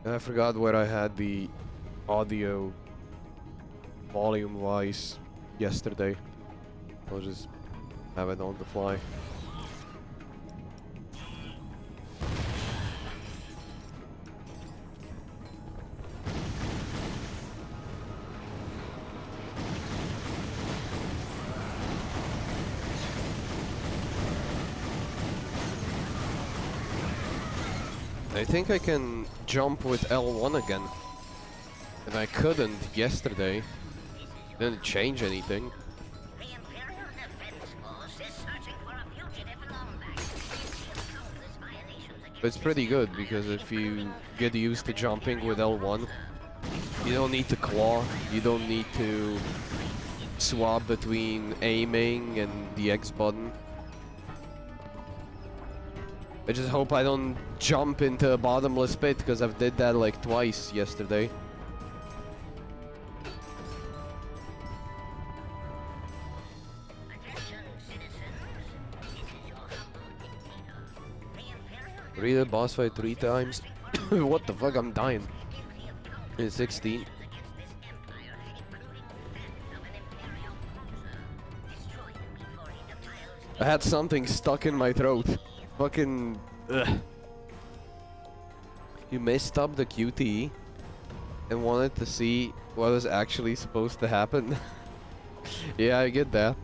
I forgot where I had the audio volume-wise yesterday. I'll just have it on the fly. I think I can jump with L1 again. And I couldn't yesterday. Didn't change anything. But it's pretty good because if you get used to jumping with L1, you don't need to claw, you don't need to swap between aiming and the X button. I just hope I don't jump into a bottomless pit because I've did that like twice yesterday. Read the boss fight 3 times. What the fuck, I'm dying. In 16. I had something stuck in my throat. Fucking... ugh. You messed up the QTE and wanted to see what was actually supposed to happen. Yeah, I get that.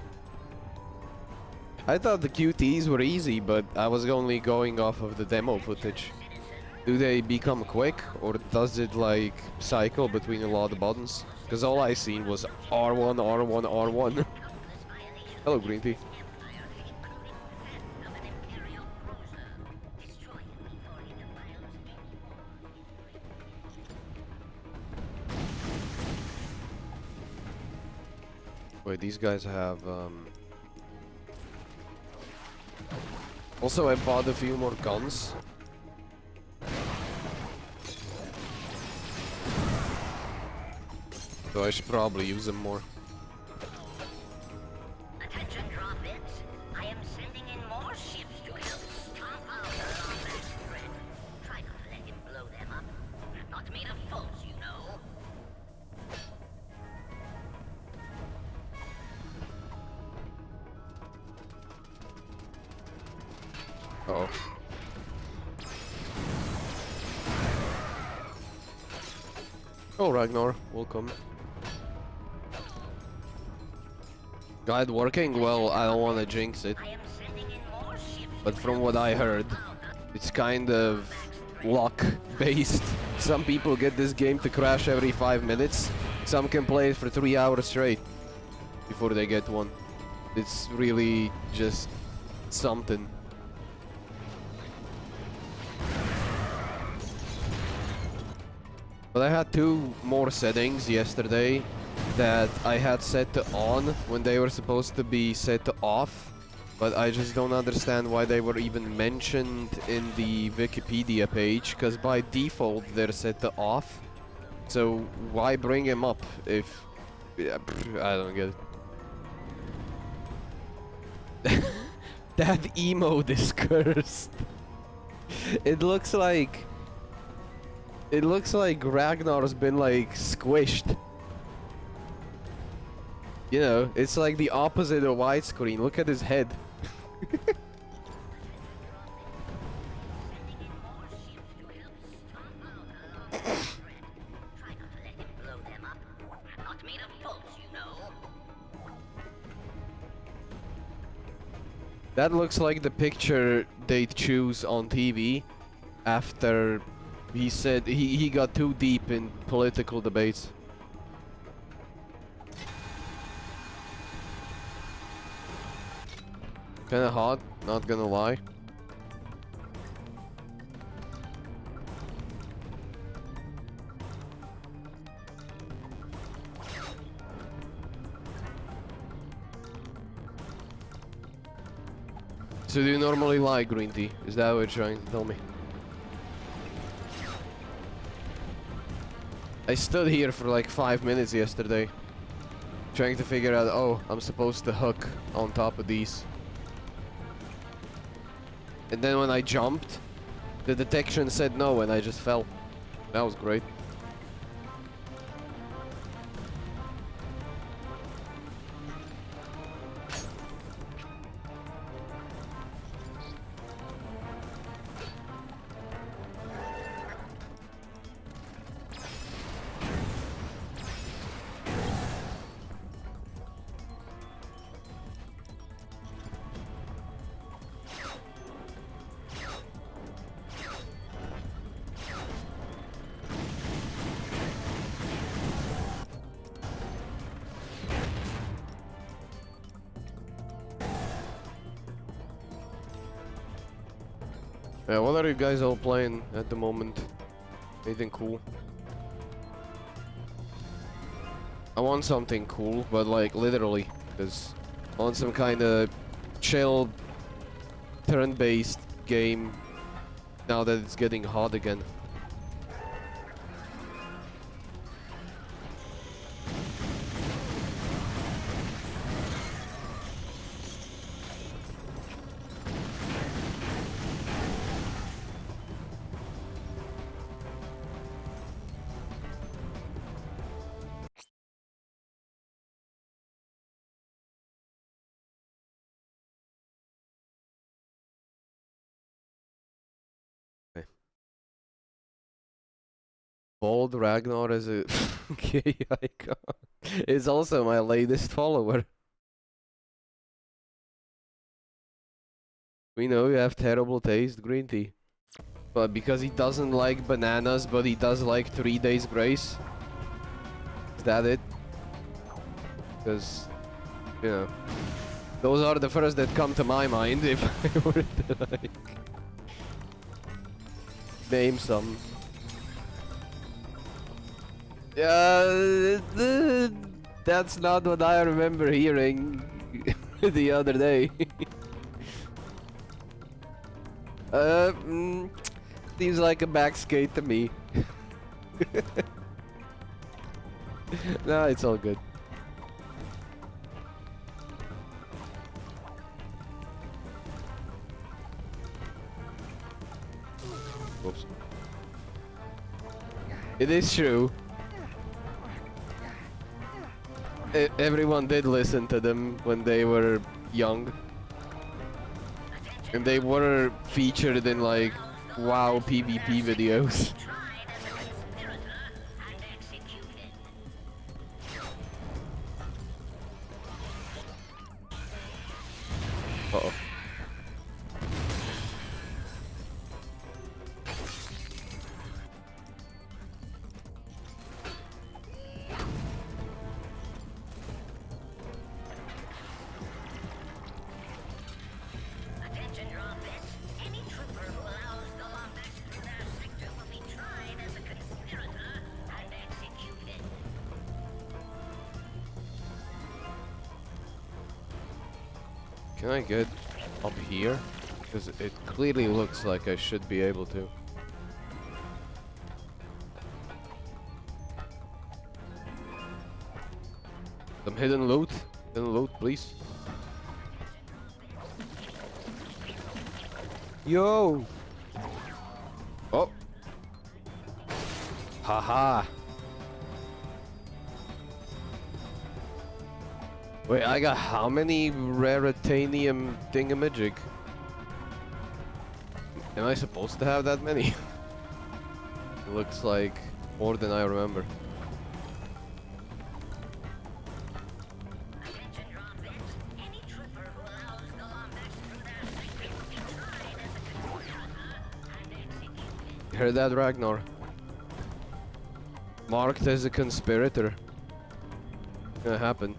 I thought the QTEs were easy, but I was only going off of the demo footage. Do they become quick, or does it like cycle between a lot of buttons? Because all I seen was R1, R1, R1. Hello, Green Tea. Wait, these guys have also, I bought a few more guns. So I should probably use them more. Attention, Droppits. I am sending in more ships to help stomp out along that thread. Try not to let him blow them up. Not made of bolts, you know. Uh-oh. Oh, Ragnar, welcome. Guide working? Well, I don't want to jinx it. But from what I heard, it's kind of luck-based. Some people get this game to crash every 5 minutes. Some can play it for 3 hours straight before they get one. It's really just something. But I had 2 more settings yesterday that I had set to on when they were supposed to be set to off. But I just don't understand why they were even mentioned in the Wikipedia page, because by default they're set to off. So why bring them up if... yeah, I don't get it. That emote is cursed. It looks like Ragnar's been like squished. You know, it's like the opposite of widescreen. Look at his head. That looks like the picture they choose on TV after he said he got too deep in political debates. Kinda hot, not gonna lie. So do you normally like green tea? Is that what you're trying to tell me? I stood here for like 5 minutes yesterday, trying to figure out, oh, I'm supposed to hook on top of these. And then when I jumped, the detection said no and I just fell. That was great. Yeah, what are you guys all playing at the moment? Anything cool? I want something cool, but like literally, because I want some kind of chill, turn-based game now that it's getting hot again. Okay. Bold Ragnar is a gay icon. Is also my latest follower. We know you have terrible taste, green tea. But because he doesn't like bananas, but he does like 3 days grace. Is that it? Because, you know, those are the first that come to my mind if I were to like name some. Yeah, that's not what I remember hearing the other day. Seems like a backskate to me. Nah, it's all good. Whoops. It is true. Everyone did listen to them when they were young. And they were featured in like WoW PvP videos. Uh-oh. Can I get up here? Because it clearly looks like I should be able to. Some hidden loot? Hidden loot, please. Yo! Oh! Haha! Wait, I got how many raritanium thingamajig? Am I supposed to have that many? It looks like more than I remember. Heard that, Ragnar? Marked as a conspirator. Gonna happen.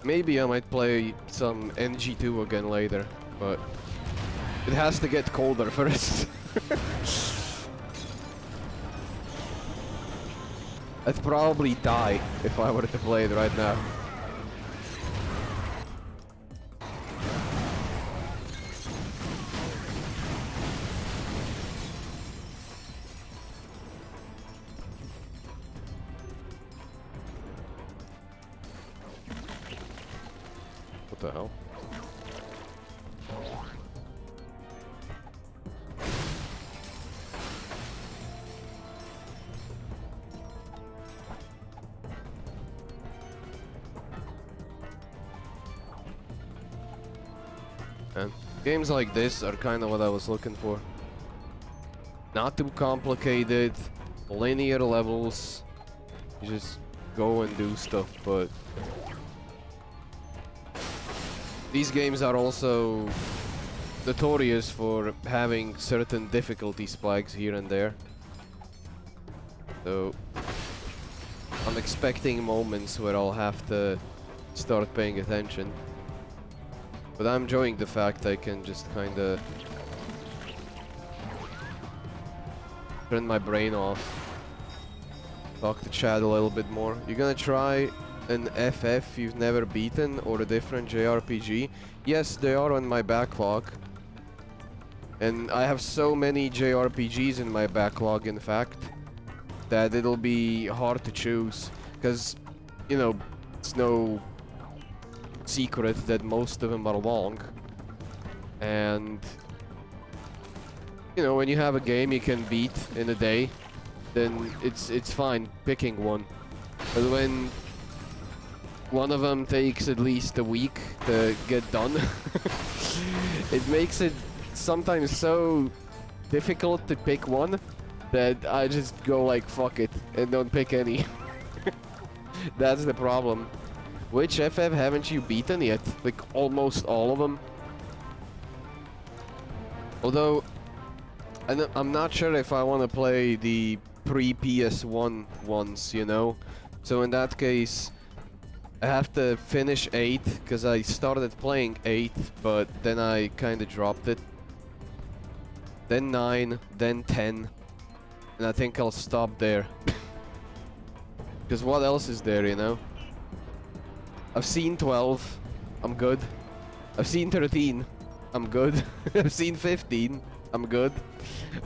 Maybe I might play some NG2 again later, but it has to get colder first. I'd probably die if I were to play it right now. the hell? And games like this are kind of what I was looking for. Not too complicated, linear levels. You just go and do stuff, but these games are also notorious for having certain difficulty spikes here and there. So I'm expecting moments where I'll have to start paying attention. But I'm enjoying the fact I can just kinda turn my brain off. Talk to Chad a little bit more. You're gonna try an FF you've never beaten or a different JRPG? Yes, they are on my backlog. And I have so many JRPGs in my backlog, in fact, that it'll be hard to choose. Because, you know, it's no secret that most of them are long. And, you know, when you have a game you can beat in a day, then it's fine picking one. But when one of them takes at least a week to get done, it makes it sometimes so difficult to pick one that I just go like fuck it and don't pick any. That's the problem. Which FF haven't you beaten yet? Like almost all of them. Although I'm not sure if I want to play the pre-PS1 ones, you know? So in that case, I have to finish 8, because I started playing 8, but then I kinda dropped it. Then 9, then 10, and I think I'll stop there. Because what else is there, you know? I've seen 12, I'm good. I've seen 13, I'm good. I've seen 15, I'm good.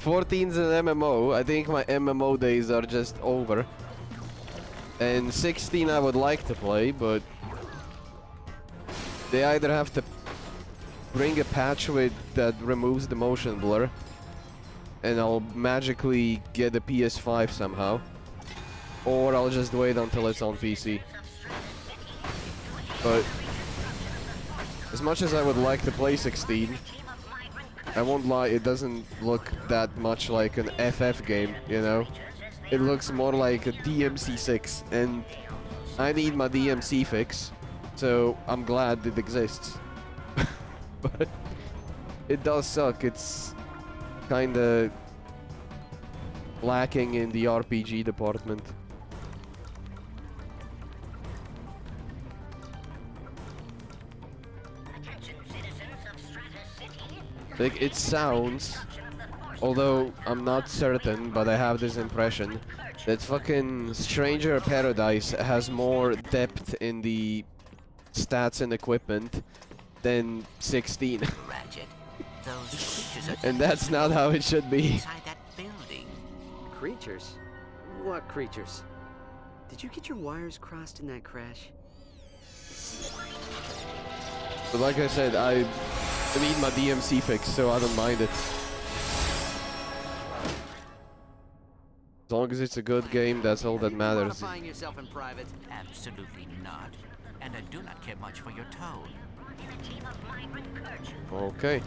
14's an MMO. I think my MMO days are just over. And 16 I would like to play, but they either have to bring a patch with that removes the motion blur, and I'll magically get a PS5 somehow, or I'll just wait until it's on PC. But as much as I would like to play 16, I won't lie, it doesn't look that much like an FF game, you know? It looks more like a DMC6, and I need my DMC fix, so I'm glad it exists. But it does suck, it's kinda lacking in the RPG department. Like, it sounds, although I'm not certain, but I have this impression that fucking Stranger Paradise has more depth in the stats and equipment than 16. Ratchet, those creatures are And that's not how it should be. inside that building. Creatures? What creatures? Did you get your wires crossed in that crash? But like I said, I need my DMC fix, so I don't mind it. As long as it's a good game, that's all that matters. Modifying yourself in private? Absolutely not. And I do not care much for your tone. Okay.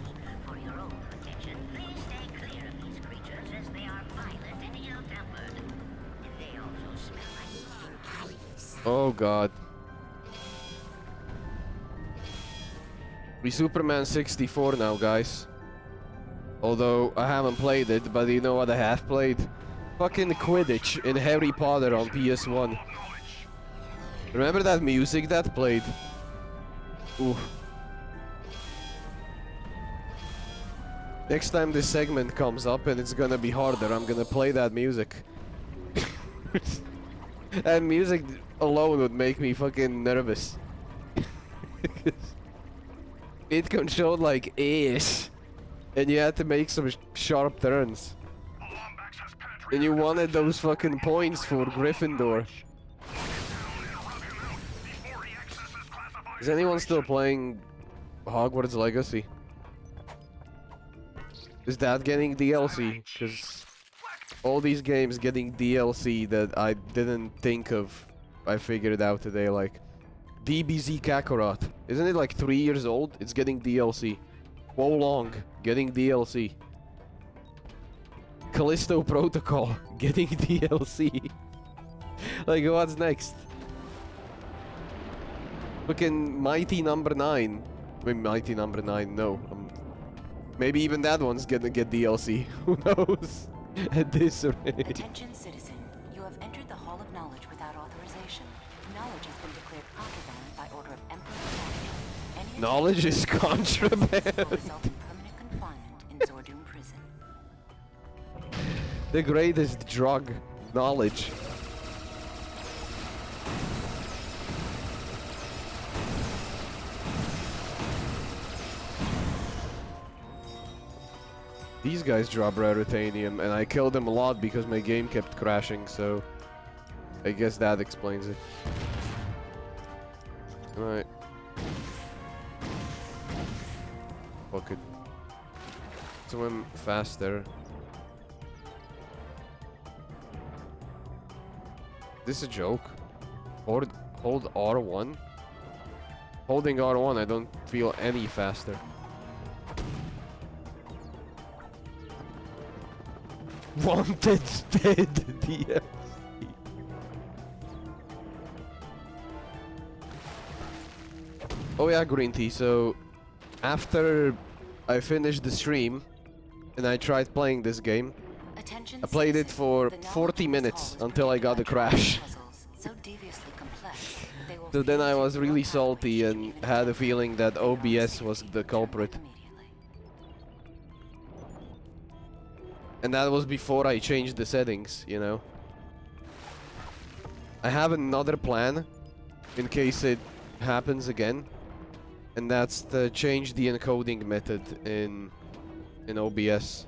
For your own protection, please stay clear of these creatures as they are violent and ill-tempered. And they also smell like stinky. Oh god. We Superman 64 now, guys. Although I haven't played it, but you know what I have played? Fucking Quidditch in Harry Potter on PS1. Remember that music that played? Ooh. Next time this segment comes up and it's gonna be harder, I'm gonna play that music. That music alone would make me fucking nervous. It controlled like ace, and you had to make some sharp turns. And you wanted those fucking points for Gryffindor. Is anyone still playing Hogwarts Legacy? Is that getting DLC? Because all these games getting DLC that I didn't think of, I figured it out today, like DBZ Kakarot. Isn't it like 3 years old? It's getting DLC. Wolong, getting DLC. Callisto Protocol, getting DLC. Like, what's next? Fucking Mighty Number 9. I mean, Mighty Number 9, no. Maybe even that one's gonna get DLC. Who knows? At this rate. Attention, citizen. You have entered the Hall of Knowledge without authorization. Knowledge has been declared contraband by order of Emperor Ratchet. Any Knowledge is will contraband. result in permanent confinement in Zordoom Prison. The greatest drug. Knowledge. These guys drop Raritanium, and I killed them a lot because my game kept crashing, so I guess that explains it. Alright. Fuck it. Swim faster. This a joke? Hold R1? Holding R1, I don't feel any faster. Wanted dead DLC. Oh yeah, Green Tea, so after I finished the stream and I tried playing this game, Attention, I played it citizen. for The knowledge 40 in this minutes hall is until I got the predicted by crash. puzzles so deviously complex, they will So then fail I to was really block salty pathways and to even had a attempt. feeling that They are OBS safe was to be the culprit. terminated immediately. And that was before I changed the settings, you know. I have another plan in case it happens again, and that's to change the encoding method in OBS.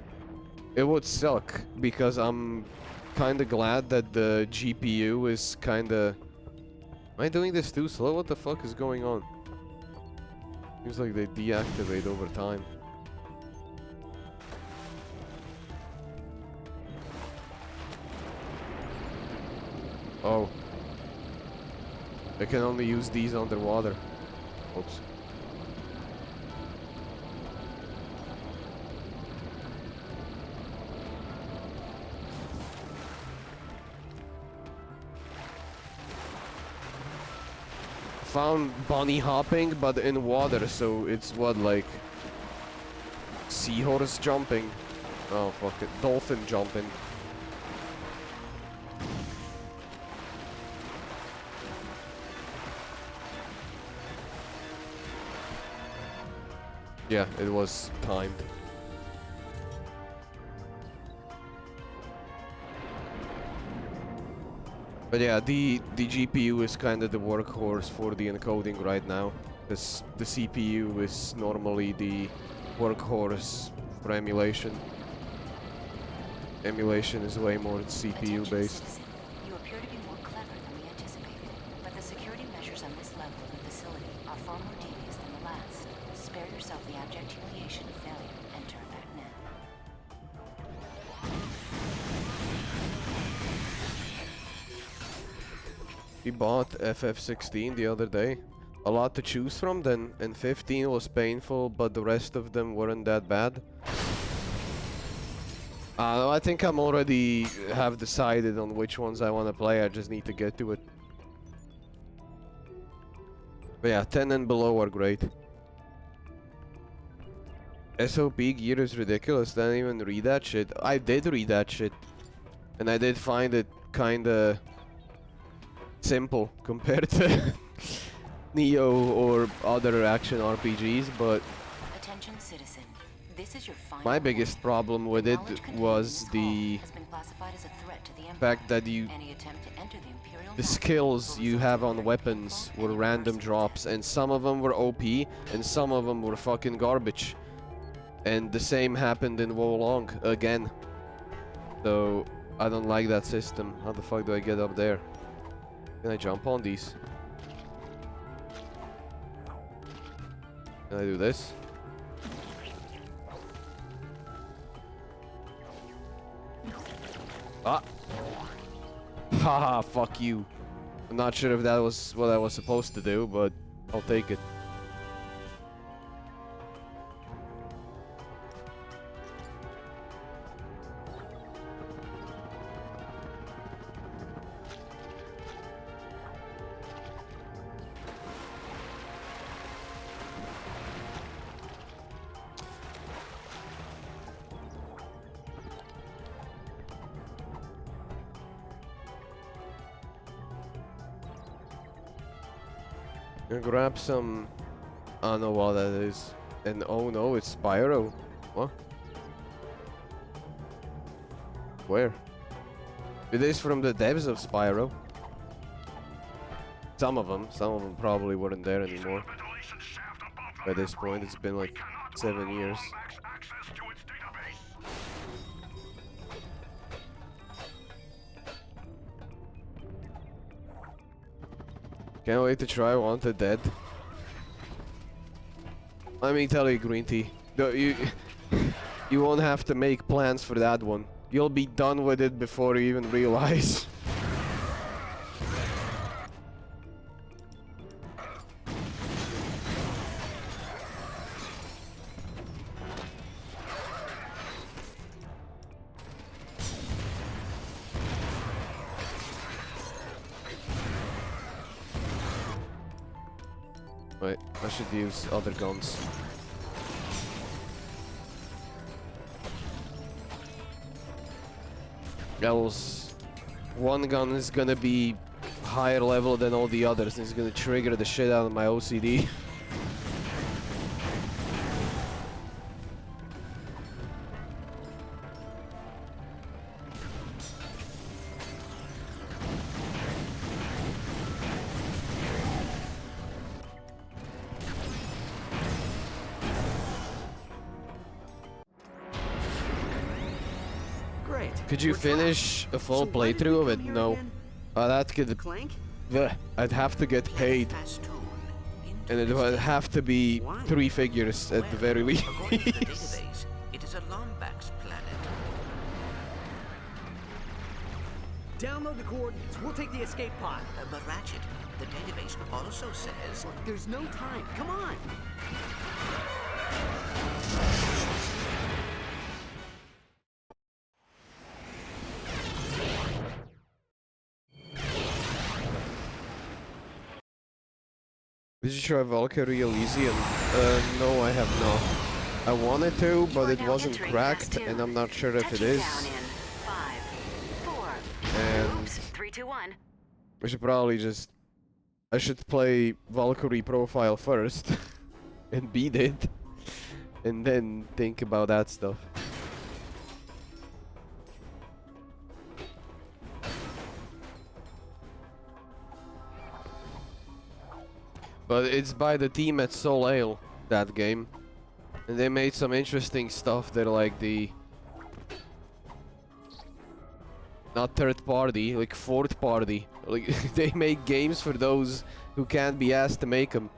It would suck because I'm kinda glad that the GPU is kinda... Am I doing this too slow? What the fuck is going on? Seems like they deactivate over time. Oh. I can only use these underwater. Oops. Found bunny hopping, but in water, so it's what, like... Seahorse jumping? Oh, fuck it. Dolphin jumping. Yeah, it was timed. But yeah, the GPU is kind of the workhorse for the encoding right now. Because the CPU is normally the workhorse for emulation. Emulation is way more CPU Attention, based. citizen. You appear to be more clever than we anticipated, but the security measures on this level of the facility are far more devious than the last. Spare yourself the abject humiliation of failure and turn back now. We bought FF16 the other day. A lot to choose from then, and 15 was painful, but the rest of them weren't that bad. I think I'm already have decided on which ones I want to play, I just need to get to it. But yeah, 10 and below are great. SOP gear is ridiculous, didn't even read that shit. I did read that shit. And I did find it kinda... simple compared to Neo or other action RPGs, but Attention, citizen. This is your final my biggest warning. problem with The it knowledge contained in was this the hall has been classified as a threat to the Empire. fact that Any attempt to enter the Imperial the knowledge skills will you result have in on very weapons painful were and random irreversible drops, death. and some of them were OP, and some of them were fucking garbage. And the same happened in Wolong again. So I don't like that system. How the fuck do I get up there? Can I jump on these? Can I do this? Ah! Haha, fuck you. I'm not sure if that was what I was supposed to do, but I'll take it. Gonna grab some... I don't know what that is. And oh no, it's Spyro. What? Where? It is from the devs of Spyro. Some of them probably weren't there anymore. By this point, it's been like 7 years. Can't wait to try Wanted Dead. Let me tell you, Green Tea, you won't have to make plans for that one. You'll be done with it before you even realize. Wait, I should use other guns. Else, one gun is gonna be higher level than all the others, and it's gonna trigger the shit out of my OCD. Great. Could you We're trapped. finish a full So why did we playthrough of come it? here No. again? That could... Clank? I'd have to get paid, and it would have to be Why? 3 figures at the very least. According to the database, it is a Lombax planet. Download the coordinates. We'll take the escape pod. But Ratchet, the database also says... Look, there's no time. Come on. Did you try Valkyrie Elysium? No, I have not. I wanted to, but it wasn't cracked, and I'm not sure if it is. And 3, 2, 1. I should probably just... I should play Valkyrie Profile first, and beat it, and then think about that stuff. But it's by the team at Soleil, that game. And they made some interesting stuff. They're like the... Not third party, like fourth party. Like, they make games for those who can't be asked to make them.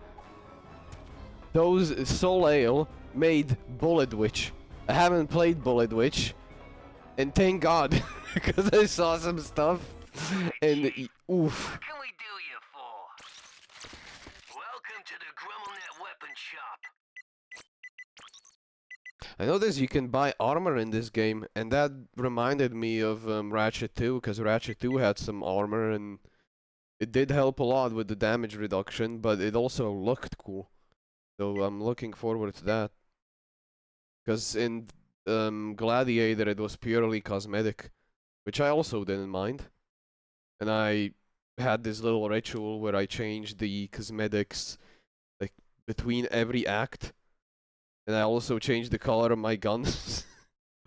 Those Soleil made Bullet Witch. I haven't played Bullet Witch. And thank God, because I saw some stuff. And oof. What can we do you for? Welcome to the Grummelnet Weapon Shop. I noticed you can buy armor in this game, and that reminded me of Ratchet 2, because Ratchet 2 had some armor, and it did help a lot with the damage reduction, but it also looked cool. So I'm looking forward to that. Because in Gladiator it was purely cosmetic, which I also didn't mind. And I had this little ritual where I changed the cosmetics like between every act. And I also changed the color of my guns.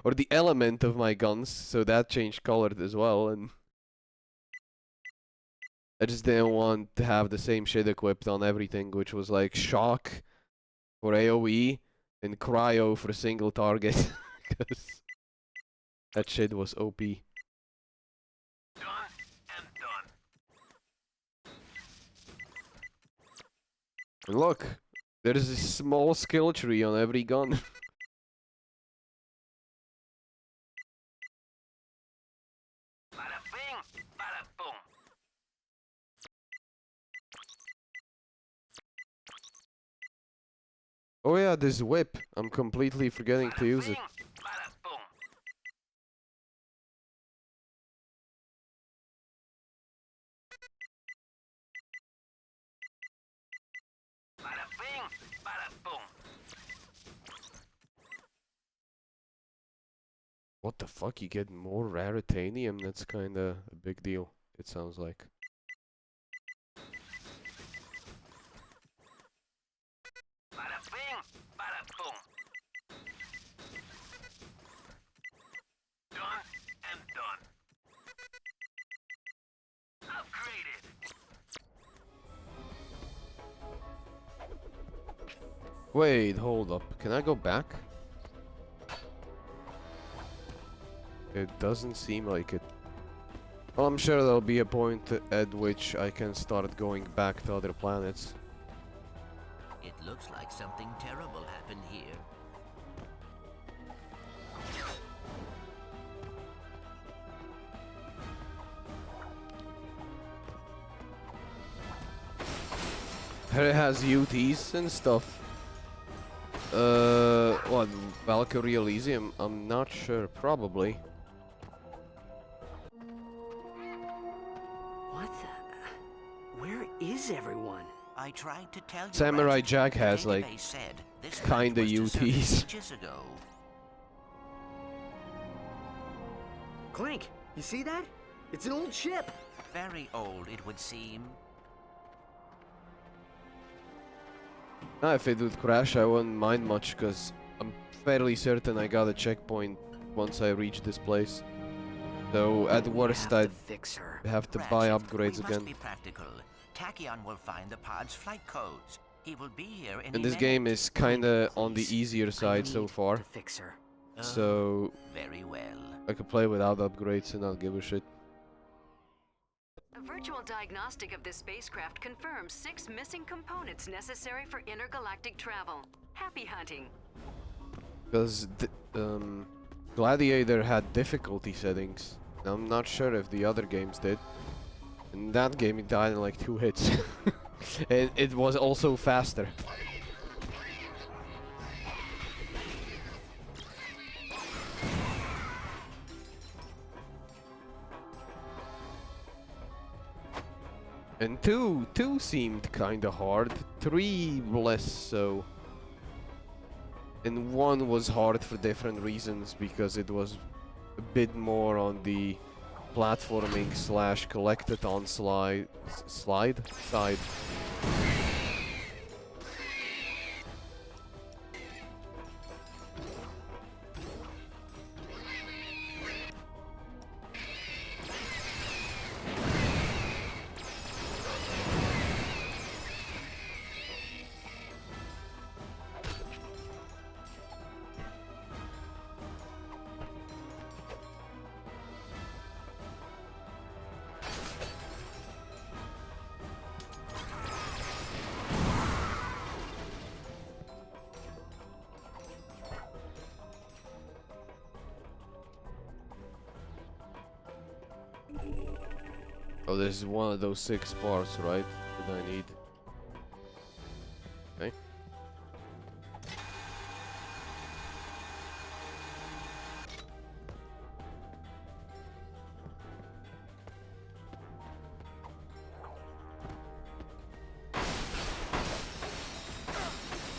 Or the element of my guns, so that changed color as well, and I just didn't want to have the same shit equipped on everything, which was like shock for AoE and cryo for a single target. Because that shit was OP. Done and done. And look, There is a small skill tree on every gun. Bada bing, bada boom. Oh yeah, this whip. I'm completely forgetting to use it. Bada boom. Bada bing, bada boom. What the fuck? You get more raritanium? That's kinda a big deal, it sounds like. Bada bing, bada boom. Done and done. Upgraded. Wait, hold up. Can I go back? It doesn't seem like it. Well, I'm sure there'll be a point at which I can start going back to other planets. It looks like something terrible happened here. It has UTs and stuff. What? Valkyrie Elysium? I'm not sure. Probably. What the? Where is everyone? I tried to tell you. Samurai Ratchet, Jack the has, like, database said this kinda plant was deserted UTs. ages ago. Clank, you see that? It's an old ship. Very old, it would seem. If it would crash, I wouldn't mind much, because I'm fairly certain I got a checkpoint once I reach this place. So, at worst, We have I'd to fix her. have to buy Ratchet, upgrades we again. must be practical. Tachyon will find the pod's flight codes. He will be here any And this minute. game is kinda on the Please, easier I side so need far. to fix her. Oh, So, very well. I could play without upgrades and not give a shit. A virtual diagnostic of this spacecraft confirms 6 missing components necessary for intergalactic travel. Happy hunting. Because, Gladiator had difficulty settings. I'm not sure if the other games did. In that game, it died in like 2 hits. And it was also faster. And two seemed kinda hard, 3 less so. And 1 was hard for different reasons, because it was a bit more on the platforming slash collectathon side. Oh, this is one of those 6 parts, right? That I need. Okay.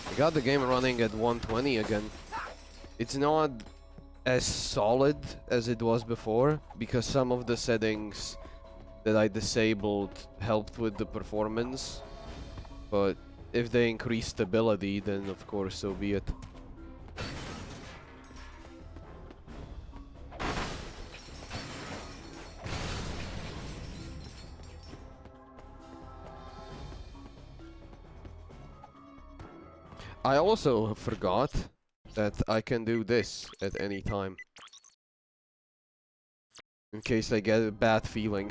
I got the game running at 120 again. It's not as solid as it was before, because some of the settings that I disabled helped with the performance, but if they increase stability, then of course so be it. I also forgot that I can do this at any time, in case I get a bad feeling.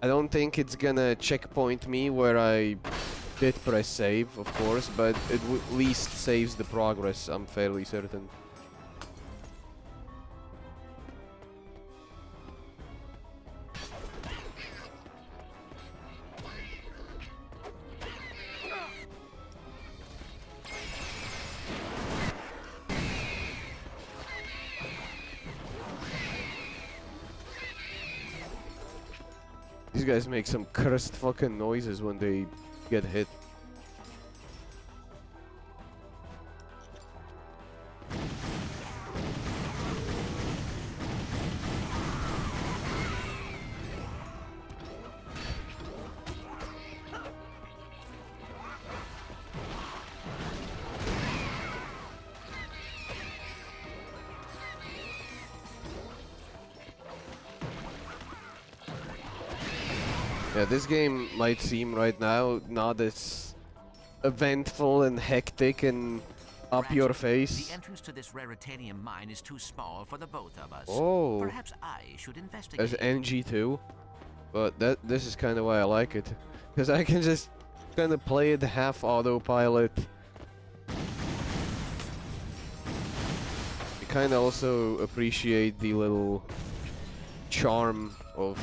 I don't think it's gonna checkpoint me where I did press save, of course, but it at least saves the progress, I'm fairly certain. These guys make some cursed fucking noises when they get hit. Yeah, this game might seem right now not as eventful and hectic and up your face. The entrance to this raritanium mine is too small for the both of us. Oh, Perhaps I should investigate. there's NG2, but this is kind of why I like it, because I can just kind of play it half autopilot. I kind of also appreciate the little charm of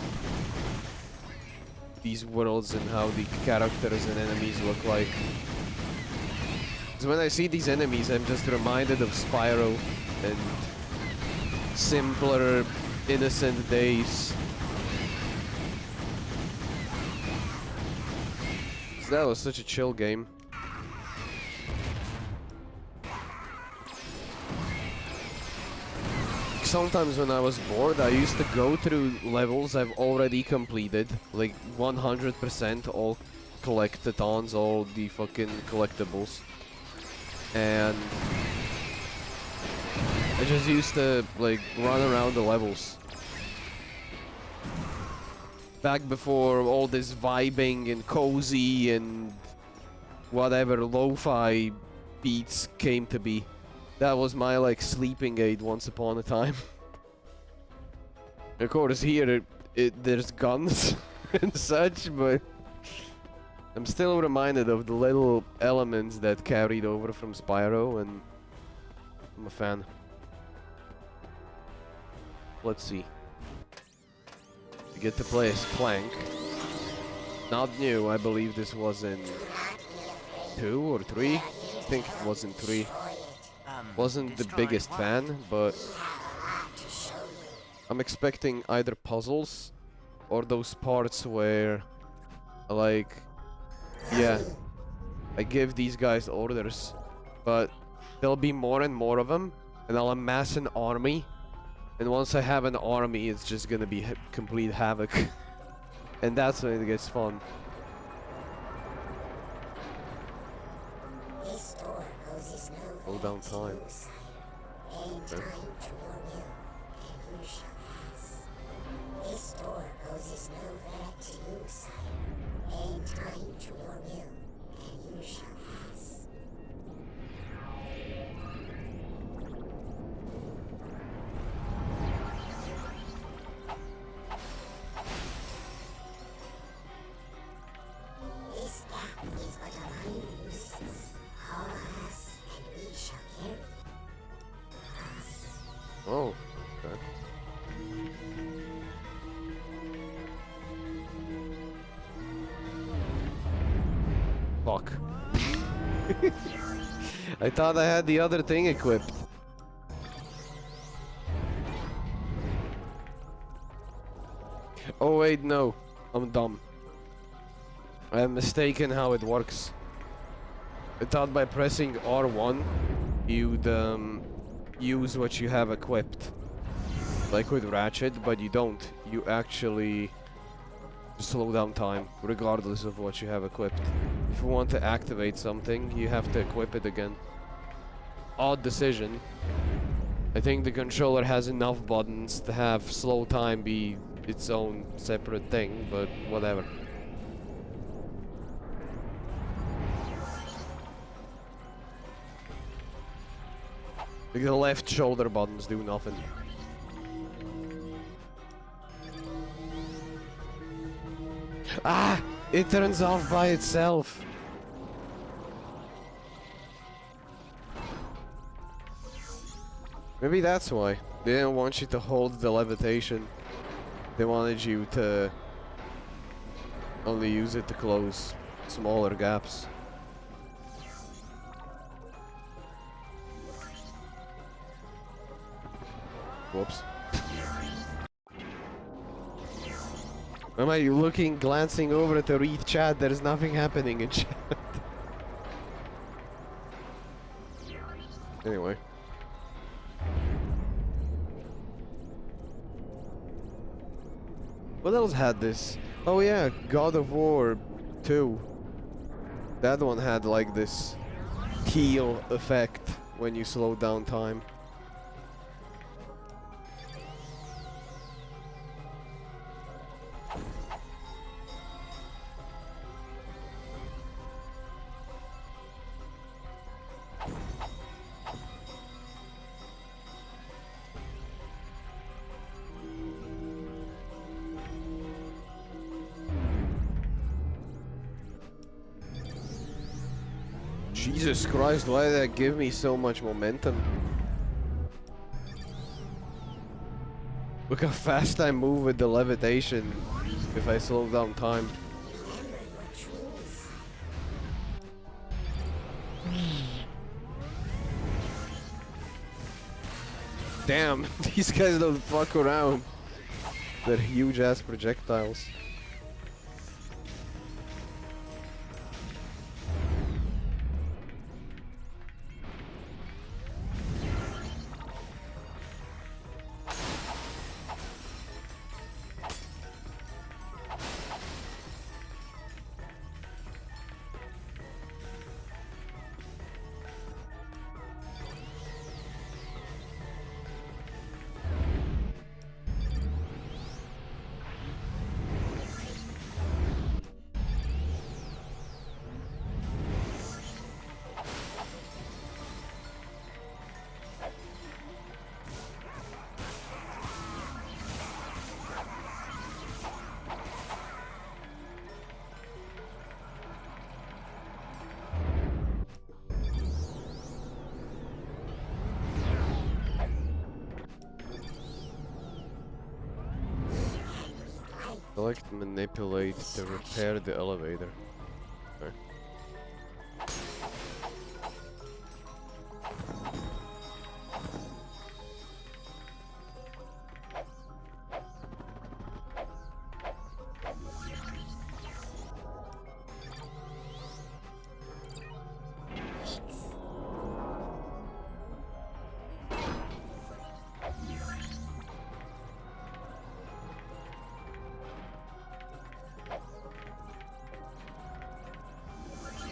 these worlds and how the characters and enemies look like. So when I see these enemies, I'm just reminded of Spyro and simpler, innocent days. That was such a chill game. Sometimes when I was bored, I used to go through levels I've already completed, like 100% all collectathons, all the fucking collectibles. And I just used to like run around the levels. Back before all this vibing and cozy and whatever lo-fi beats came to be. That was my like sleeping aid once upon a time. Of course here there's guns and such, but I'm still reminded of the little elements that carried over from Spyro, and I'm a fan. Let's see. You get to play as Clank. Not new, I believe this was in 2 or 3. I think it was in 3. Wasn't the biggest fan, but I'm expecting either puzzles or those parts where, like, yeah, I give these guys orders, but there'll be more and more of them, and I'll amass an army, and once I have an army, it's just gonna be complete havoc, and that's when it gets fun. Slow down time. Okay. Oh, okay. Fuck. I thought I had the other thing equipped. Oh wait, no. I'm dumb. I am mistaken how it works. I thought by pressing R1, you'd use what you have equipped. Like with Ratchet, but you don't. You actually slow down time, regardless of what you have equipped. If you want to activate something, you have to equip it again. Odd decision. I think the controller has enough buttons to have slow time be its own separate thing, but whatever. Like the left shoulder buttons do nothing. Ah! It turns off by itself. Maybe that's why. They didn't want you to hold the levitation. They wanted you to only use it to close smaller gaps. Whoops. Am I looking, glancing over at the read chat? There's nothing happening in chat. Anyway. What else had this? Oh yeah, God of War 2. That one had like this heal effect when you slow down time. Jesus Christ, why did that give me so much momentum? Look how fast I move with the levitation if I slow down time. Damn, these guys don't fuck around. They're huge ass projectiles. Select manipulate to repair the elevator. Okay.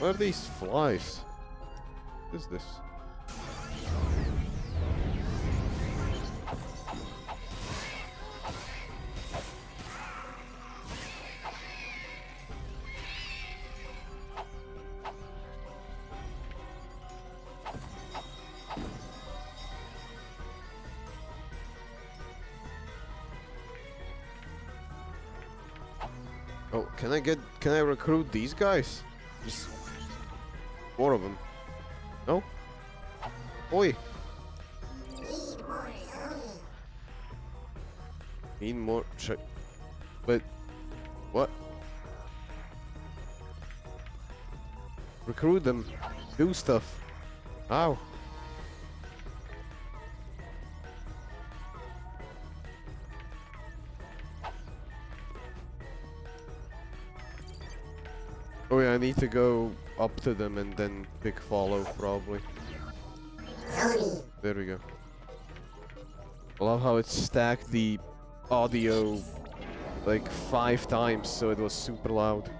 What are these flies? What is this? Oh, can I recruit these guys? Just 4 of them. No? Oi! Need more. But what? Recruit them. Do stuff. Ow. Oh yeah, I need to go up to them and then pick follow, probably. There we go. I love how it stacked the audio like 5 times, so it was super loud.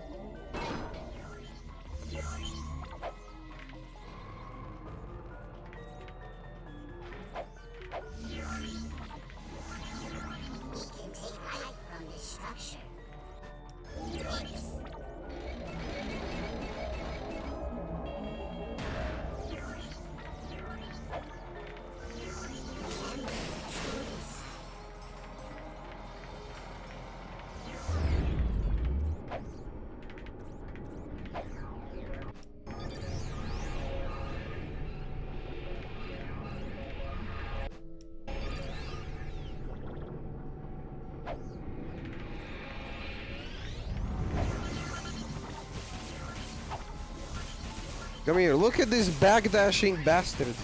Come here, look at this backdashing bastard.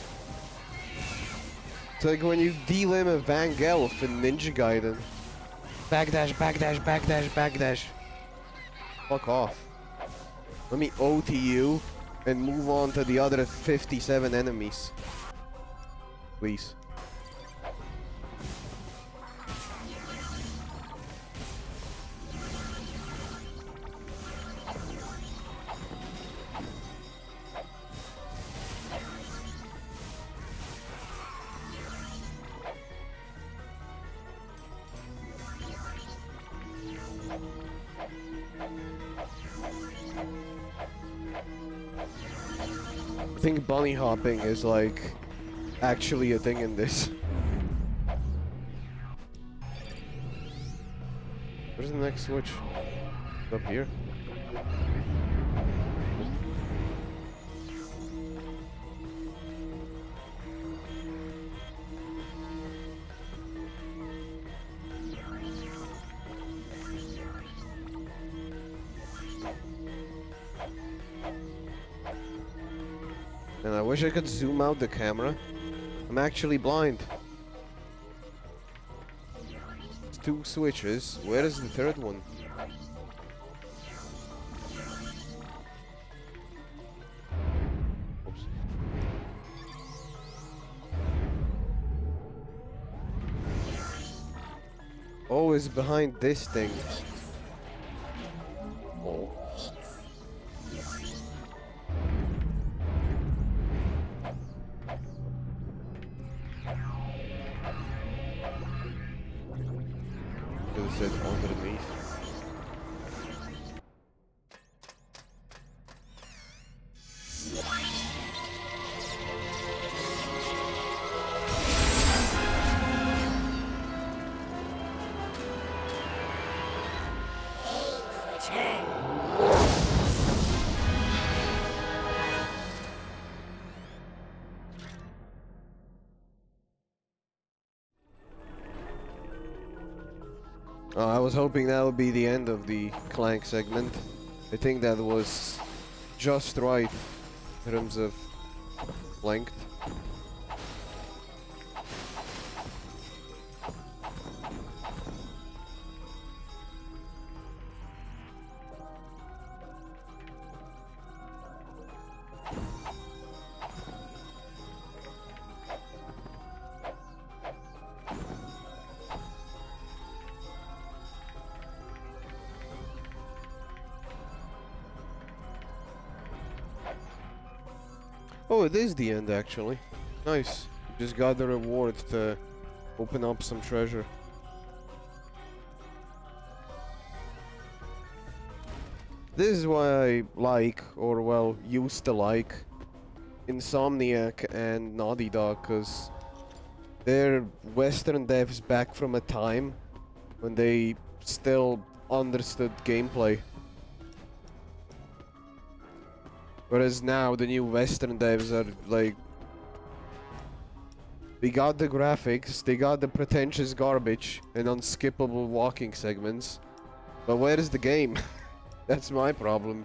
It's like when you delim a Van Gelf in Ninja Gaiden. Backdash, backdash, backdash, backdash. Fuck off. Let me OT you and move on to the other 57 enemies. Please. I think bunny hopping is like actually a thing in this. Where's the next switch? Up here. And I wish I could zoom out the camera. I'm actually blind. It's 2 switches. Where is the third one? Oops. Oh, it's behind this thing. Oh. It said underneath. I was hoping that would be the end of the Clank segment. I think that was just right in terms of length. Oh, it is the end actually. Nice. Just got the reward to open up some treasure. This is why I like, or well, used to like, Insomniac and Naughty Dog, because they're Western devs back from a time when they still understood gameplay. Whereas now the new Western devs are like, they got the graphics, they got the pretentious garbage and unskippable walking segments, but where is the game? That's my problem.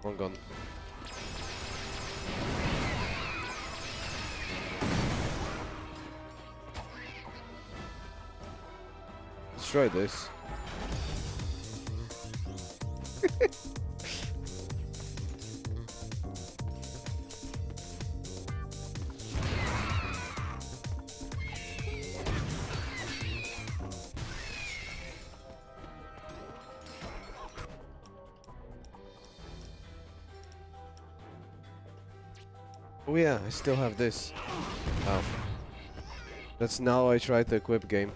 Wrong gun. Let's try this. Oh yeah, I still have this. Oh. That's now I try to equip game.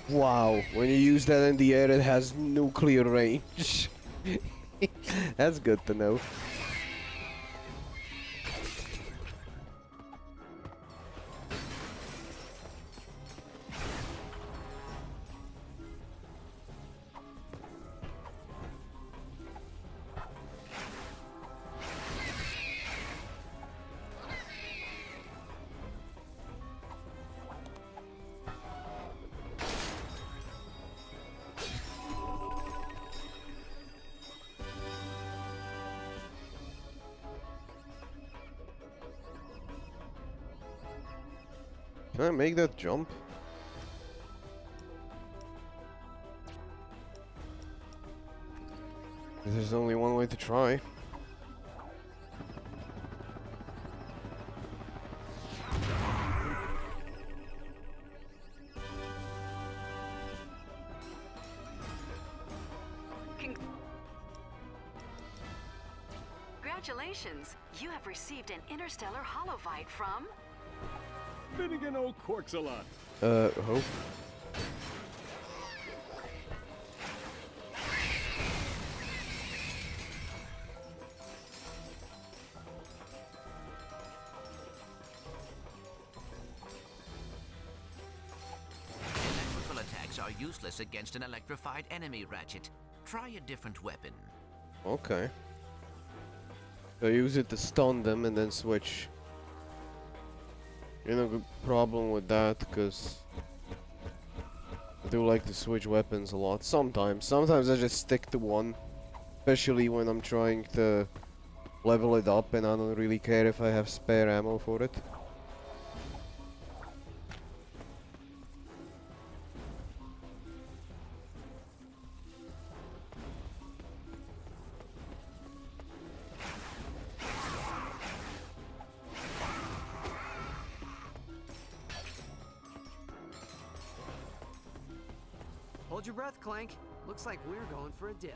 Wow, when you use that in the air, it has nuclear range. That's good to know. Can I make that jump? There's only one way to try. Congratulations! You have received an interstellar holophyte from... Finnegan O'Quarks-a-lot. Hope. Electrical attacks are useless against an electrified enemy, Ratchet. Try a different weapon. Okay. So use it to stun them and then switch. No good problem with that, because I do like to switch weapons a lot. Sometimes I just stick to one, especially when I'm trying to level it up and I don't really care if I have spare ammo for it. Hold your breath, Clank. Looks like we're going for a dip.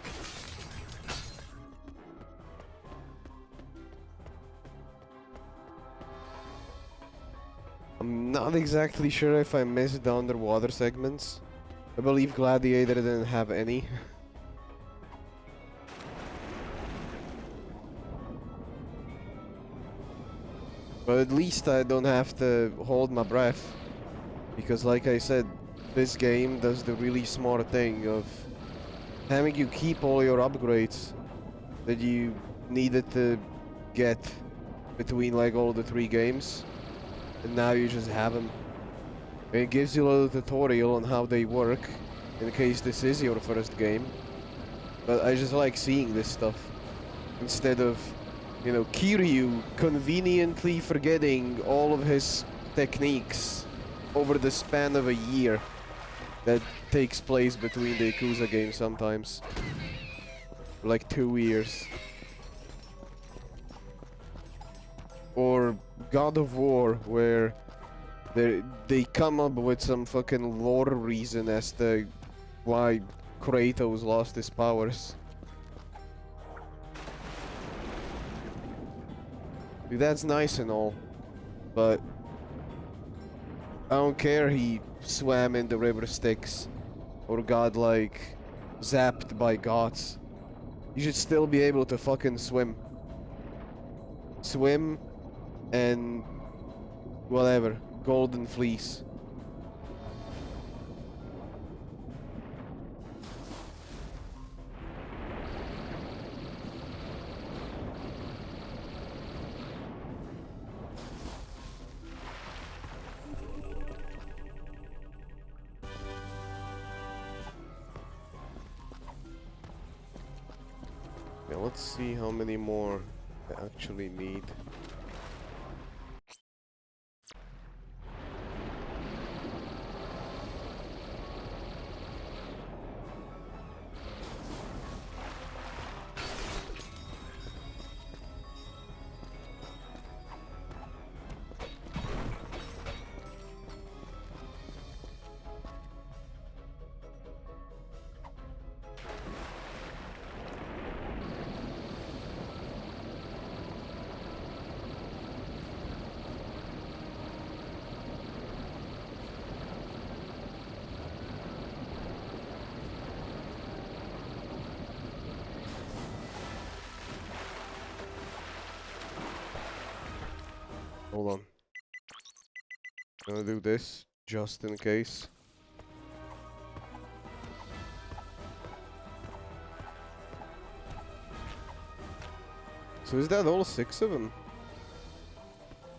I'm not exactly sure if I missed the underwater segments. I believe Gladiator didn't have any. But at least I don't have to hold my breath. Because like I said, this game does the really smart thing of having you keep all your upgrades that you needed to get between like all the 3 games. And now you just have them. And it gives you a little tutorial on how they work, in case this is your first game. But I just like seeing this stuff. Instead of, you know, Kiryu conveniently forgetting all of his techniques over the span of a year that takes place between the Yakuza games sometimes. Like 2 years. Or God of War, where they come up with some fucking lore reason as to why Kratos lost his powers. That's nice and all, but I don't care he swam in the river Styx or got like zapped by gods. You should still be able to fucking swim. Swim and whatever, golden fleece. Yeah, let's see how many more I actually need. Gonna do this just in case. So is that all 6 of them?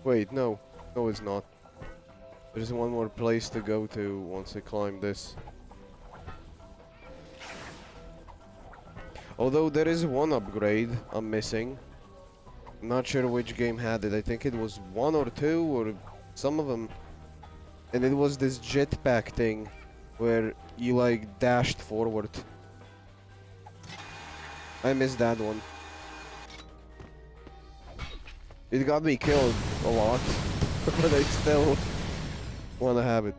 Wait, no. No, it's not. There's one more place to go to once I climb this. Although there is one upgrade I'm missing. I'm not sure which game had it. I think it was 1 or 2 or some of them. And it was this jetpack thing where you like dashed forward. I missed that one. It got me killed a lot, but I still want to have it.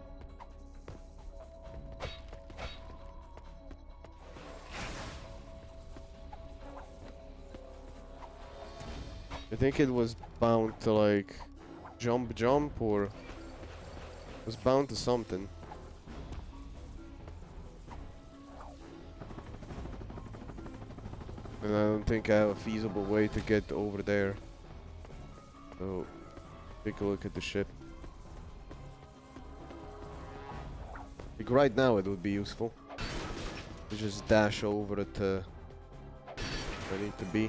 I think it was bound to like jump or was bound to something. And I don't think I have a feasible way to get over there. So, take a look at the ship. Like right now it would be useful to just dash over it to where I need to be.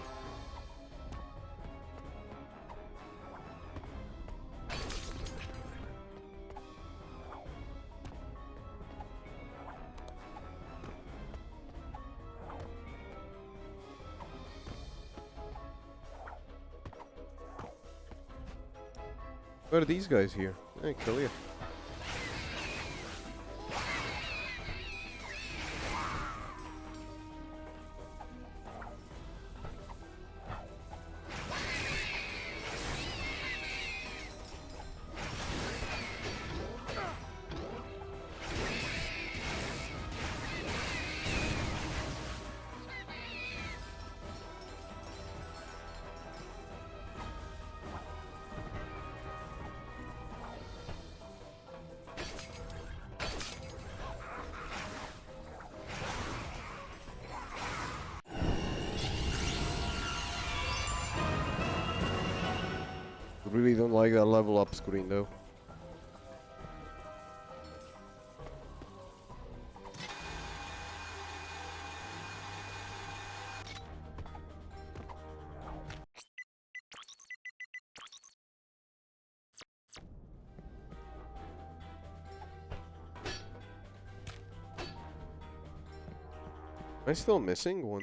Where are these guys here? Hey, kill you. Really don't like that level up screen though. Am I still missing one?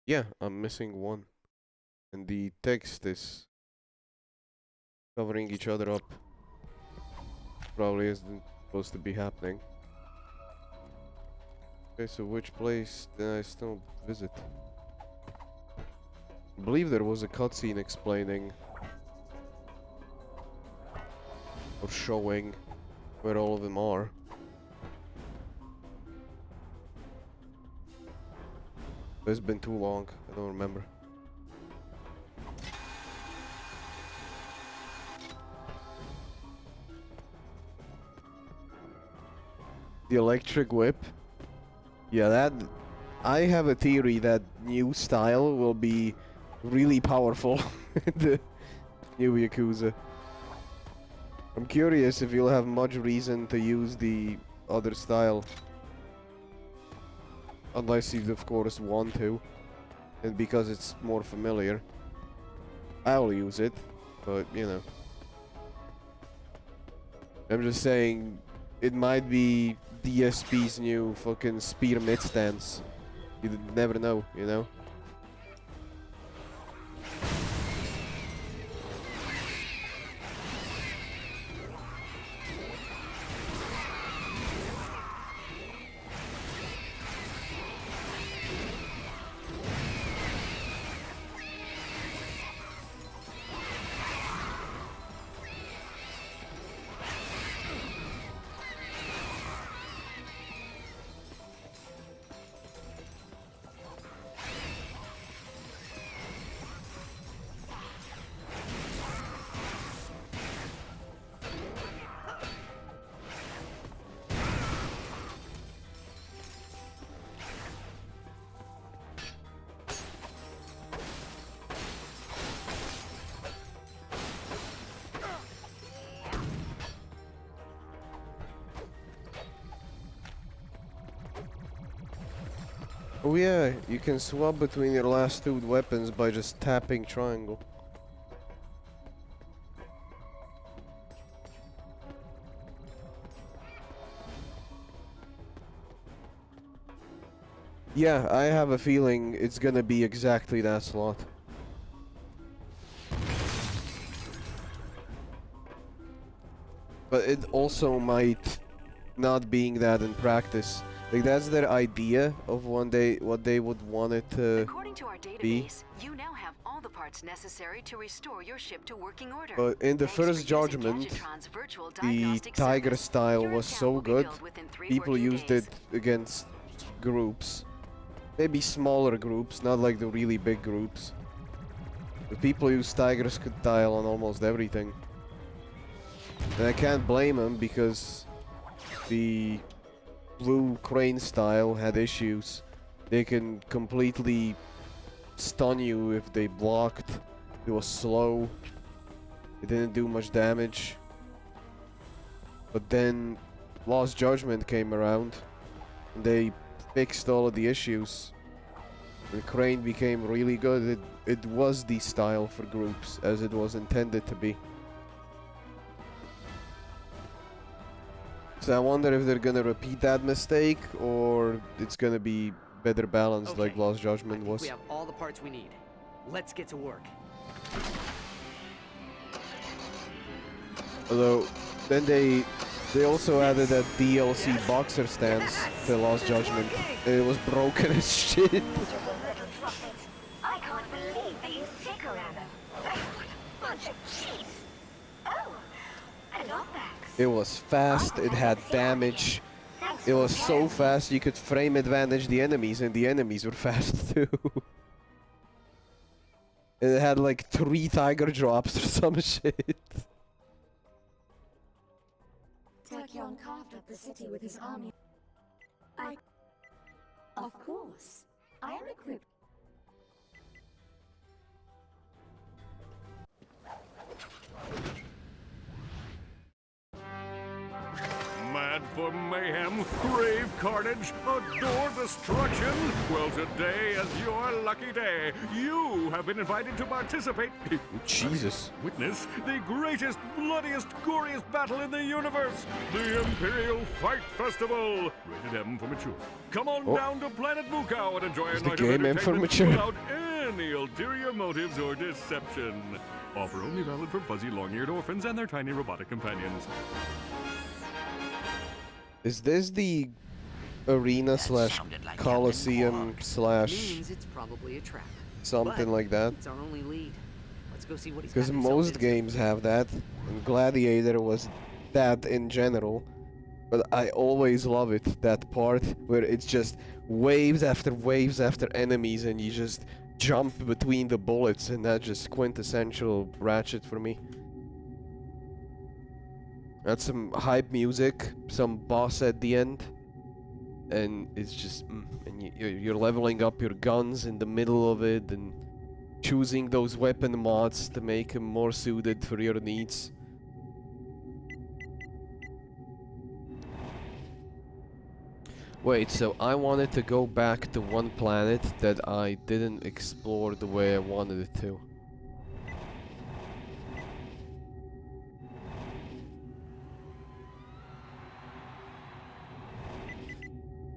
Yeah, I'm missing one. And the text is covering each other up. Probably isn't supposed to be happening. Okay, so which place did I still visit? I believe there was a cutscene explaining or showing where all of them are. It's been too long, I don't remember. The electric whip. Yeah, that... I have a theory that new style will be really powerful in the new Yakuza. I'm curious if you'll have much reason to use the other style. Unless you, of course, want to. And because it's more familiar. I'll use it, but, you know. I'm just saying, it might be DSP's new fucking spear mid stance. You never know, you know? Oh yeah, you can swap between your last two weapons by just tapping triangle. Yeah, I have a feeling it's gonna be exactly that slot. But it also might not being that in practice. Like that's their idea of what they would want it to According to our be. database, you now have all the parts necessary to restore your ship to working order. But in the Thanks for first using Judgment, Gadgetron's virtual the diagnostic Tiger service. style Your was account so will be good, billed within 3 people working used days. it against groups. Maybe smaller groups, not like the really big groups. The people use Tiger style on almost everything. And I can't blame them because the blue crane style had issues. They can completely stun you if they blocked. It was slow. It didn't do much damage. But then Lost Judgment came around and they fixed all of the issues. The crane became really good. It was the style for groups as it was intended to be. So I wonder if they're gonna repeat that mistake or it's gonna be better balanced like Lost Judgment was. We have all the parts we need. Let's get to work. Although then they also added that DLC boxer stance to Lost Judgment. And it was broken as shit. I can't believe they used stick around them. What a bunch of cheats. Oh, I love that. It was fast, it had damage. It was so fast you could frame advantage the enemies and the enemies were fast too. It had like 3 tiger drops or some shit. Tachyon carved up the city with his army. Of course. I am equipped. Mad for mayhem, crave carnage, adore destruction? Well, today is your lucky day. You have been invited to participate. Jesus. Witness the greatest, bloodiest, goriest battle in the universe, the Imperial Fight Festival. Rated M for mature. Come on down to Planet Mukau and enjoy a Is the night game of M for entertainment mature? without any ulterior motives or deception. Offer only valid for fuzzy, long-eared orphans and their tiny robotic companions. Is this the arena slash Coliseum slash Means it's probably a trap. something like that? It's our only lead. Let's go see what he's Because gotten himself most into. games have that, and Gladiator was that in general. But I always love it, that part where it's just waves after enemies and you just jump between the bullets, and that's just quintessential Ratchet for me. That's some hype music, some boss at the end, and it's just, and you're leveling up your guns in the middle of it, and choosing those weapon mods to make them more suited for your needs. Wait, so I wanted to go back to one planet that I didn't explore the way I wanted it to.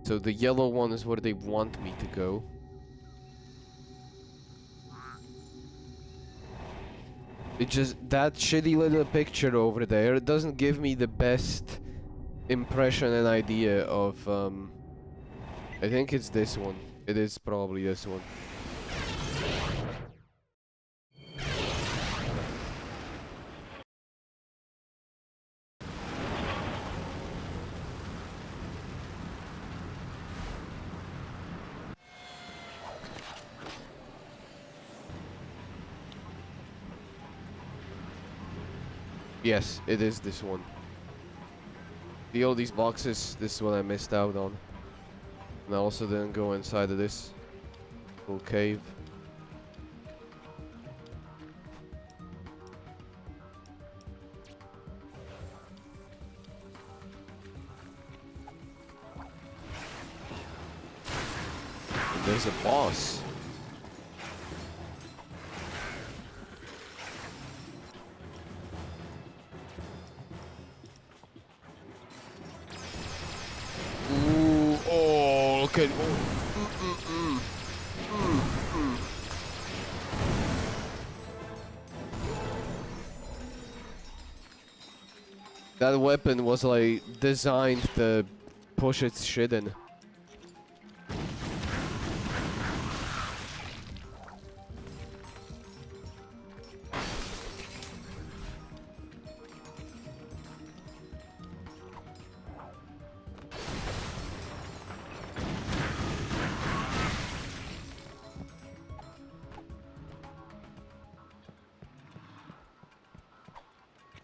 So the yellow one is where they want me to go. It just, that shitty little picture over there, it doesn't give me the best impression and idea of, I think it's this one. It is probably this one. Yes, it is this one. See all these boxes? This is what I missed out on. And I also didn't go inside of this little cave. there's a boss. Ooh, oh, look at... That weapon was like designed to push its shit in.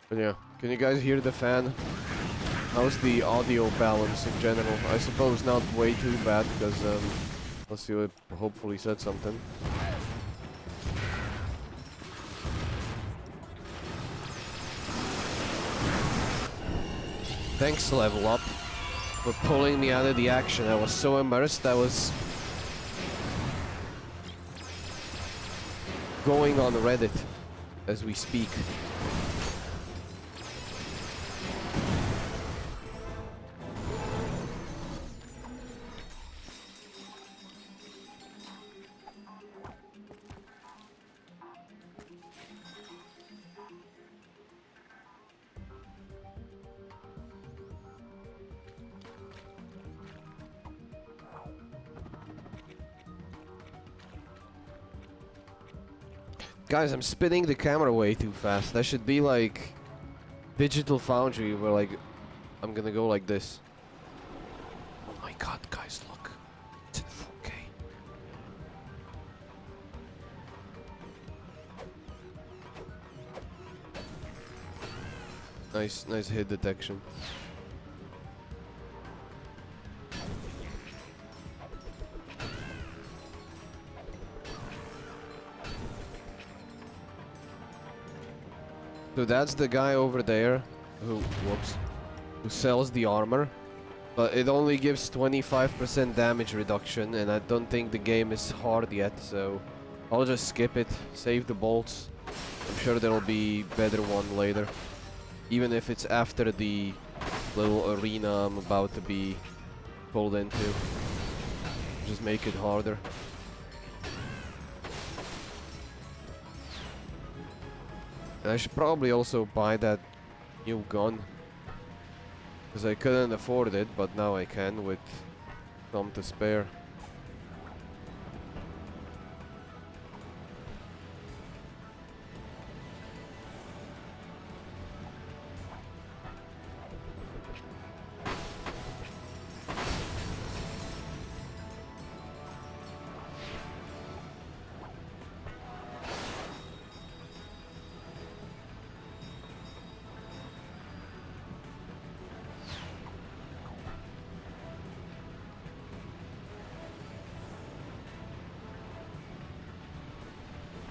But yeah, can you guys hear the fan? How's the audio balance in general? I suppose not way too bad, because let's see, it hopefully said something. Thanks, Level Up, for pulling me out of the action. I was so immersed, I was going on Reddit as we speak. Guys, I'm spinning the camera way too fast. That should be like Digital Foundry, where like I'm gonna go like this. Oh my god, guys, look. It's in 4K. Nice hit detection. So that's the guy over there who sells the armor, but it only gives 25% damage reduction, and I don't think the game is hard yet, so I'll just skip it, save the bolts. I'm sure there'll be better one later, even if it's after the little arena I'm about to be pulled into. Just make it harder. I should probably also buy that new gun, because I couldn't afford it, but now I can with some to spare.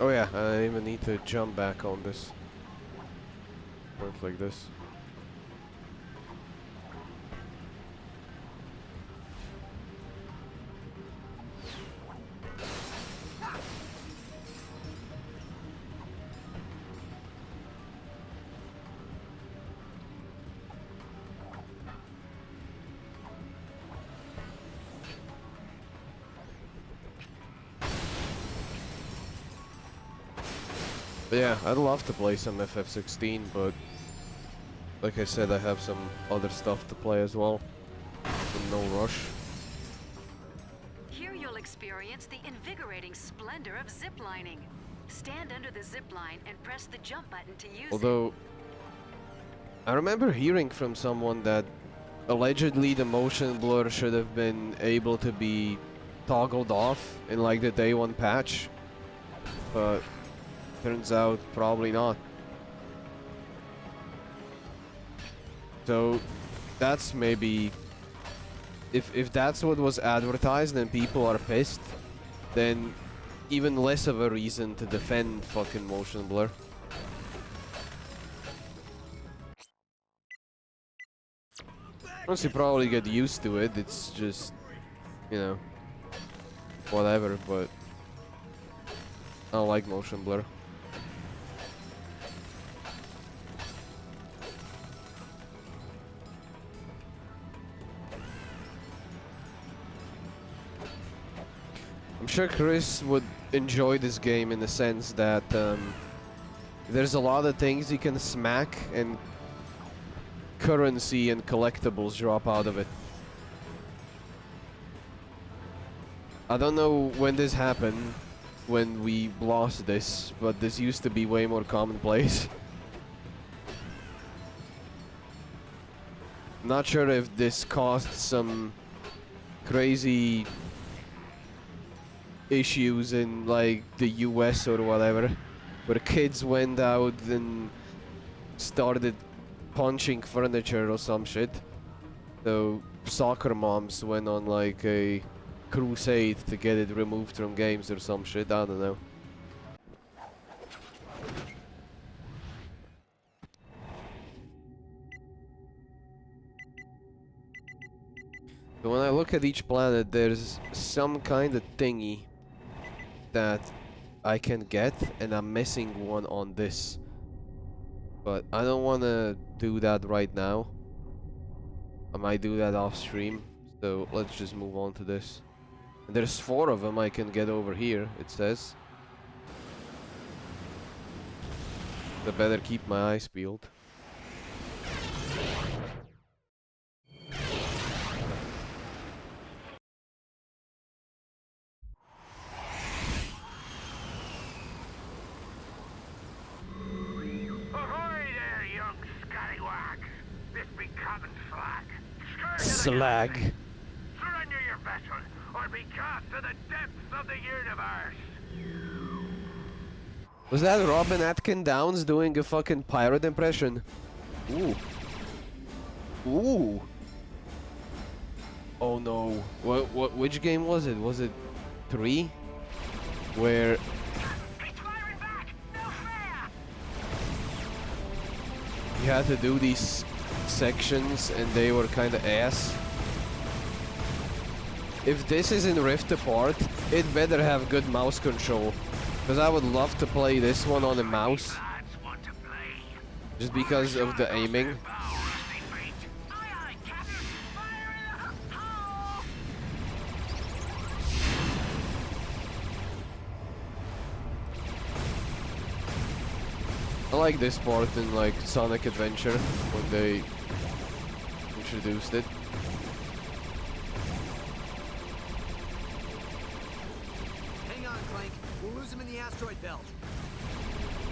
Oh yeah, I even need to jump back on this. Works like this. But yeah, I'd love to play some FF16, but like I said, I have some other stuff to play as well. So no rush. Here you'll experience the invigorating splendor of ziplining. Stand under the zipline and press the jump button to use Although, I remember hearing from someone that allegedly the motion blur should have been able to be toggled off in like the day one patch, but turns out probably not. So that's maybe, if that's what was advertised and people are pissed, then even less of a reason to defend fucking motion blur. Once you probably get used to it, it's just, you know, whatever, but I don't like motion blur. I'm sure Chris would enjoy this game in the sense that there's a lot of things you can smack and currency and collectibles drop out of it. I don't know when this happened, when we lost this, but this used to be way more commonplace. Not sure if this caused some crazy issues in like the US or whatever, where kids went out and started punching furniture or some shit. So soccer moms went on like a crusade to get it removed from games or some shit, I don't know. So when I look at each planet, there's some kind of thingy that I can get, and I'm missing one on this. But I don't want to do that right now. I might do that off stream, so let's just move on to this. And there's 4 of them I can get over here, it says. I better keep my eyes peeled. Ahoy there, young scallywag! This be Captain Slag. Slag. Surrender your vessel, or be cast to the depths of the universe! Was that Robin Atkin Downs doing a fucking pirate impression? Ooh. Ooh. Oh no. Which game was it? Was it 3? Where you had to do these sections and they were kinda ass. If this is in Rift Apart, it better have good mouse control. Because I would love to play this one on a mouse. Just because of the aiming. I like this part in like Sonic Adventure when they introduced it. Hang on, Clank. We'll lose him in the asteroid belt.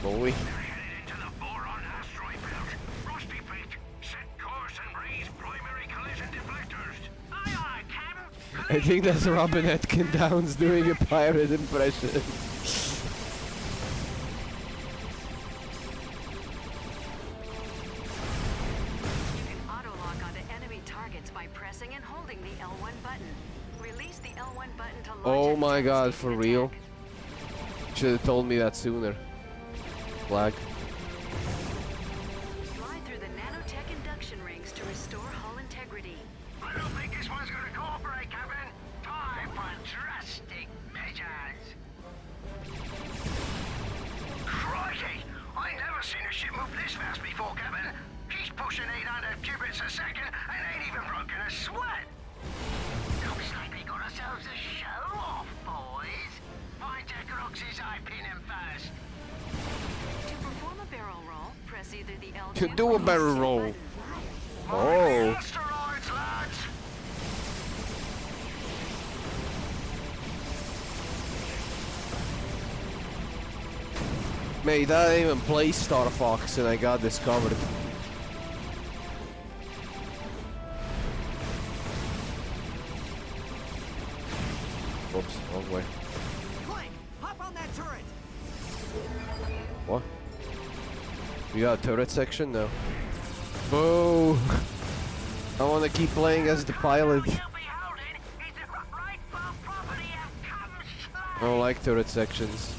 Boy. They're headed into the boron asteroid belt. Rusty Pete, set course and raise primary collision deflectors. Aye, aye, Captain. I think that's Robin Atkin Downs doing a pirate impression. Oh my god, for real? Should have told me that sooner. Flag. Slide through the nanotech induction rings to restore hull integrity. I don't think this one's gonna cooperate, Captain. Time for drastic measures. Crikey! I never seen a ship move this fast before, Captain. She's pushing 800 cubits a second and ain't even broken a sweat. Looks like we got ourselves a show off, boys. Find Jackarox's eye pin him first. To perform a barrel roll, press either the L2 To do a barrel roll. Oh. Asteroids, lads! Mate, I didn't even play Star Fox and I got this covered. Oops, wrong way. Clank, hop on that turret. What? We got a turret section? No. Boo! I want to keep playing as the pilot. I don't like turret sections.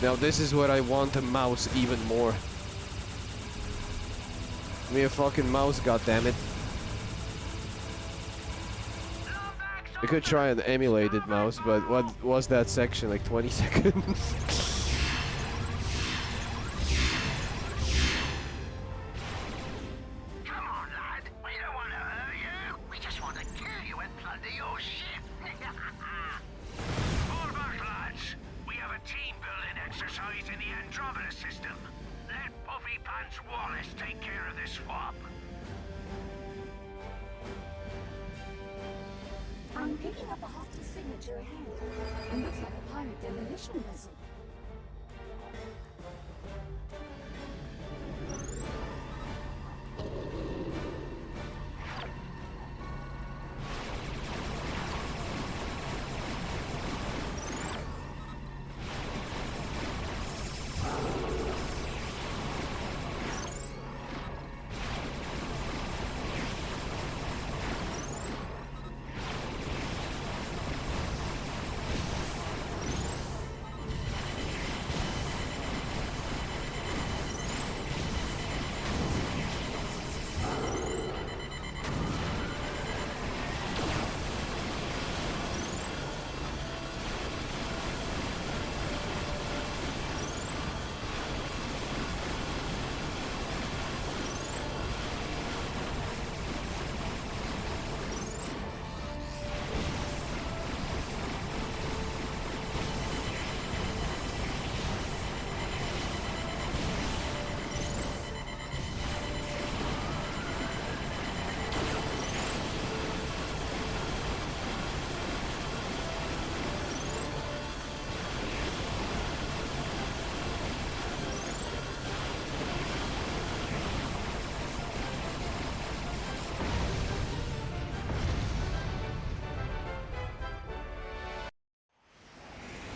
Now this is where I want a mouse even more. Give me a fucking mouse, goddammit. I could try an emulated mouse, but what was that section? Like 20 seconds? Come on, lad. We don't want to hurt you. We just want to kill you and plunder your ship. Fall back, lads. We have a team-building exercise in the Andromeda system. Let Puffy Pants Wallace take care of this swap. I'm picking up a hostile signature ahead. It looks like a pirate demolition vessel.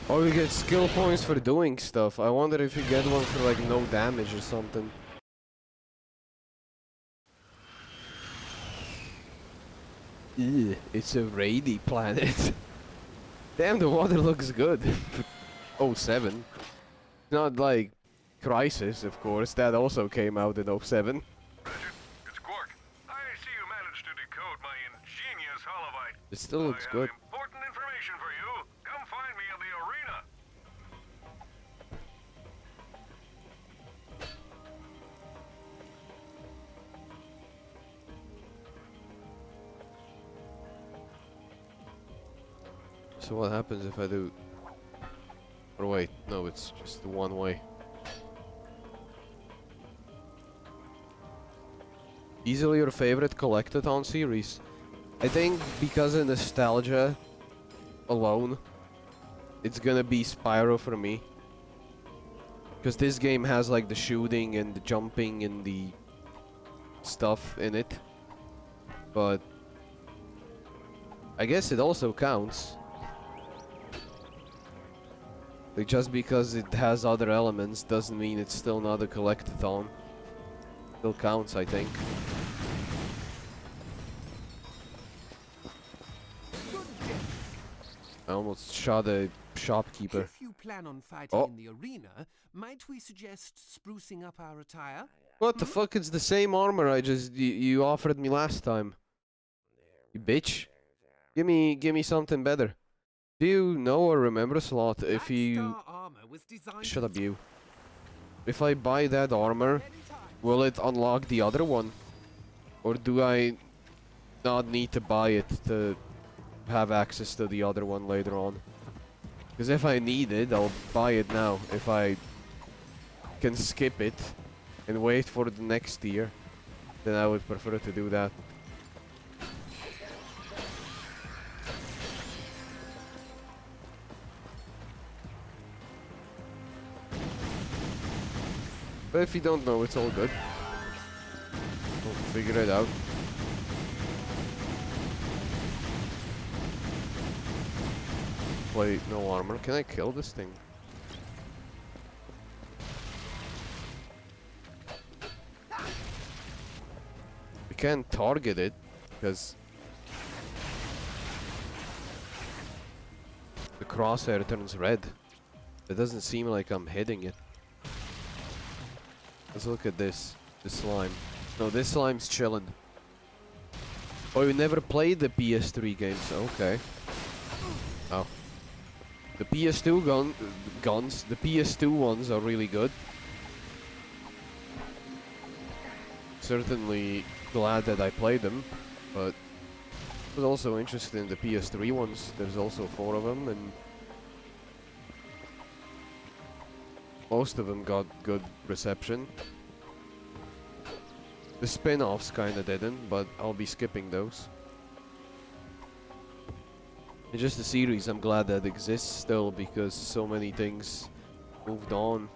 Or you get skill points for doing stuff. I wonder if you get one for like no damage or something. Ew, it's a raidy planet. Damn, the water looks good. Oh 07. Not like Crisis, of course. That also came out in 07. Ratchet, it's Quark. I see you managed to decode my ingenious holobite. It still looks good. I have important information for you. Come find me in the arena. So what happens if I do... Or wait, no, it's just the one way. Easily your favorite collectathon series? I think because of nostalgia alone, it's gonna be Spyro for me. Because this game has like the shooting and the jumping and the stuff in it. But I guess it also counts. Like just because it has other elements doesn't mean it's still not a collectathon. Still counts, I think. I almost shot a shopkeeper. If you plan on fighting Oh. in the arena, might we suggest sprucing up our attire? What the fuck? It's the same armor you offered me last time. You bitch. Give me something better. Do you know or remember, Slot, if you... Black Star armor was designed Shut to up, you. If I buy that armor, will it unlock the other one? Or do I not need to buy it to have access to the other one later on? Because if I need it, I'll buy it now. If I can skip it and wait for the next tier, then I would prefer to do that. But if you don't know, it's all good. We'll figure it out. Wait, no armor. Can I kill this thing? We can't target it because the crosshair turns red. It doesn't seem like I'm hitting it. Let's look at this. This slime. No, this slime's chilling. Oh, you never played the PS3 games? Okay. Oh. The PS2 guns, the PS2 ones are really good. Certainly glad that I played them, but I was also interested in the PS3 ones. There's also 4 of them, and most of them got good reception. The spin-offs kinda didn't, but I'll be skipping those. It's just a series I'm glad that exists still, because so many things moved on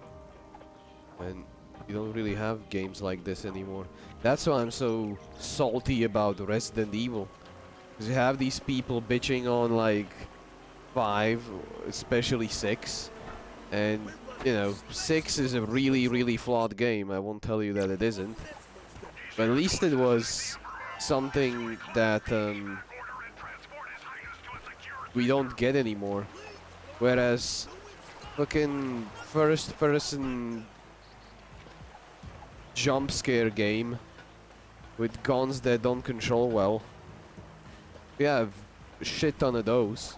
and you don't really have games like this anymore. That's why I'm so salty about Resident Evil, because you have these people bitching on like 5, especially 6, and you know, 6 is a really flawed game. I won't tell you that it isn't, but at least it was something that we don't get anymore. Whereas fucking first person jump scare game with guns that don't control well, we have a shit ton of those.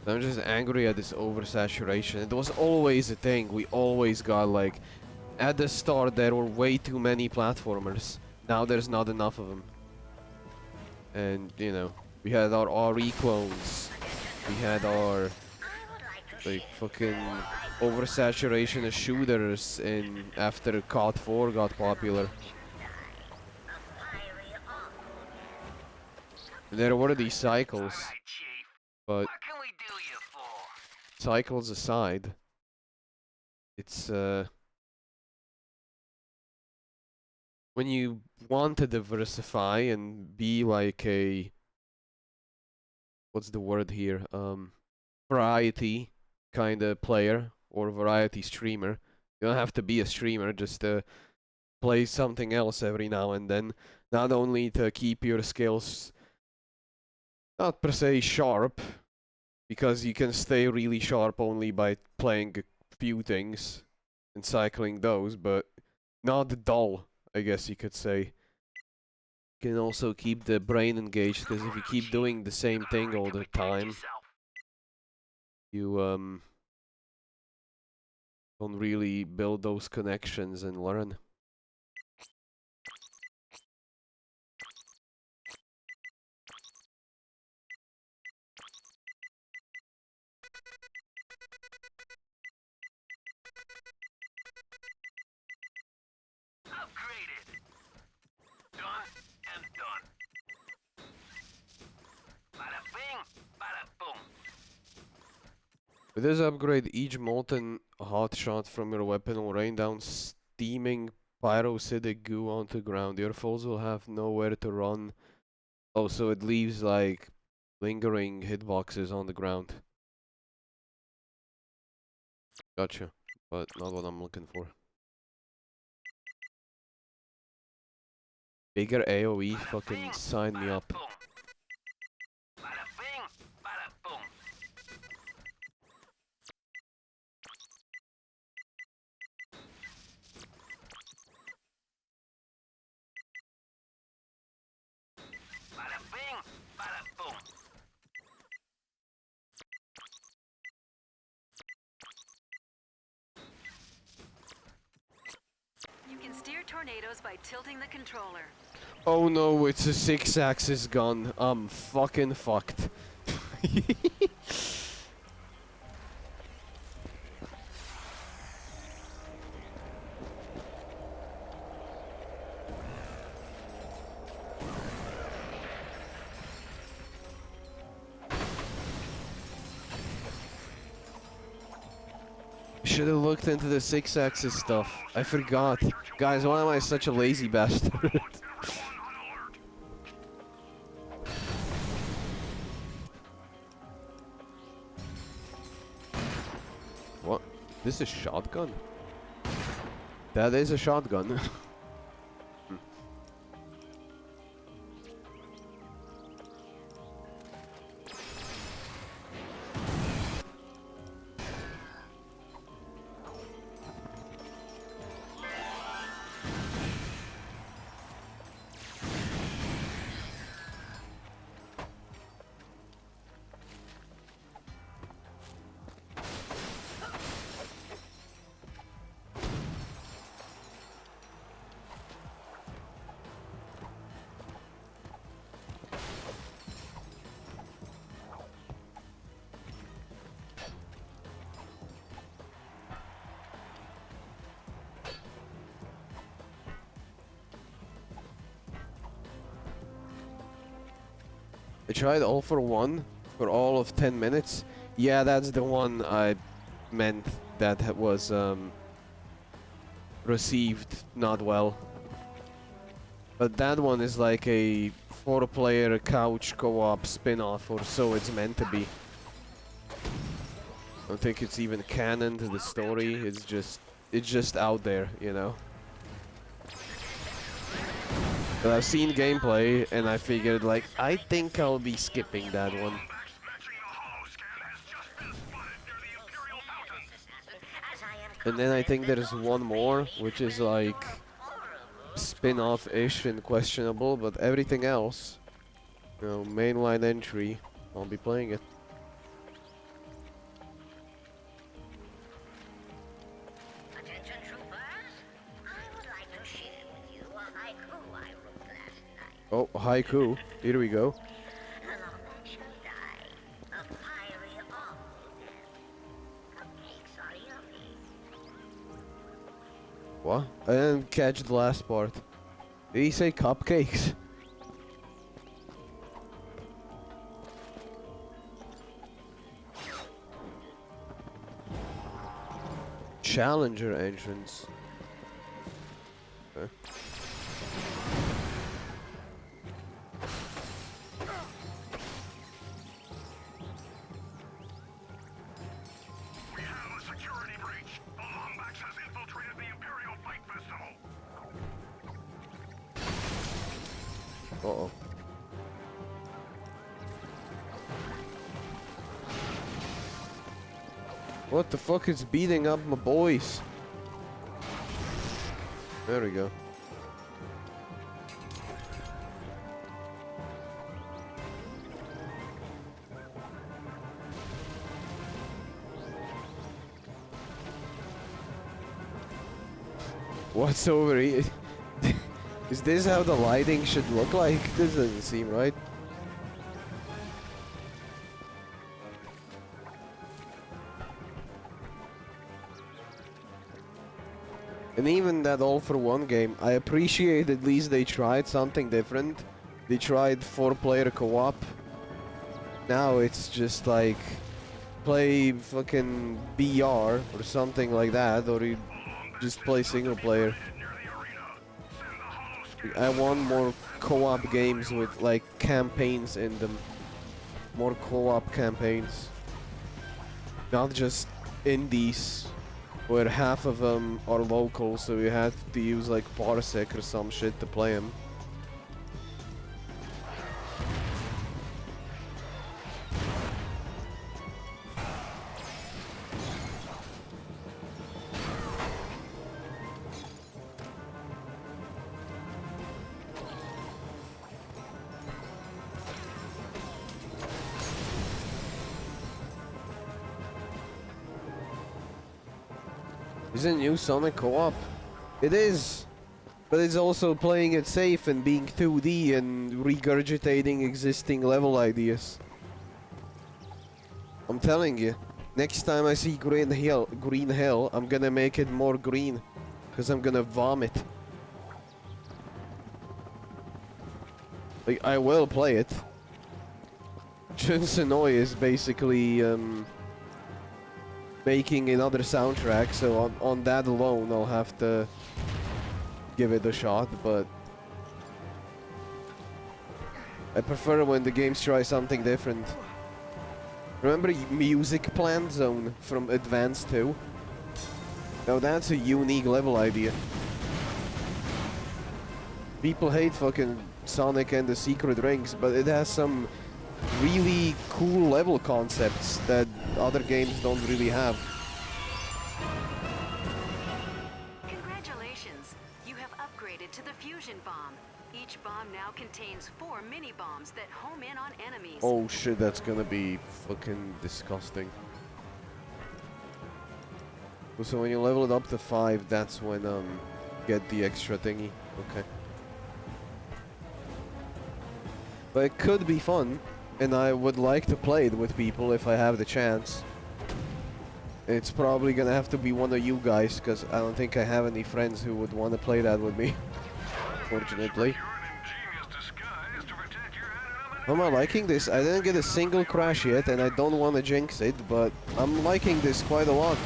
I'm just angry at this oversaturation. It was always a thing. We always got like, at the start there were way too many platformers. Now there's not enough of them. And you know, we had our RE clones. We had our like fucking oversaturation of shooters in after COD 4 got popular. There were these cycles, but cycles aside, it's when you want to diversify and be like a, what's the word here, variety kind of player or variety streamer. You don't have to be a streamer, just play something else every now and then, not only to keep your skills not per se sharp, because you can stay really sharp only by playing a few things and cycling those, but not dull, I guess you could say. You can also keep the brain engaged, because if you keep doing the same thing all the time, you don't really build those connections and learn. With this upgrade, each molten hot shot from your weapon will rain down steaming pyrocytic goo onto the ground. Your foes will have nowhere to run. Oh, so it leaves like lingering hitboxes on the ground. Gotcha, but not what I'm looking for. Bigger AoE, fucking sign me up. You can steer tornadoes by tilting the controller. Oh no, it's a 6-axis gun. I'm fucking fucked. Should have looked into the 6-axis stuff. I forgot. Guys, why am I such a lazy bastard? What? This is shotgun? That is a shotgun. I tried all for one for all of 10 minutes. Yeah, that's the one I meant that was received not well. But that one is like a 4-player couch co-op spin-off, or so it's meant to be. I don't think it's even canon to the story. It's just out there, you know. But I've seen gameplay and I figured, like, I think I'll be skipping that one. And then I think there's one more, which is like spin-off-ish and questionable, but everything else, you know, mainline entry, I'll be playing it. Attention troopers, I would like to share with you a haiku I wrote last night. Oh, haiku. Here we go. An affection die, a fiery awful death. Cupcakes are yummy. What? I didn't catch the last part. Did he say cupcakes? Challenger entrance. Okay. We have a security breach. The Lombax has infiltrated the Imperial Fight Festival. Uh-oh. What the fuck is beating up my boys? There we go. What's over here? Is this how the lighting should look like? This doesn't seem right. And even that All for One game, I appreciate at least they tried something different. They tried 4-player co-op. Now it's just like play fucking BR or something like that, or you just play single player. I want more co-op games with like campaigns in them. More co-op campaigns. Not just indies where half of them are local, so you have to use like Parsec or some shit to play them. Isn't New Sonic co-op? It is! But it's also playing it safe and being 2D and regurgitating existing level ideas. I'm telling you, next time I see Green Hill, I'm gonna make it more green. Because I'm gonna vomit. Like, I will play it. Junsenoi is basically, making another soundtrack, so on that alone I'll have to give it a shot, but I prefer when the games try something different. Remember Music Plant Zone from Advance 2? Now that's a unique level idea. People hate fucking Sonic and the Secret Rings, but it has some really cool level concepts that other games don't really have. Congratulations! You have upgraded to the fusion bomb. Each bomb now contains 4 mini bombs that home in on enemies. Oh shit, that's gonna be fucking disgusting. So when you level it up to 5, that's when get the extra thingy. Okay. But it could be fun, and I would like to play it with people if I have the chance. It's probably gonna have to be one of you guys, because I don't think I have any friends who would want to play that with me. Fortunately. Am I liking this? I didn't get a single crash yet, and I don't want to jinx it, but I'm liking this quite a lot.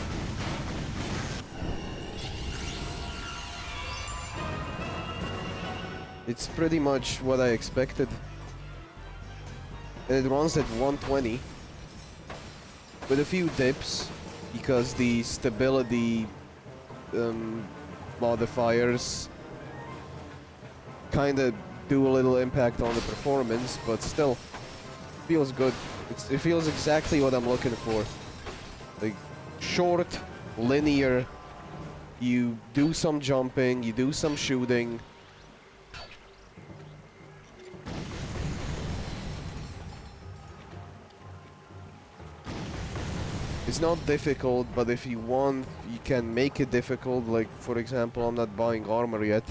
It's pretty much what I expected. And it runs at 120 with a few dips because the stability modifiers kind of do a little impact on the performance, but still feels good. It feels exactly what I'm looking for. Like short, linear, you do some jumping, you do some shooting. It's not difficult, but if you want, you can make it difficult. Like, for example, I'm not buying armor yet.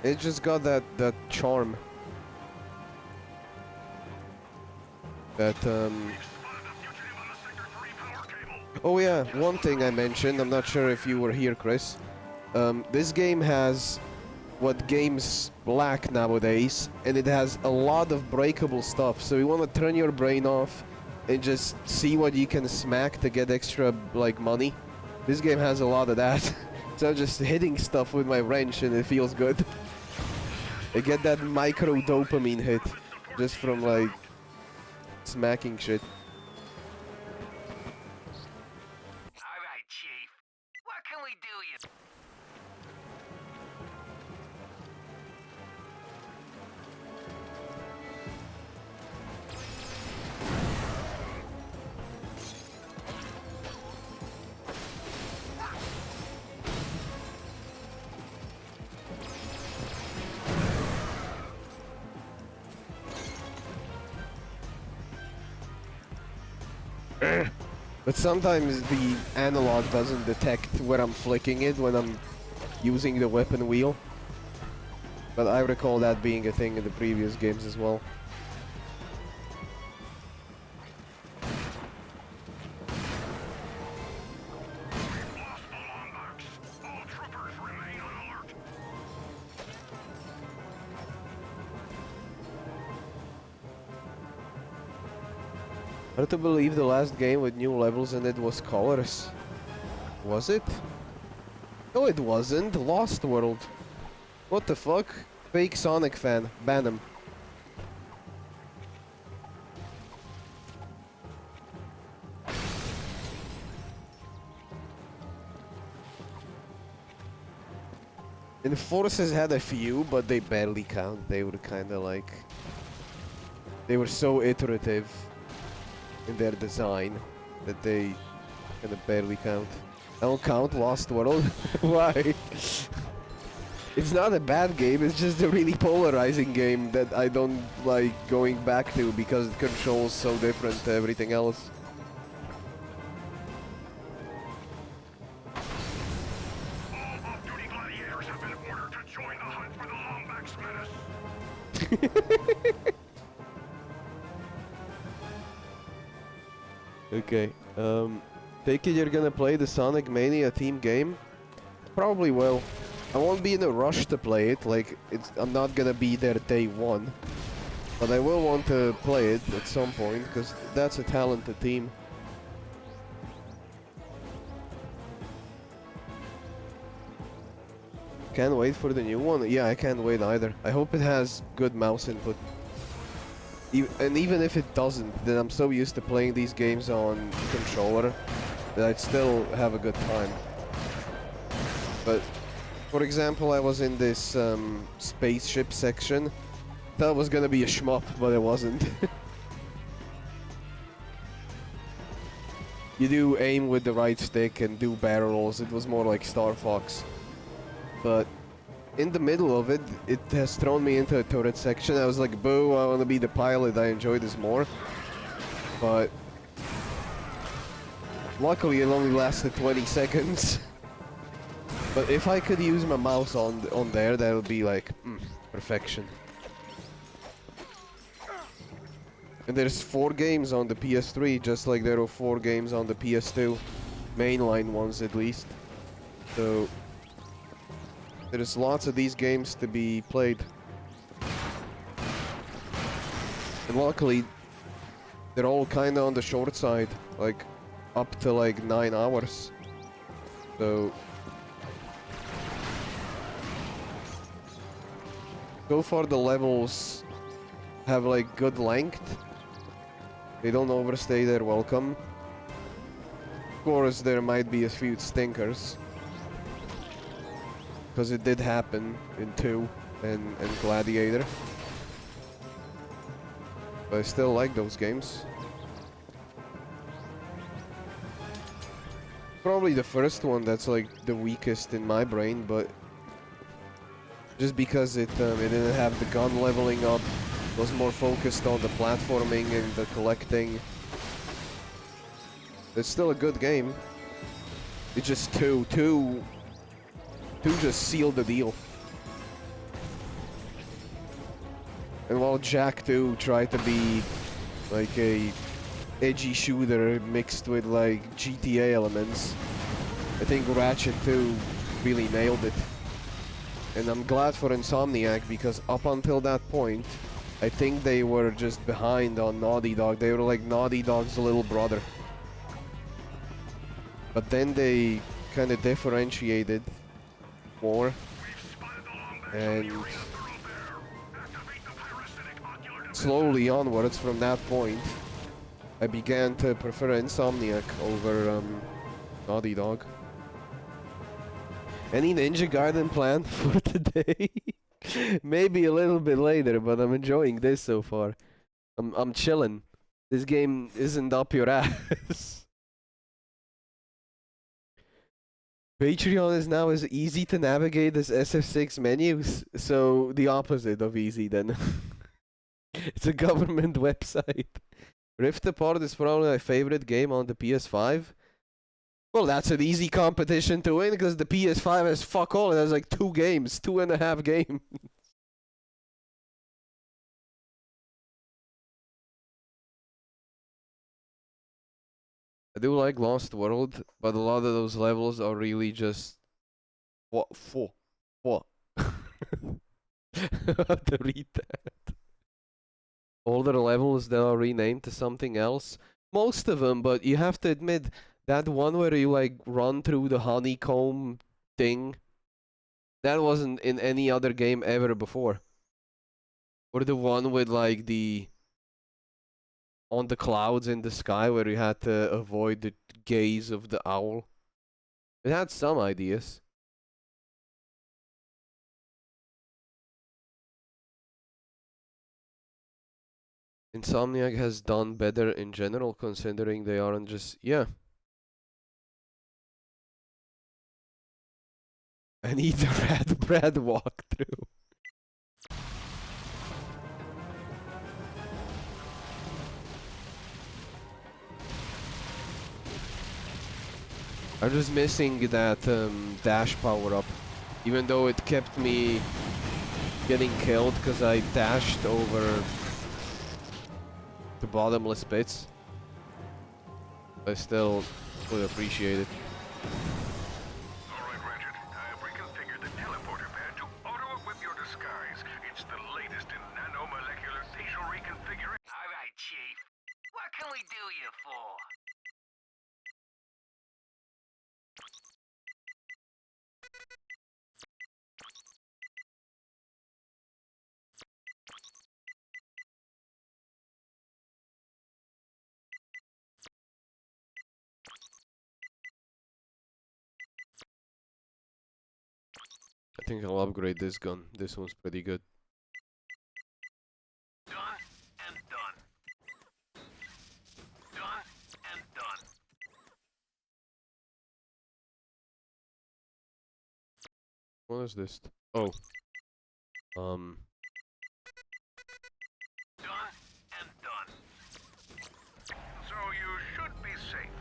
It just got that charm. That, Oh yeah, one thing I mentioned, I'm not sure if you were here, Chris. This game has what games lack nowadays, and it has a lot of breakable stuff. So you want to turn your brain off and just see what you can smack to get extra, like, money. This game has a lot of that. So I'm just hitting stuff with my wrench and it feels good. I get that micro dopamine hit just from, like, smacking shit. Alright, Chief. What can we do you? But sometimes the analog doesn't detect where I'm flicking it when I'm using the weapon wheel. But I recall that being a thing in the previous games as well. Hard to believe the last game with new levels and it was colors. Was it? No, it wasn't. Lost World. What the fuck? Fake Sonic fan. Ban him. Enforcers had a few, but they barely count. They were kinda like... They were so iterative in their design that they kind of barely count. I don't count Lost World. Why? It's not a bad game, it's just a really polarizing game that I don't like going back to because it controls so different to everything else. All off-duty gladiators have been ordered to join the hunt for the Lombax menace. Okay, take it you're gonna play the Sonic Mania team game? Probably will. I won't be in a rush to play it, like, I'm not gonna be there day one. But I will want to play it at some point, because that's a talented team. Can't wait for the new one. Yeah, I can't wait either. I hope it has good mouse input. And even if it doesn't, then I'm so used to playing these games on controller that I'd still have a good time. But, for example, I was in this spaceship section. Thought it was gonna be a shmup, but it wasn't. You do aim with the right stick and do barrel rolls. It was more like Star Fox. But in the middle of it, it has thrown me into a turret section. I was like, boo, I want to be the pilot. I enjoy this more. But luckily, it only lasted 20 seconds. But if I could use my mouse on there, that would be like, perfection. And there's 4 games on the PS3, just like there are 4 games on the PS2. Mainline ones, at least. So there's lots of these games to be played. And luckily, they're all kind of on the short side. Like, up to like 9 hours. So far the levels have like good length. They don't overstay their welcome. Of course, there might be a few stinkers. Because it did happen in 2 and Gladiator. But I still like those games. Probably the first one that's like the weakest in my brain, but just because it didn't have the gun leveling up, was more focused on the platforming and the collecting. It's still a good game. It's just 2 just sealed the deal. And while Jack 2 tried to be like a edgy shooter mixed with like GTA elements, I think Ratchet 2 really nailed it. And I'm glad for Insomniac, because up until that point, I think they were just behind on Naughty Dog. They were like Naughty Dog's little brother. But then they kind of differentiated more. And slowly onwards from that point, I began to prefer Insomniac over Naughty Dog. Any Ninja Garden planned for today? Maybe a little bit later, but I'm enjoying this so far. I'm chilling. This game isn't up your ass. Patreon is now as easy to navigate as SF6 menus, so the opposite of easy then. It's a government website. Rift Apart is probably my favorite game on the PS5. Well, that's an easy competition to win, because the PS5 has fuck all. It has like 2 games, 2.5 games. I do like Lost World, but a lot of those levels are really just... What for? What? I have to read that. Older levels that are renamed to something else. Most of them, but you have to admit, that one where you like run through the honeycomb thing, that wasn't in any other game ever before. Or the one with like the... on the clouds in the sky where you had to avoid the gaze of the owl. It had some ideas. Insomniac has done better in general, considering they aren't just... Yeah. I need the Red Bread walkthrough. I'm just missing that dash power up. Even though it kept me getting killed because I dashed over the bottomless pits. I still would appreciate it. Alright, Ratchet. I have reconfigured the teleporter pad to auto-equip your disguise. It's the latest in nanomolecular facial reconfiguration. Alright, Chief. What can we do you for? I think I'll upgrade this gun. This one's pretty good. Done and done. Done and done. What is this? Oh. Done and done. So you should be safe.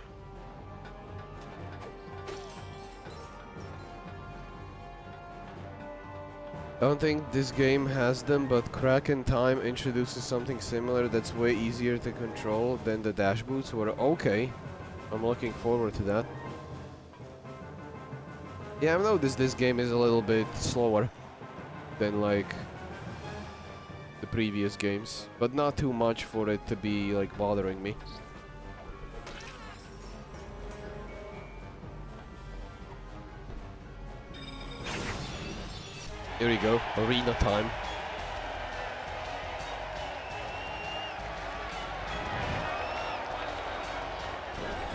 I don't think this game has them, but Crack in Time introduces something similar that's way easier to control than the dash boots were. Okay. I'm looking forward to that. Yeah, I've noticed this game is a little bit slower than like the previous games, but not too much for it to be like bothering me. Here we go, arena time.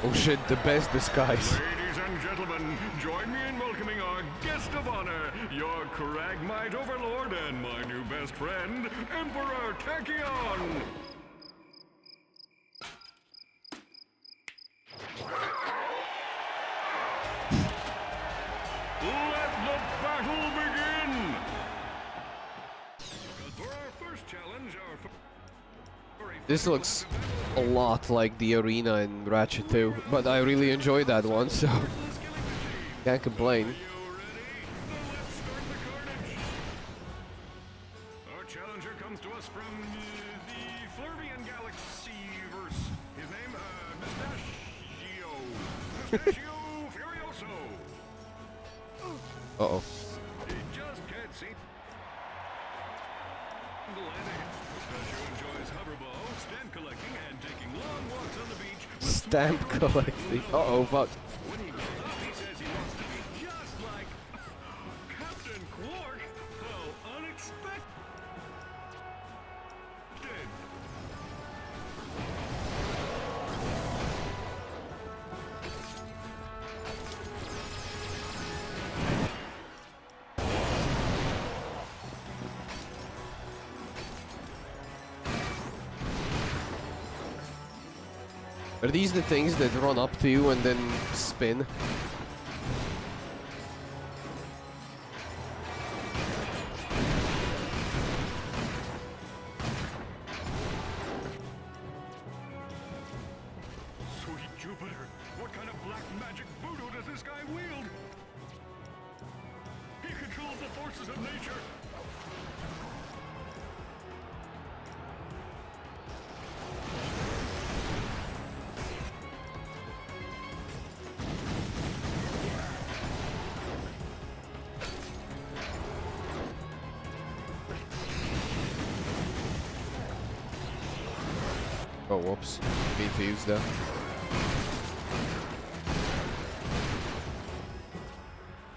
Oh shit, the best disguise. Ladies and gentlemen, join me in welcoming our guest of honor, your Cragmite Overlord and my new best friend, Emperor Tachyon! Let the battle begin! For our first challenge, This looks a lot like the arena in Ratchet 2, but I really enjoyed that one, so can't complain. Our challenger comes to us from the Flurbian Galaxy-verse. His name, Mustachio. Mustachio Furioso. Uh-oh. He just can't see the landing. Mustachio enjoys hoverball, stamp collecting, and taking long walks on the beach. Stamp collecting. Uh-oh, fuck. When he grows up, he says he wants to be just like Captain Quark. How unexpected. Are these the things that run up to you and then spin? Sweet Jupiter, what kind of black magic voodoo does this guy wield? He controls the forces of nature. Oh, whoops. Need to use that.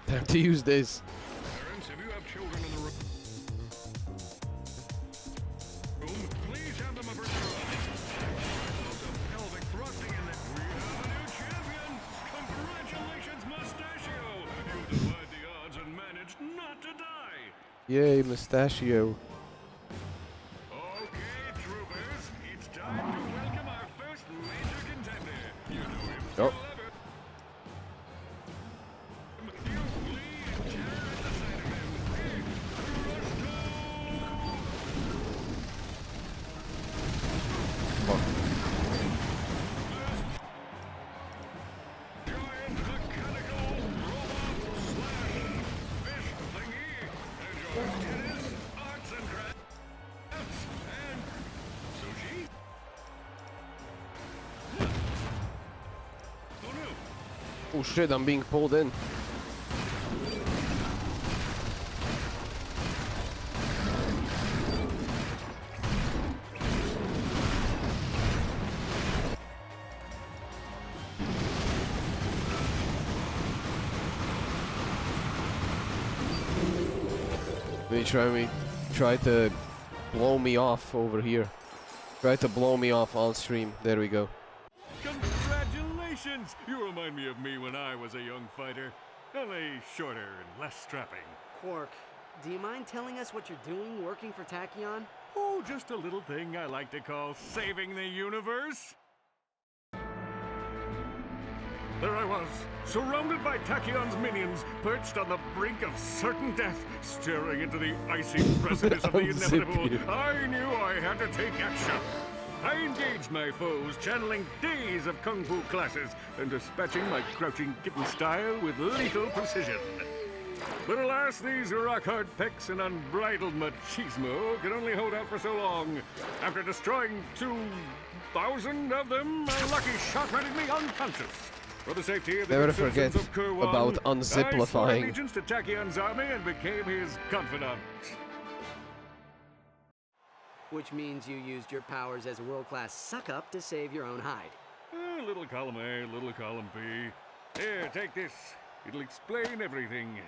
Time to use this. Parents, if you have children in the room, please have them avert their eyes. Also, pelvic thrusting in the... We have a new champion! Congratulations, Mustachio! You defied the odds and managed not to die! Yay, Mustachio. Okay, troopers, it's time to welcome our first major contender. You know him. Oh. Oh shit, I'm being pulled in. They try to blow me off over here. Try to blow me off on stream. There we go. Congratulations! You remind me of me when I was a young fighter. Only shorter and less strapping. Quark, do you mind telling us what you're doing working for Tachyon? Oh, just a little thing I like to call saving the universe. There I was, surrounded by Tachyon's minions, perched on the brink of certain death, staring into the icy precipice of the inevitable. I knew I had to take action. I engaged my foes, channeling days of kung fu classes and dispatching my crouching kitten style with lethal precision. But alas, these rock-hard pecs and unbridled machismo can only hold out for so long. After destroying 2,000 of them, a lucky shot rendered me unconscious. For the safety of the Never citizens forget of Kurwan, about I swore unziplifying. allegiance to Tachyon's army and became his confidant. Which means you used your powers as a world-class suck-up to save your own hide. Little column A, little column B. Here, take this. It'll explain everything.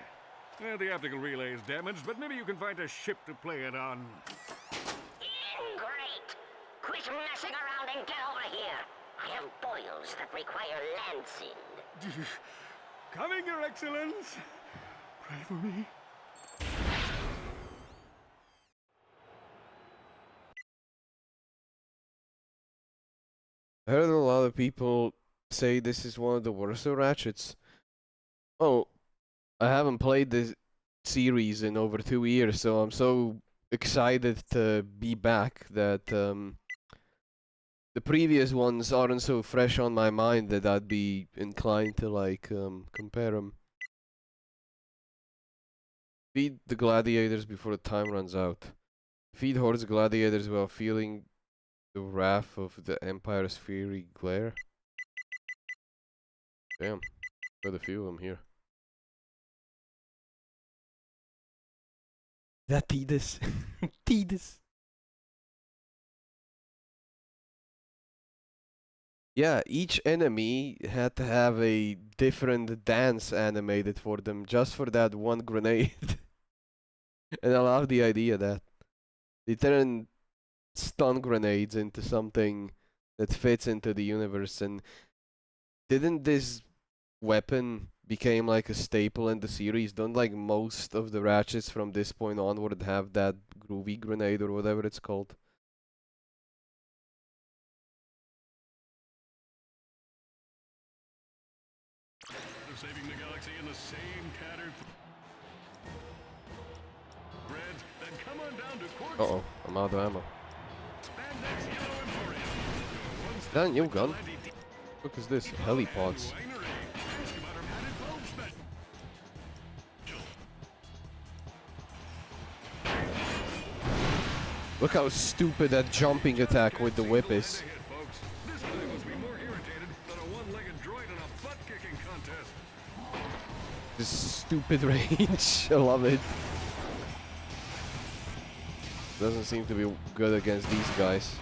The optical relay is damaged, but maybe you can find a ship to play it on. Great! Quit messing around and get over here! I have boils that require lancing. Coming, Your Excellence! Pray for me. I heard a lot of people say this is one of the worst of Ratchets. Oh, I haven't played this series in over 2 years, so I'm so excited to be back that the previous ones aren't so fresh on my mind that I'd be inclined to like compare them. Feed the gladiators before the time runs out. Feed hordes of gladiators while feeling the wrath of the Empire's fiery glare. Damn, quite a few of them here. That Tidus. Tidus. Yeah, each enemy had to have a different dance animated for them just for that one grenade. And I love the idea that they turn stun grenades into something that fits into the universe. And didn't this weapon became like a staple in the series? Don't like most of the Ratchets from this point onward have that groovy grenade or whatever it's called? Saving the galaxy in the same tattered threads, then come on down to Quark's Uh-oh, I'm out of ammo. Spandex Yellow Emporium. Is that a new gun? Look, is this? Helipods. Look how stupid that jumping attack with the whip is. This guy must be more irritated than a one-legged droid in a butt-kicking contest. This stupid range. I love it. Doesn't seem to be good against these guys.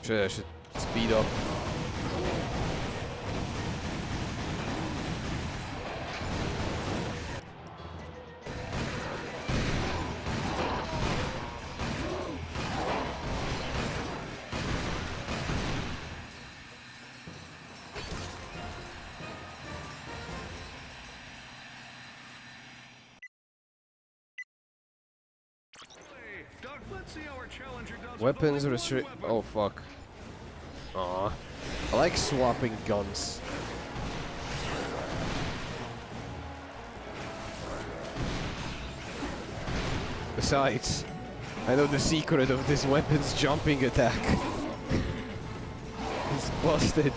I should speed up. Let's see how our challenger does Weapons with only restrict. one weapon. Oh fuck. Aw. I like swapping guns. Besides, I know the secret of this weapon's jumping attack. It's busted.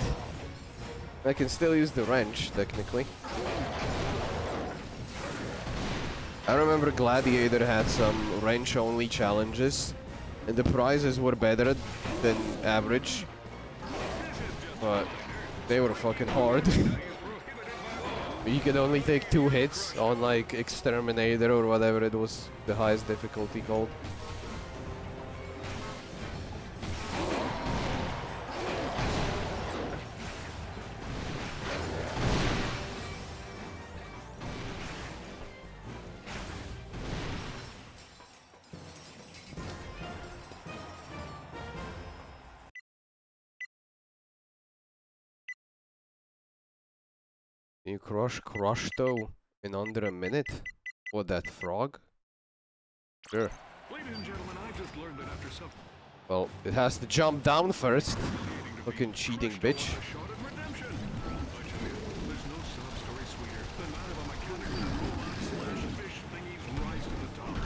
I can still use the wrench, technically. I remember Gladiator had some wrench-only challenges, and the prizes were better than average, but they were fucking hard. You could only take 2 hits on like Exterminator or whatever it was, the highest difficulty called. You crush though in under a minute? What, that frog? Sure. Ladies and gentlemen, I just learned that after some Well, it has to jump down first. Fucking cheating bitch. a shot at redemption. I tell you, there's no sob story sweeter than that of a mechanic who roll fish thingies rise to the top.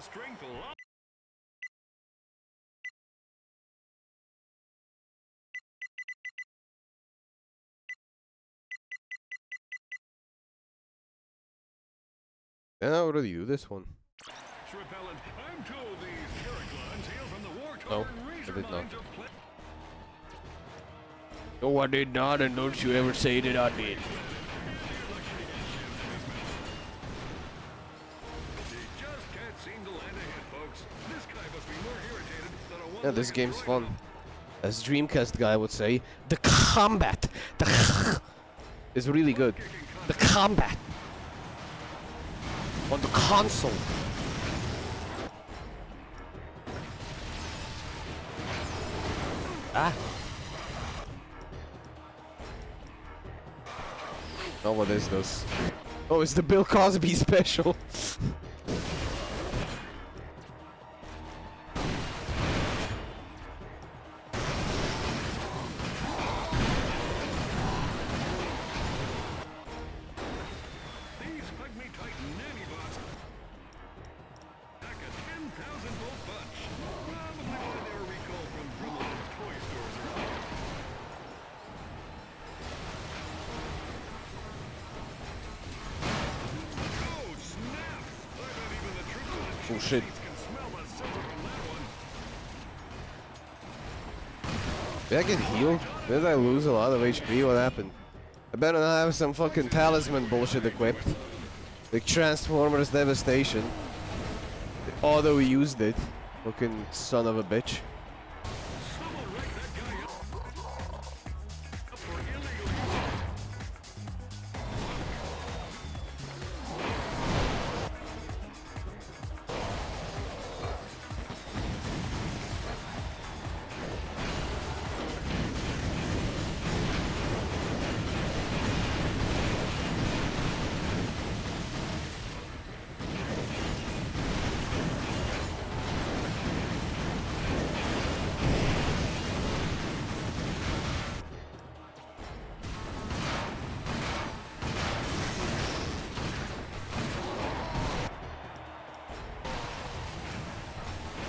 Strength lock. Yeah, I already do this one. Repellent. I'm told these Terraclons hail from the war-torn No, I did not. mines of pla- No, I did not, and don't you ever say that I did. He just can't seem to land a hit, folks. This guy must be more irritated than a Yeah, this one-legged game's gorilla. fun. As Dreamcast guy would say, the combat is really good. The combat on the console. Ah. Oh, what is this? Oh, it's the Bill Cosby special. These Hug-Me-Tight nanobots pack a 10,000-volt punch. Probably why they were recalled from Brummel toy stores earlier. Oh, snap! I bet even the troops in the Oh shit. can smell the silver from that one. Did I get healed? Did I lose a lot of HP? What happened? I better not have some fucking talisman bullshit equipped. Like Transformers Devastation. The auto used it. Fucking son of a bitch. Someone wreck that guy up for illegal use.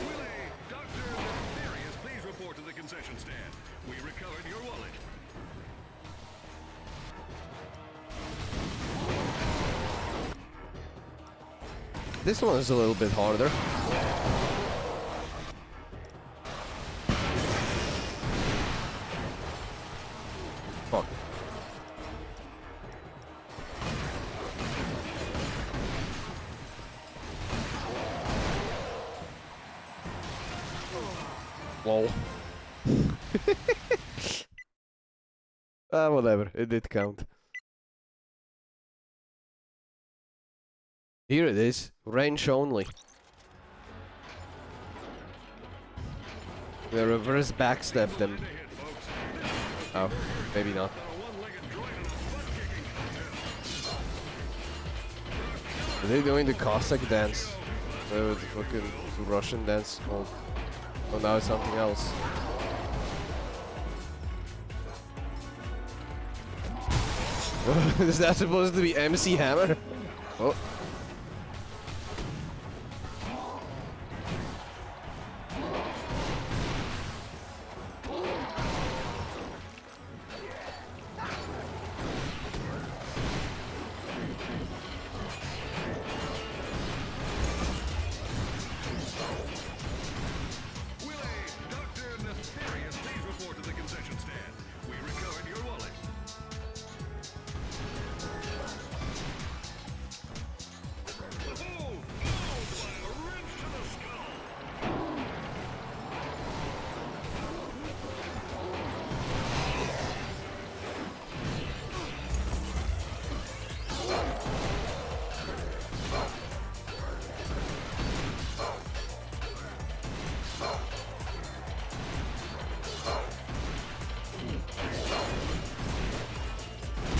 Willie, Dr. Nefarious, please report to the concession stand. We recovered your wallet. This one is a little bit harder. Lol. Ah, whatever. It did count. Here it is. Range only. We reverse backstab them. Oh, maybe not. Are they doing the Cossack dance? The fucking Russian dance? Oh, oh, now it's something else. Is that supposed to be MC Hammer? Oh.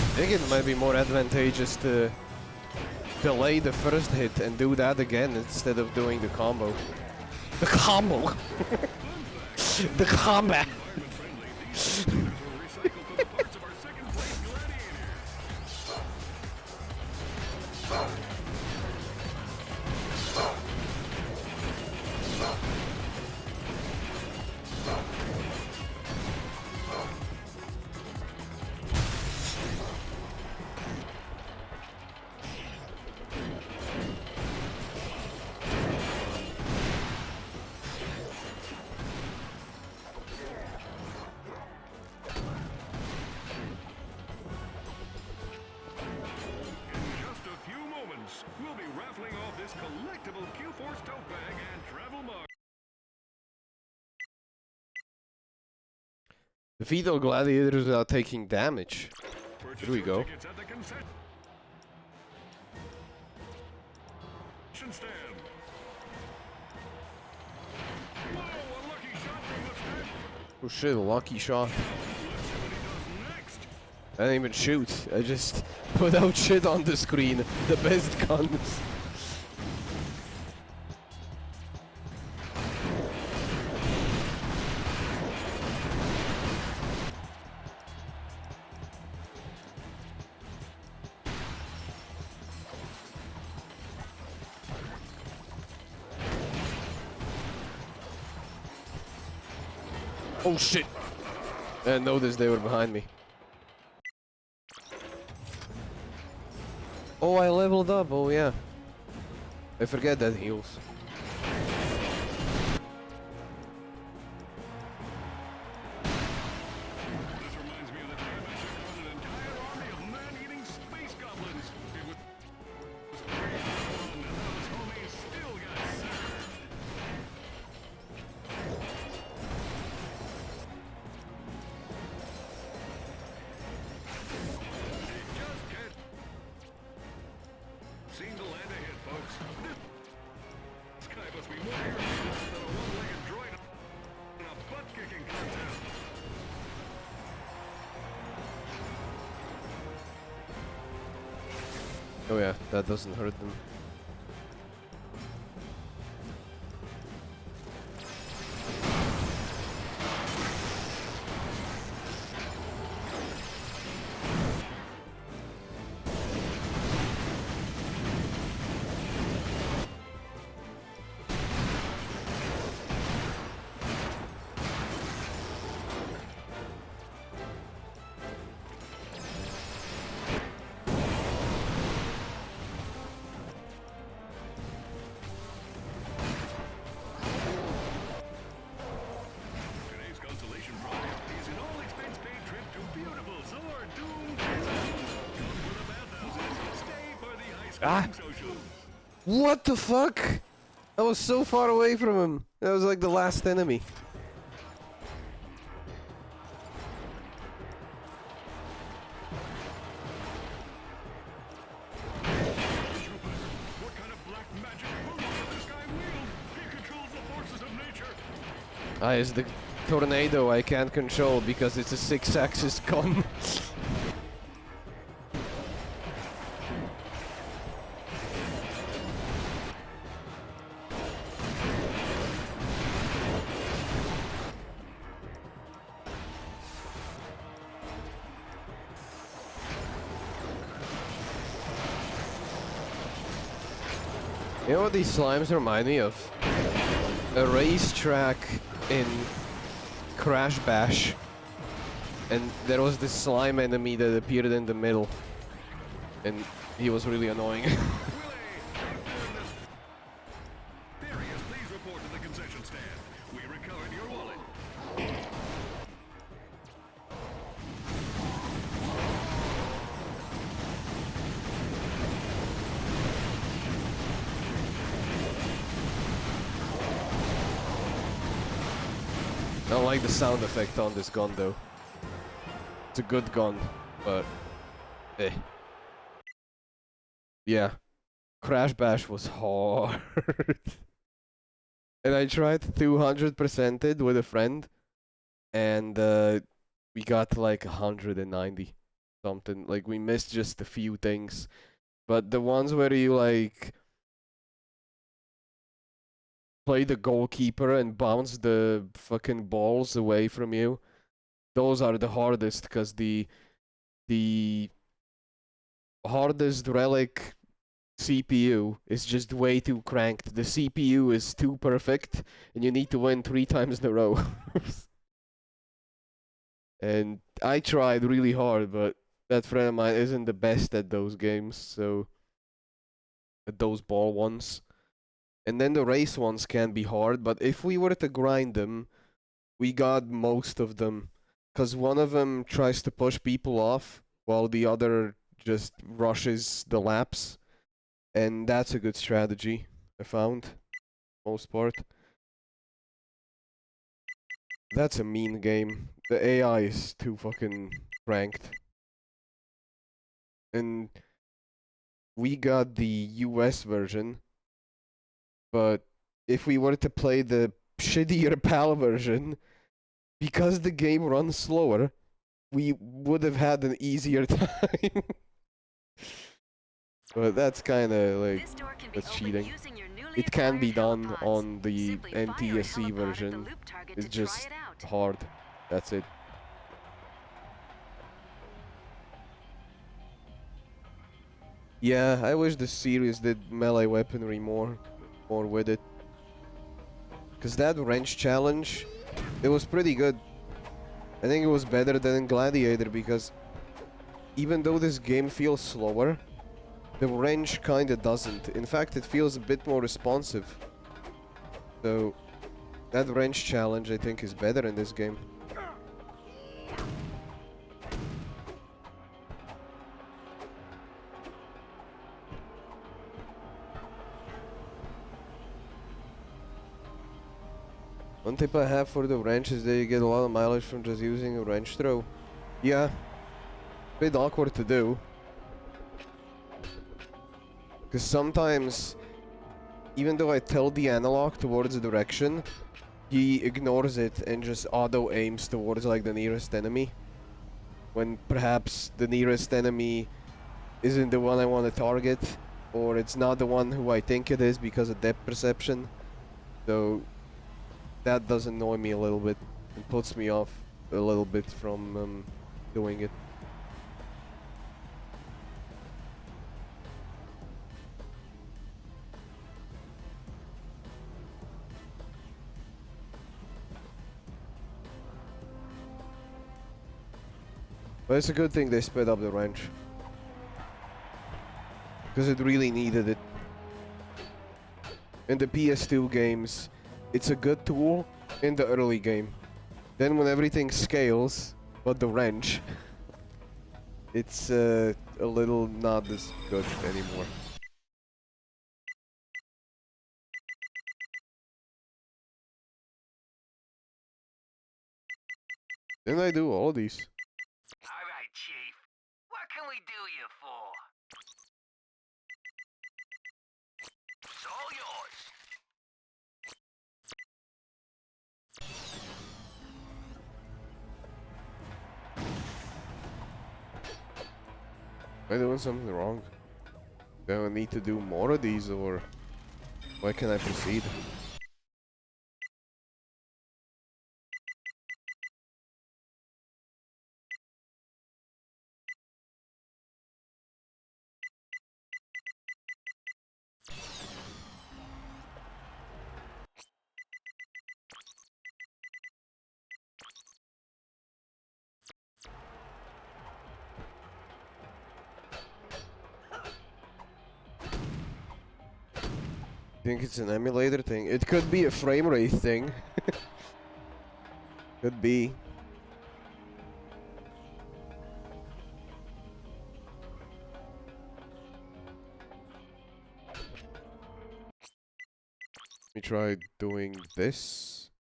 I think it might be more advantageous to delay the first hit and do that again instead of doing the combo. The combo! The combat! Defeat all gladiators without taking damage. Here we go. Oh shit, a lucky shot. I didn't even shoot. I just put out shit on the screen. The best guns. Oh shit! I didn't notice they were behind me. Oh, I leveled up. Oh yeah. I forget that heals. Oh yeah, that doesn't hurt them. Ah! What the fuck? I was so far away from him. That was like the last enemy. It's the tornado I can't control because it's a 6-axis gun. You know what these slimes remind me of? A racetrack in Crash Bash. And there was this slime enemy that appeared in the middle. And he was really annoying. Darius, please report to the concession stand. We recovered your wallet. I don't like the sound effect on this gun though. It's a good gun, but eh. Yeah. Crash Bash was hard. And I tried 200% it with a friend, and we got like 190 something. Like we missed just a few things. But the ones where you like play the goalkeeper and bounce the fucking balls away from you, those are the hardest, because the hardest relic CPU is just way too cranked. The CPU is too perfect, and you need to win 3 times in a row. And I tried really hard, but that friend of mine isn't the best at those games, so at those ball ones. And then the race ones can be hard, but if we were to grind them, we got most of them. Because one of them tries to push people off, while the other just rushes the laps. And that's a good strategy, I found. Most part. That's a mean game. The AI is too fucking cranked. And we got the US version. But if we were to play the shittier PAL version, because the game runs slower, we would have had an easier time. But that's kind of like, that's cheating. It can be done on the NTSC version. It's just hard. That's it. Yeah, I wish the series did melee weaponry more with it. Cause that wrench challenge, it was pretty good. I think it was better than in Gladiator, because even though this game feels slower, the wrench kinda doesn't. In fact, it feels a bit more responsive. So, that wrench challenge I think is better in this game. One tip I have for the wrench is that you get a lot of mileage from just using a wrench throw. Yeah, bit awkward to do. Because sometimes, even though I tell the analog towards a direction, he ignores it and just auto-aims towards like the nearest enemy. When perhaps the nearest enemy isn't the one I want to target, or it's not the one who I think it is because of depth perception. So that does annoy me a little bit. It puts me off a little bit from doing it. But it's a good thing they sped up the wrench. Because it really needed it. In the PS2 games, it's a good tool in the early game. Then when everything scales, but the wrench, it's a little not as good anymore. Didn't I do all these? Alright, Chief. What can we do you for? It's all yours. Am I doing something wrong? Do I need to do more of these, or why can I proceed? Think it's an emulator thing? It could be a frame rate thing. Could be. Let me try doing this.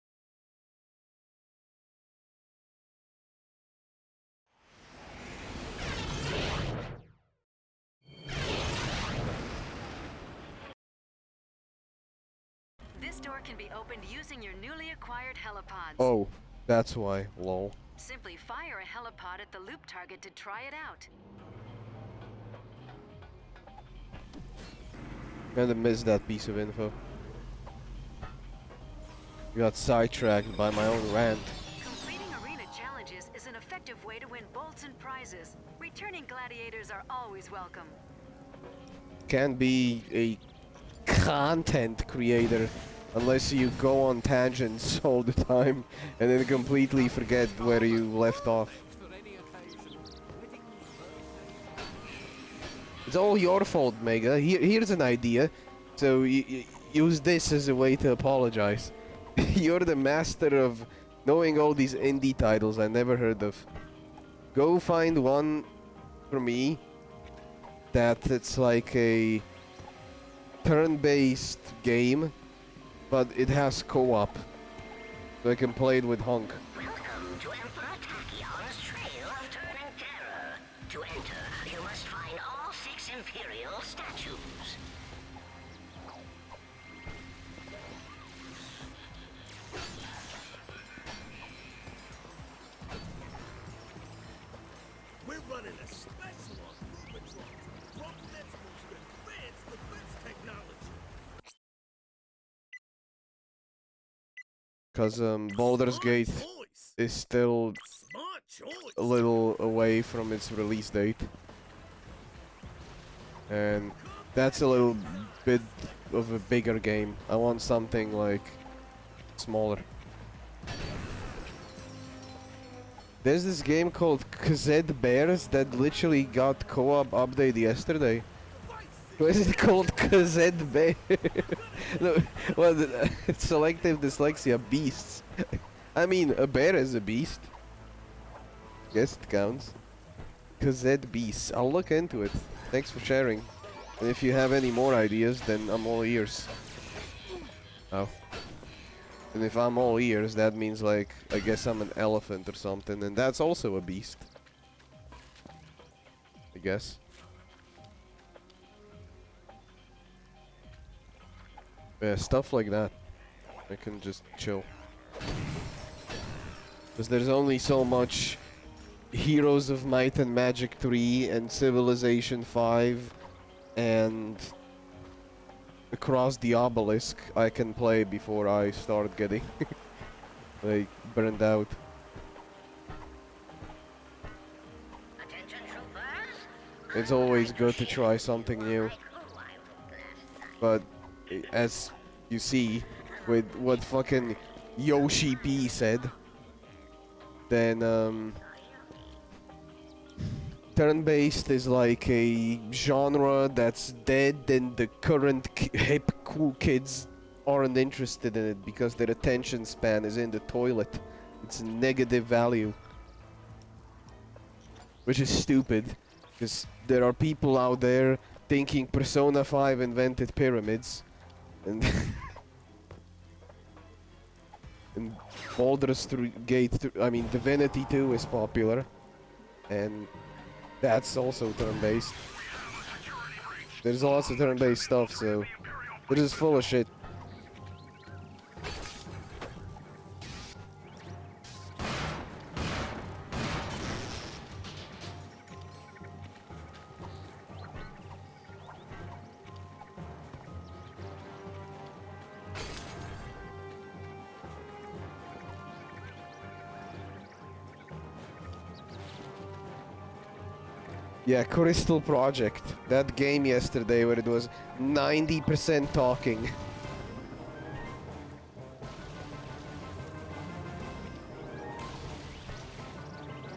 This door can be opened using your newly acquired helipods. Oh, that's why. Lol. Simply fire a helipod at the loop target to try it out. Kinda missed that piece of info. Got sidetracked by my own rant. Completing arena challenges is an effective way to win bolts and prizes. Returning gladiators are always welcome. Can't be a content creator unless you go on tangents all the time and then completely forget where you left off. It's all your fault, Mega. Here's an idea. So use this as a way to apologize. You're the master of knowing all these indie titles I never heard of. Go find one for me it's like a turn-based game, but it has co-op. So I can play it with Honk. Welcome to Emperor Tachyon's Trail of Turning Terror. To enter, you must find all 6 Imperial statues. We're running a special on Rubitron. Drop next boost advanced defense technology. Cause Baldur's Gate is still a little away from its release date. And that's a little bit of a bigger game. I want something like smaller. There's this game called KZ Bears that literally got co-op update yesterday. Why is it called KZ Bear? No, well, selective dyslexia beasts. I mean, a bear is a beast. Guess it counts. KZ Beasts. I'll look into it. Thanks for sharing. And if you have any more ideas, then I'm all ears. Oh. And if I'm all ears, that means like, I guess I'm an elephant or something, and that's also a beast. I guess. Yeah, stuff like that. I can just chill. Because there's only so much Heroes of Might and Magic 3 and Civilization 5 and Across the Obelisk I can play before I start getting like burned out. Attention, troopers. It's always good to try something new. But as you see with what fucking Yoshi P said, then turn-based is like a genre that's dead and the current hip cool kids aren't interested in it because their attention span is in the toilet. It's a negative value. Which is stupid, because there are people out there thinking Persona 5 invented pyramids. And and Baldur's Gate, I mean Divinity 2 is popular. And that's also turn-based. There's lots of turn-based stuff, so they're just full of shit. Yeah, Crystal Project. That game yesterday where it was 90% talking.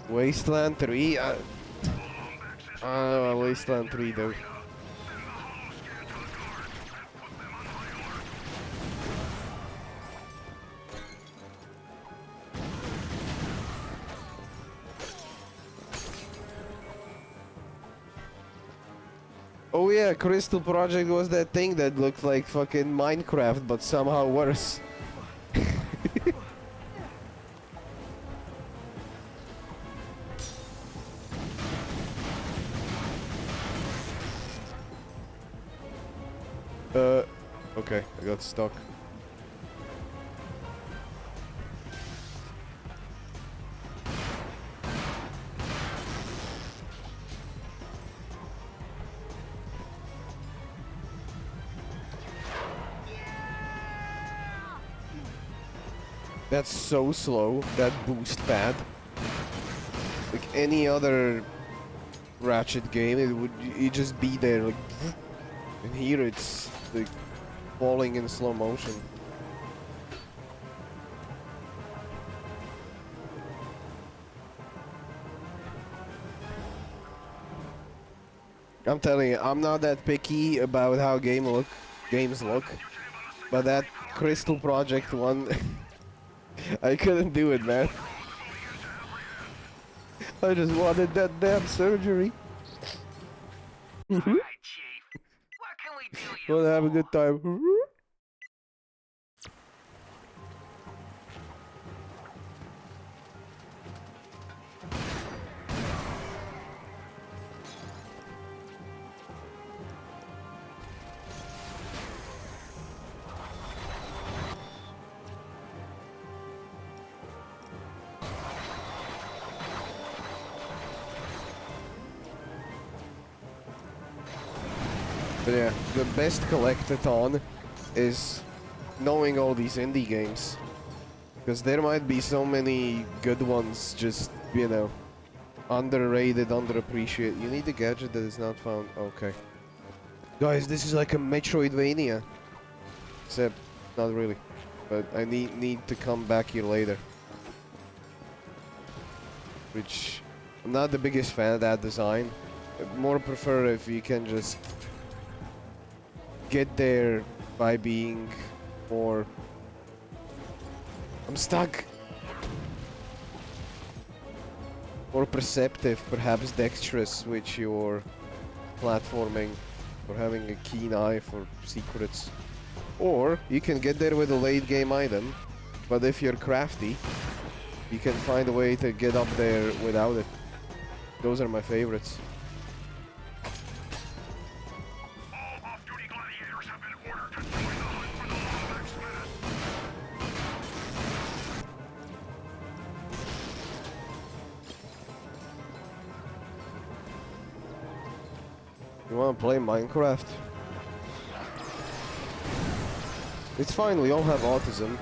Wasteland 3? I don't know about Wasteland 3 though. Oh yeah, Crystal Project was that thing that looked like fucking Minecraft, but somehow worse. Okay, I got stuck. That's so slow, that boost pad. Like any other Ratchet game, it would you just be there like, and here it's like falling in slow motion. I'm telling you, I'm not that picky about how games look, but that Crystal Project one, I couldn't do it, man. I just wanted that damn surgery. Chief. What can we do you Wanna have a good time. But yeah, the best collectathon is knowing all these indie games. Because there might be so many good ones just, you know, underrated, underappreciated. You need a gadget that is not found. Okay. Guys, this is like a Metroidvania. Except, not really. But I need to come back here later. Which, I'm not the biggest fan of that design. I more prefer if you can just get there by being more... I'm stuck! More perceptive, perhaps dexterous with your platforming, or having a keen eye for secrets. Or, you can get there with a late game item, but if you're crafty, you can find a way to get up there without it. Those are my favorites. You wanna play Minecraft? It's fine, we all have autism.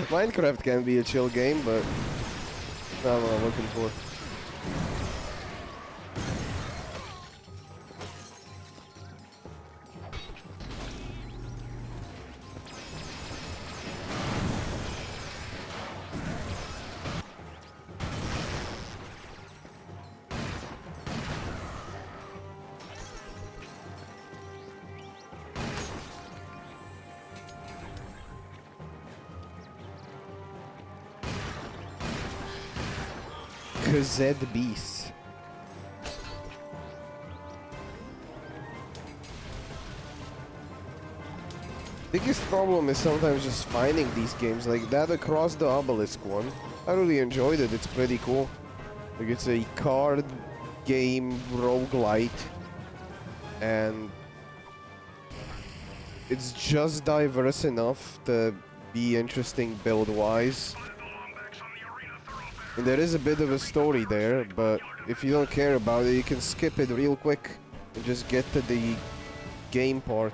Minecraft can be a chill game, but not what I'm looking for. Zed Beast. Biggest problem is sometimes just finding these games like that Across the Obelisk one. I really enjoyed it, it's pretty cool. Like it's a card game roguelite and it's just diverse enough to be interesting build-wise. And there is a bit of a story there, but if you don't care about it, you can skip it real quick and just get to the game part.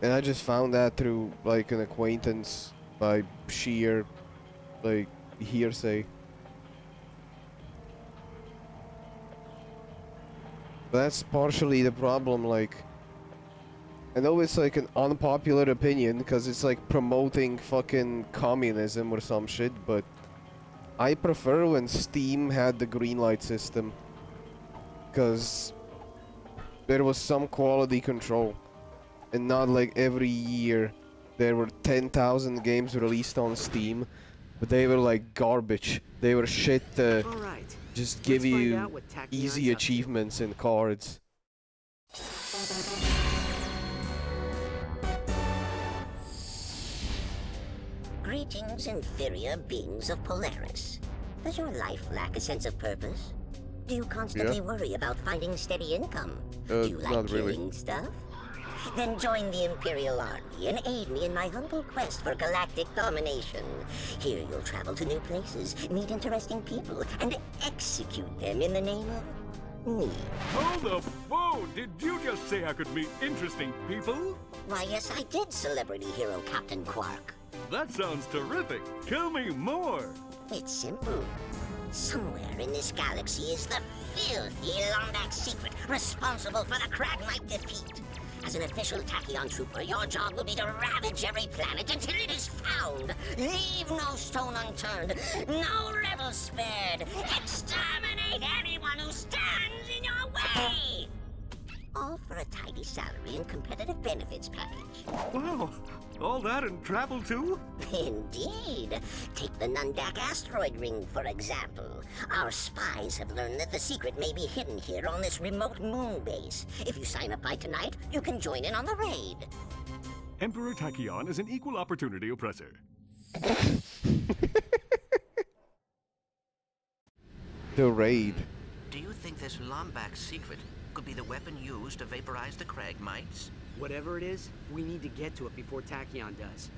And I just found that through, like, an acquaintance by sheer, like, hearsay. But that's partially the problem, like... I know it's, like, an unpopular opinion, because it's, like, promoting fucking communism or some shit, but... I prefer when Steam had the green light system. Because... there was some quality control. And not like every year there were 10,000 games released on Steam, but they were like garbage. They were shit to just give you easy achievements in cards. Greetings, inferior beings of Polaris. Does your life lack a sense of purpose? Do you constantly worry about finding steady income? Do you like killing stuff? Then join the Imperial Army and aid me in my humble quest for galactic domination. Here you'll travel to new places, meet interesting people, and execute them in the name of me. Hold the phone! Did you just say I could meet interesting people? Why, yes, I did, celebrity hero Captain Quark. That sounds terrific. Tell me more. It's simple. Somewhere in this galaxy is the filthy Lombax secret responsible for the Kragmite defeat. As an official Tachyon trooper, your job will be to ravage every planet until it is found. Leave no stone unturned, no rebel spared. Exterminate anyone who stands in your way. All for a tidy salary and competitive benefits package. Wow, all that and travel too? Indeed. Take the Nundak asteroid ring, for example. Our spies have learned that the secret may be hidden here on this remote moon base. If you sign up by tonight, you can join in on the raid. Emperor Tachyon is an equal opportunity oppressor. The raid. Do you think this Lombax secret could be the weapon used to vaporize the Kragmites? Whatever it is, we need to get to it before Tachyon does.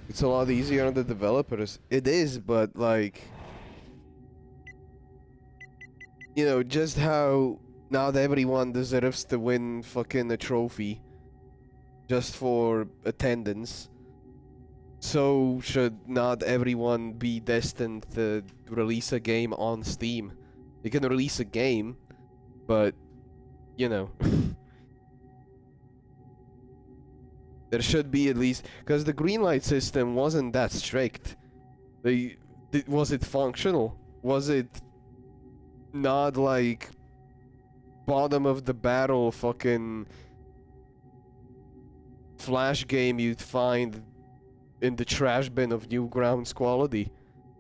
It's a lot easier on the developers. It is, but like... you know, just how not everyone deserves to win fucking a trophy just for attendance. So should not everyone be destined to release a game on Steam. You can release a game, but, you know... there should be at least... because the green light system wasn't that strict. Was it functional? Was it not like bottom of the barrel fucking Flash game you'd find in the trash bin of Newgrounds quality?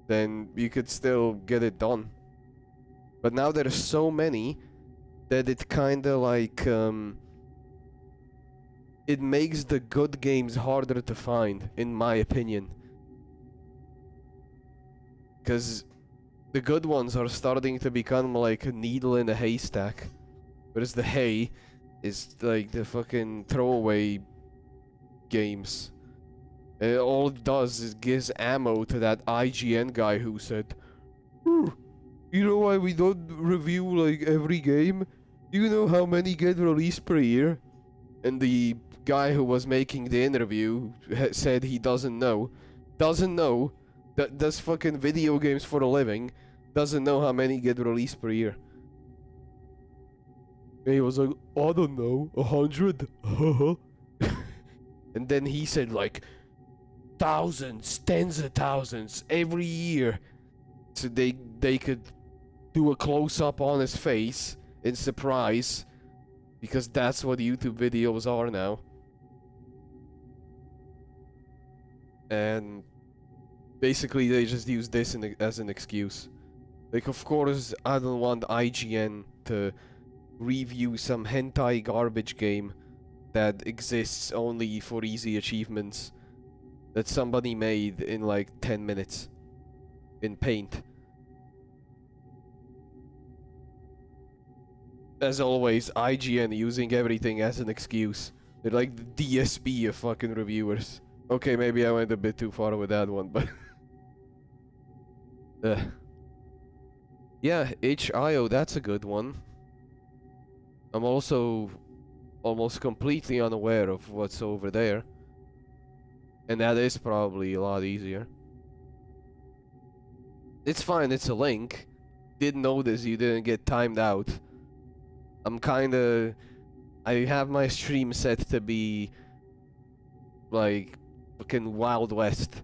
Then you could still get it done. But now there's so many that it kinda like it makes the good games harder to find, in my opinion. Because the good ones are starting to become like a needle in a haystack. Whereas the hay is like the fucking throwaway games. And all it does is gives ammo to that IGN guy who said, you know why we don't review like every game? Do you know how many get released per year? And the guy who was making the interview said he doesn't know. Doesn't know. That does fucking video games for a living. Doesn't know how many get released per year. And he was like, I don't know, 100? And then he said like, thousands, tens of thousands, every year. So they could do a close-up on his face in surprise. Because that's what YouTube videos are now. And basically they just use this as an excuse. Like, of course I don't want IGN to review some hentai garbage game that exists only for easy achievements that somebody made in like 10 minutes in Paint. As always, IGN using everything as an excuse. They're like the DSP of fucking reviewers. Okay, maybe I went a bit too far with that one, but... yeah, HIO, that's a good one. I'm also almost completely unaware of what's over there. And that is probably a lot easier. It's fine, it's a link. Didn't notice you didn't get timed out. I'm kinda... I have my stream set to be... like... fucking Wild West.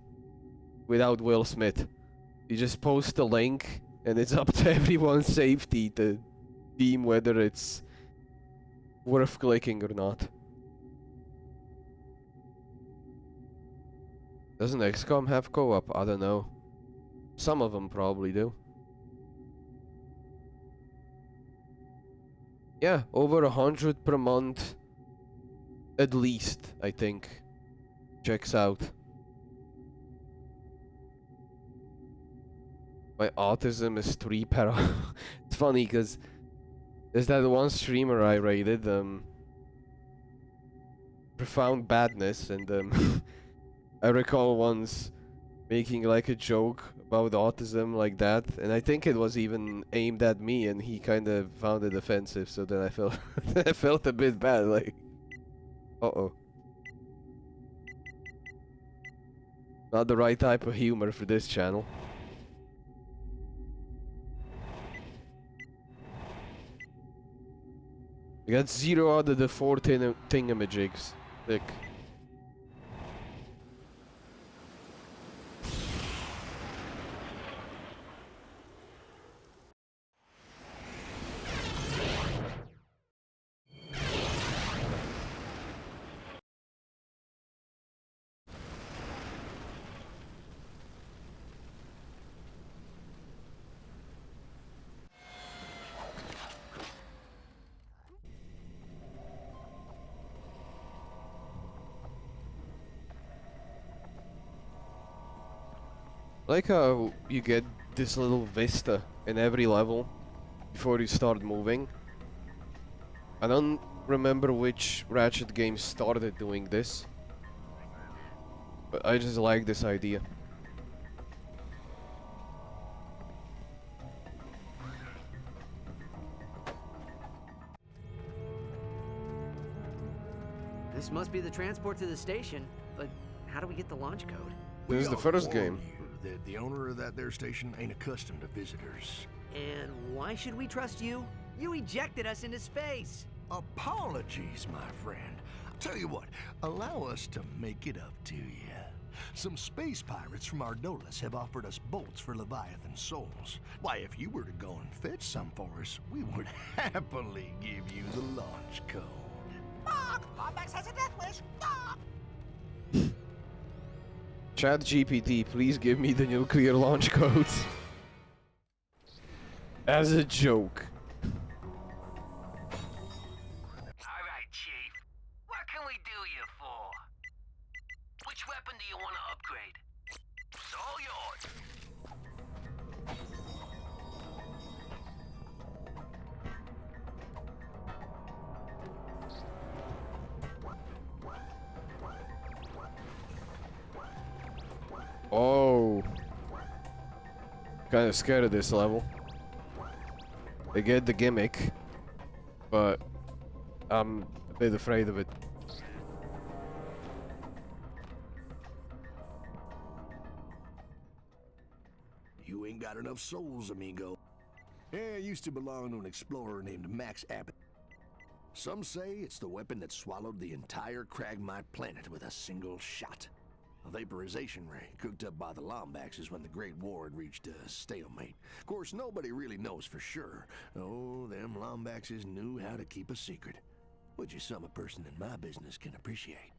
Without Will Smith. You just post a link, and it's up to everyone's safety to deem whether it's worth clicking or not. Doesn't XCOM have co-op? I don't know. Some of them probably do. Yeah, over 100 per month. At least, I think. Checks out. My autism is 3 per hour. It's funny because there's that one streamer I rated, Profound Badness, and I recall once making like a joke about autism like that, and I think it was even aimed at me, and he kind of found it offensive, so then I felt I felt a bit bad, like, uh-oh. Not the right type of humor for this channel. I got 0 out of the 4 thingamajigs. Sick. I like how you get this little vista in every level before you start moving. I don't remember which Ratchet game started doing this, but I just like this idea. This must be the transport to the station, but how do we get the launch code? This is the first game. That the owner of that there station ain't accustomed to visitors. And why should we trust you? You ejected us into space. Apologies, my friend. Tell you what, allow us to make it up to you. Some space pirates from Ardolis have offered us bolts for Leviathan souls. Why, if you were to go and fetch some for us, we would happily give you the launch code. Fuck! Lombax has a death wish! Fuck! Chat GPT, please give me the nuclear launch codes. As a joke. Alright, Chief. What can we do you for? Which weapon do you want to upgrade? It's all yours. Oh. Kind of scared of this level. I get the gimmick, but I'm a bit afraid of it. You ain't got enough souls, amigo. Yeah, it used to belong to an explorer named Max Abbott. Some say it's the weapon that swallowed the entire Cragmite planet with a single shot. A vaporization ray cooked up by the Lombaxes when the Great War had reached a stalemate. Of course, nobody really knows for sure. Oh, them Lombaxes knew how to keep a secret, which is something a person in my business can appreciate.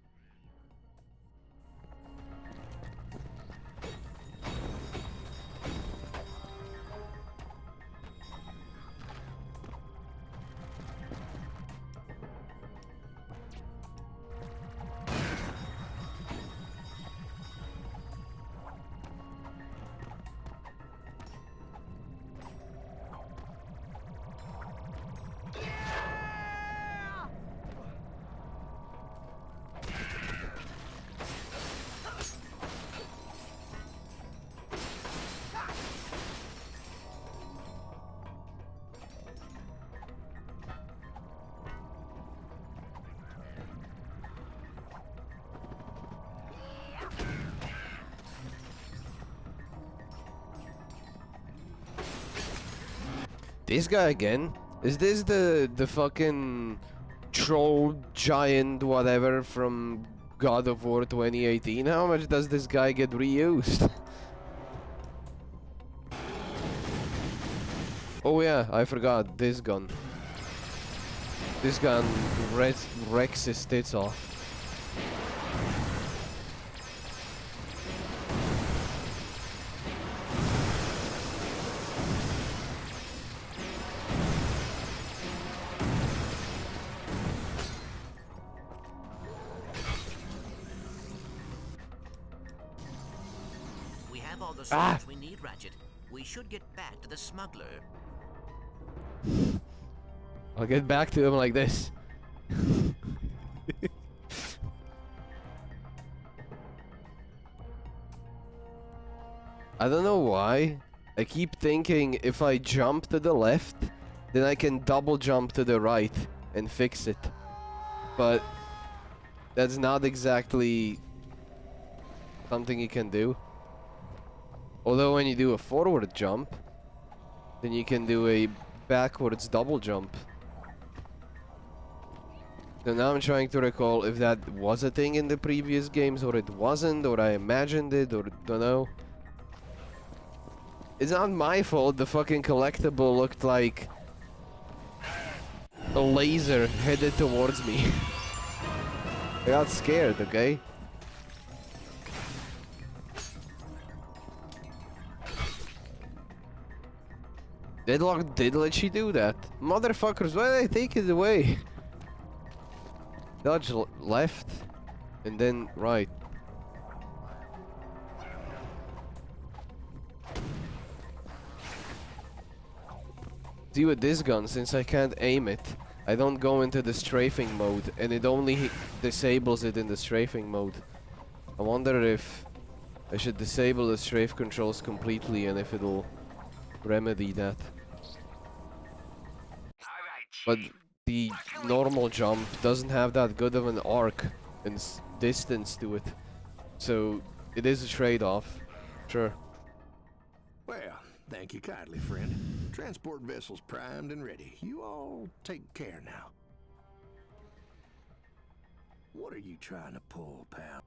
This guy again? Is this the fucking troll giant whatever from God of War 2018? How much does this guy get reused? Oh yeah, I forgot this gun. This gun wrecks his tits off. We have all the supplies we need, Ratchet. We should get back to the smuggler. I'll get back to him like this. I don't know why. I keep thinking if I jump to the left, then I can double jump to the right and fix it. But that's not exactly something you can do. Although when you do a forward jump, then you can do a backwards double jump. So now I'm trying to recall if that was a thing in the previous games or it wasn't, or I imagined it, or don't know. It's not my fault the fucking collectible looked like a laser headed towards me. I got scared, okay? Deadlock did let you do that. Motherfuckers, why did I take it away? Dodge left and then right. See with this gun, since I can't aim it, I don't go into the strafing mode and it only disables it in the strafing mode. I wonder if I should disable the strafe controls completely and if it'll remedy that. But the normal jump doesn't have that good of an arc and distance to it, so it is a trade-off, sure. Well, thank you kindly, friend. Transport vessel's primed and ready. You all take care now. What are you trying to pull, pal?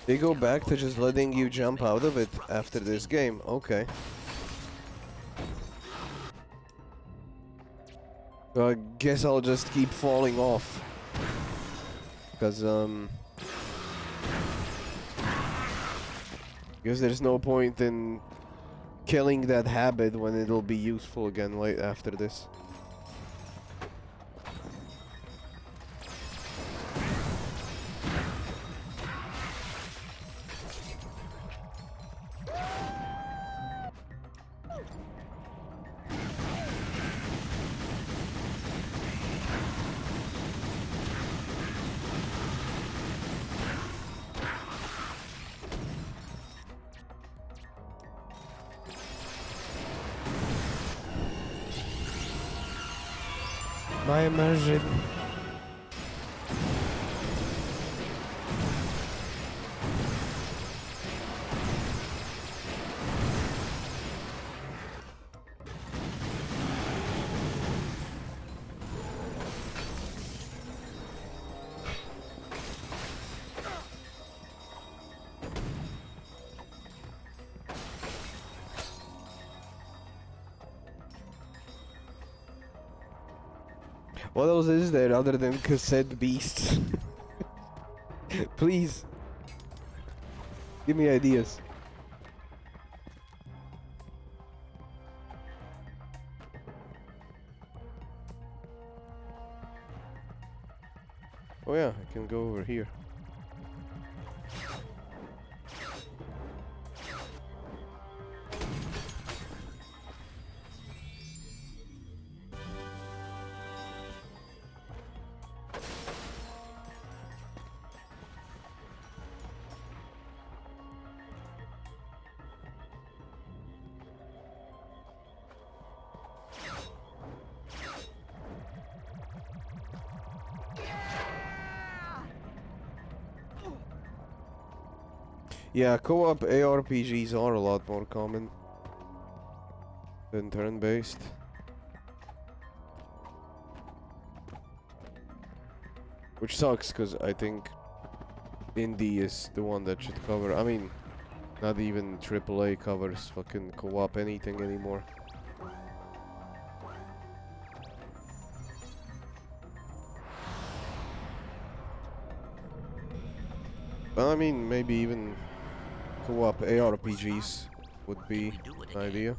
They go back to just letting you jump out of it after this game. Okay. So I guess I'll just keep falling off. Because, guess there's no point in killing that habit when it'll be useful again right after this. My immersion. What else is there other than cassette beasts? Please. Give me ideas. Oh yeah, I can go over here. Yeah, co-op ARPGs are a lot more common than turn-based. Which sucks, because I think indie is the one that should cover. I mean, not even AAA covers fucking co-op anything anymore. Well, I mean, maybe even co-op ARPGs would be an idea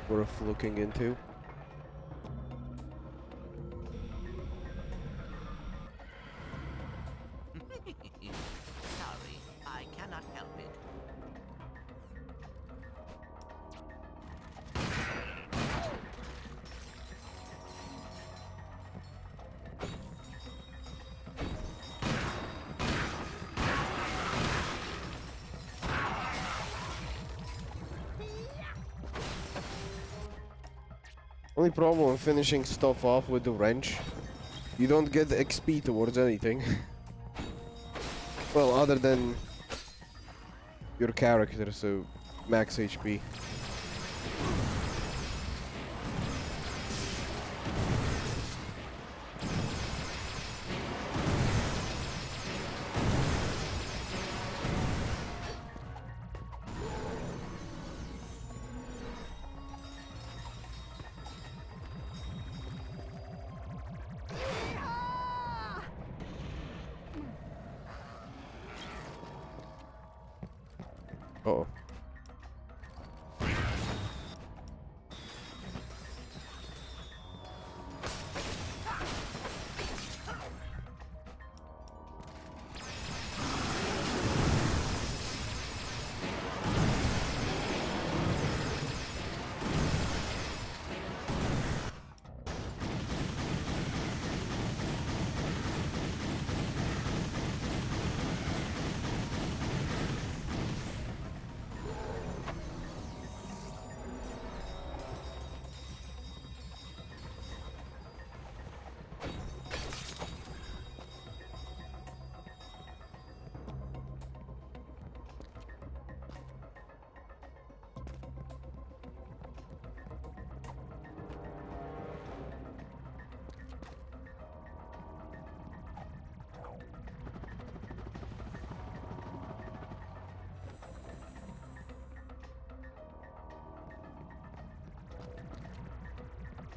worth looking into. Sorry, I cannot help it. Only problem with finishing stuff off with the wrench, you don't get XP towards anything. Well, other than your character, so max HP. Uh-oh.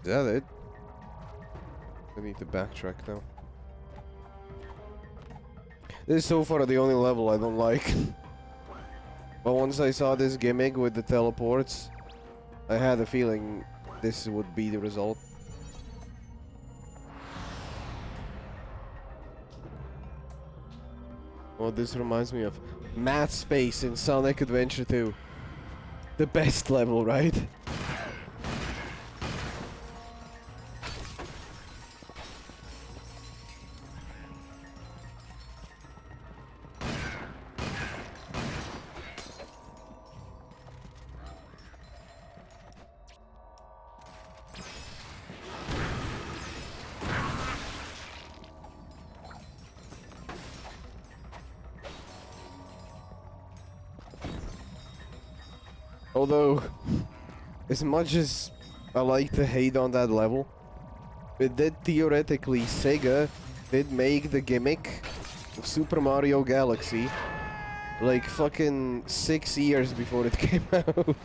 Is that it? I need to backtrack now. This is so far the only level I don't like. But once I saw this gimmick with the teleports, I had a feeling this would be the result. Oh, this reminds me of Math Space in Sonic Adventure 2. The best level, right? Although, as much as I like to hate on that level, it did theoretically, Sega did make the gimmick of Super Mario Galaxy like fucking 6 years before it came out.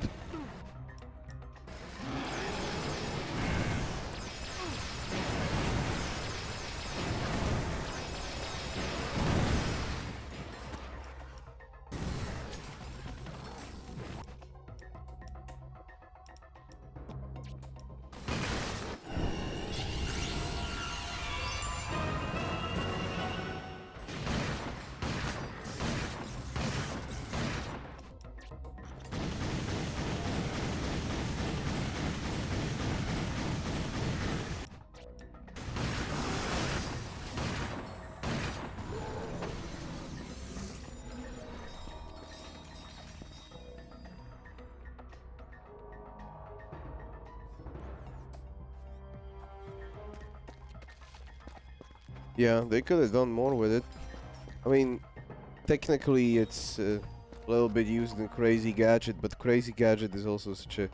Yeah, they could have done more with it. I mean, technically it's a little bit used in Crazy Gadget, but Crazy Gadget is also such a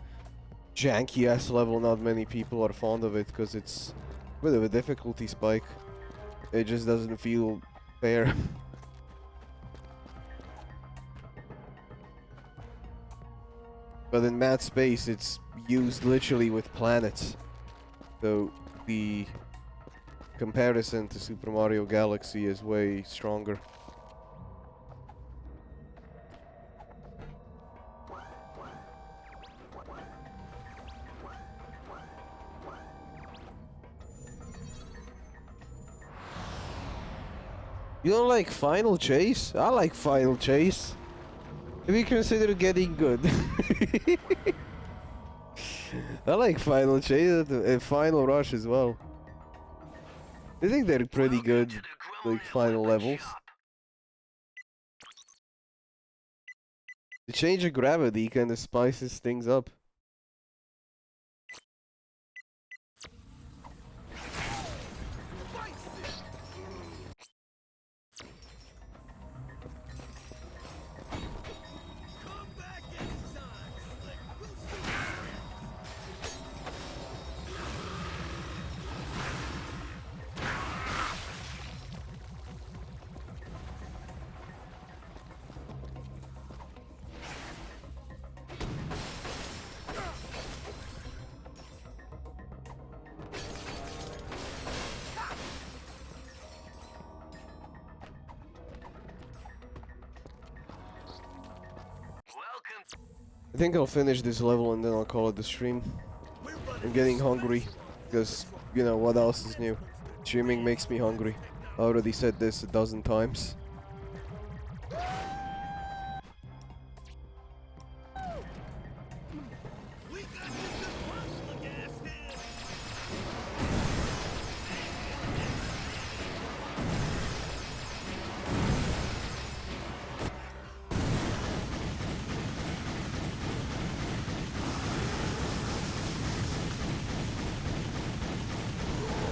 janky ass level. Not many people are fond of it because it's a bit of a difficulty spike. It just doesn't feel fair. But in Mad Space, it's used literally with planets. So the comparison to Super Mario Galaxy is way stronger. You don't like Final Chase? I like Final Chase. Have you considered getting good? I like Final Chase and Final Rush as well. I think they're pretty good, like, final levels. The change of gravity kind of spices things up. I think I'll finish this level and then I'll call it the stream. I'm getting hungry because, you know, what else is new? Streaming makes me hungry. I already said this 1,000 times.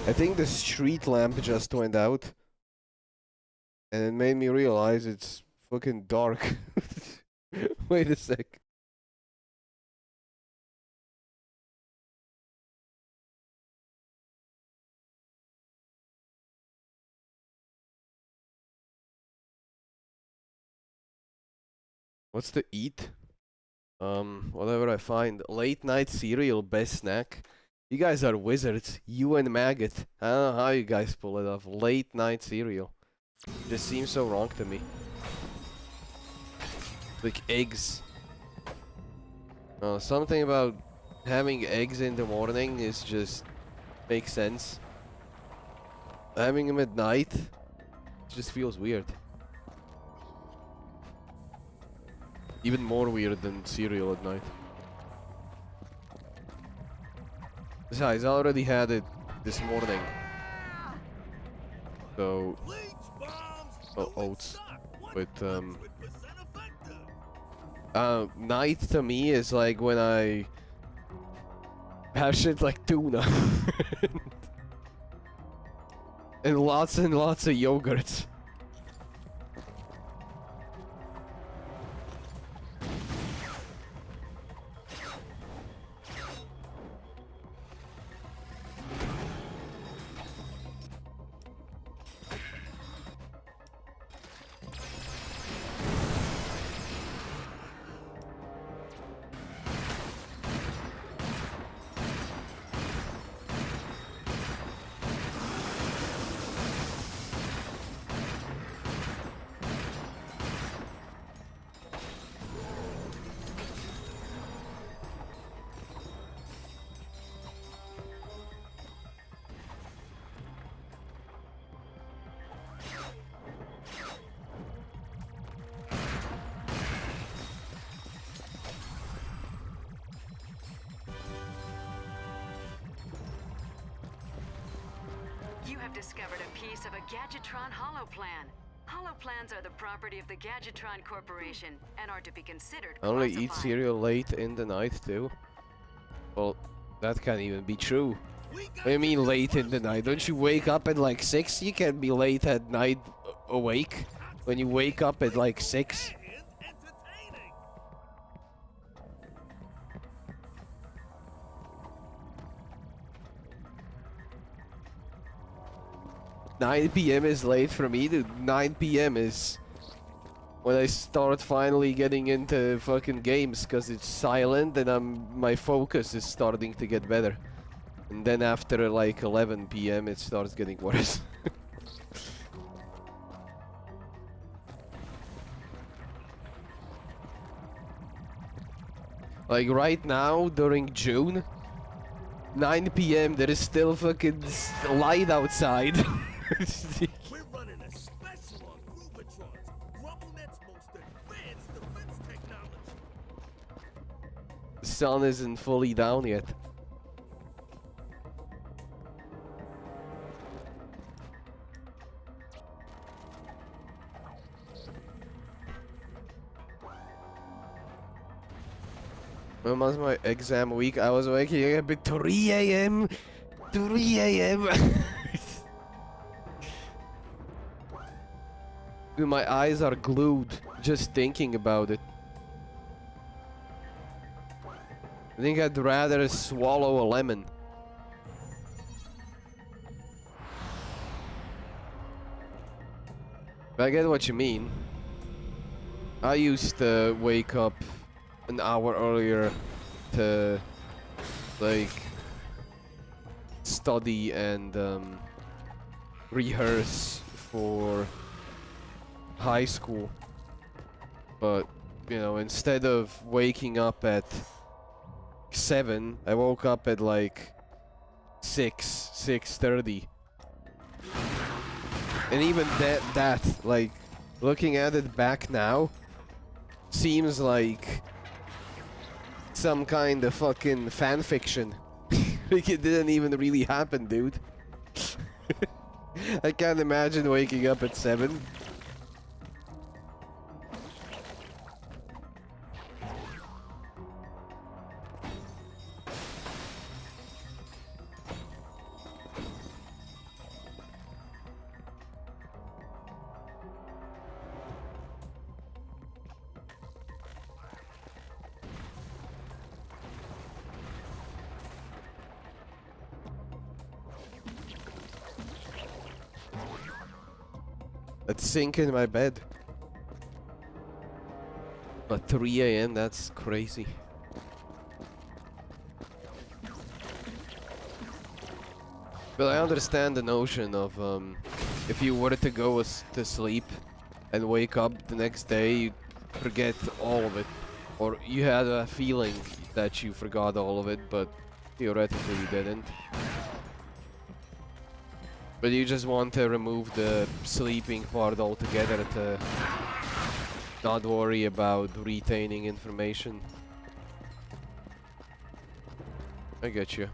I think the street lamp just went out. And it made me realize it's fucking dark. Wait a sec. What's to eat? Whatever I find. Late night cereal, best snack. You guys are wizards. You and Maggot. I don't know how you guys pull it off. Late night cereal. Just seems so wrong to me. Like eggs. Something about having eggs in the morning is just makes sense. Having them at night just feels weird. Even more weird than cereal at night. Besides, I already had it this morning. So... oh, oats. But, night to me is like when I have shit like tuna. And lots of yogurts. You have discovered a piece of a Gadgetron holoplan. Holoplans are the property of the Gadgetron Corporation and are to be considered I only eat classified. cereal late in the night too. Well, that can't even be true. What do you mean late in the night? Don't you wake up at like 6? You can't be late at night awake. When you wake up at like 6. And entertaining. 9 p.m. is late for me, dude. 9 p.m. is when I start finally getting into fucking games, because it's silent and my focus is starting to get better. And then after like 11 p.m. it starts getting worse. Like right now during June, 9 p.m. there is still fucking light outside. We're running a special on Groovatron's, GrumbleNet's most advanced defense technology. The sun isn't fully down yet. When was my exam week? I was waking up at 3 a.m. 3 a.m. Dude, my eyes are glued just thinking about it. I think I'd rather swallow a lemon. But I get what you mean. I used to wake up an hour earlier to like study and rehearse for high school, but you know, instead of waking up at 7, I woke up at like 6:30, and even that like looking at it back now seems like some kind of fucking fan fiction. Like it didn't even really happen, dude. I can't imagine waking up at 7. I'd sink in my bed. But 3 a.m. that's crazy. But I understand the notion of if you were to go to sleep and wake up the next day, you forget all of it. Or you had a feeling that you forgot all of it, but theoretically you didn't. But you just want to remove the sleeping part altogether to not worry about retaining information. I get you.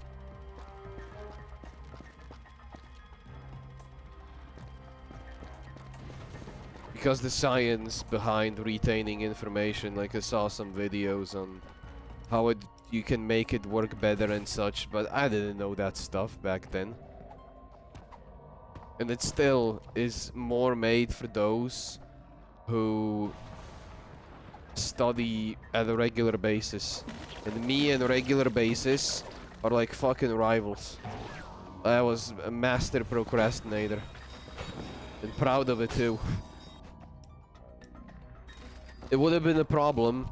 Because the science behind retaining information, like I saw some videos on how you can make it work better and such, but I didn't know that stuff back then. And it still is more made for those who study at a regular basis. And me and a regular basis are like fucking rivals. I was a master procrastinator. And proud of it too. It would have been a problem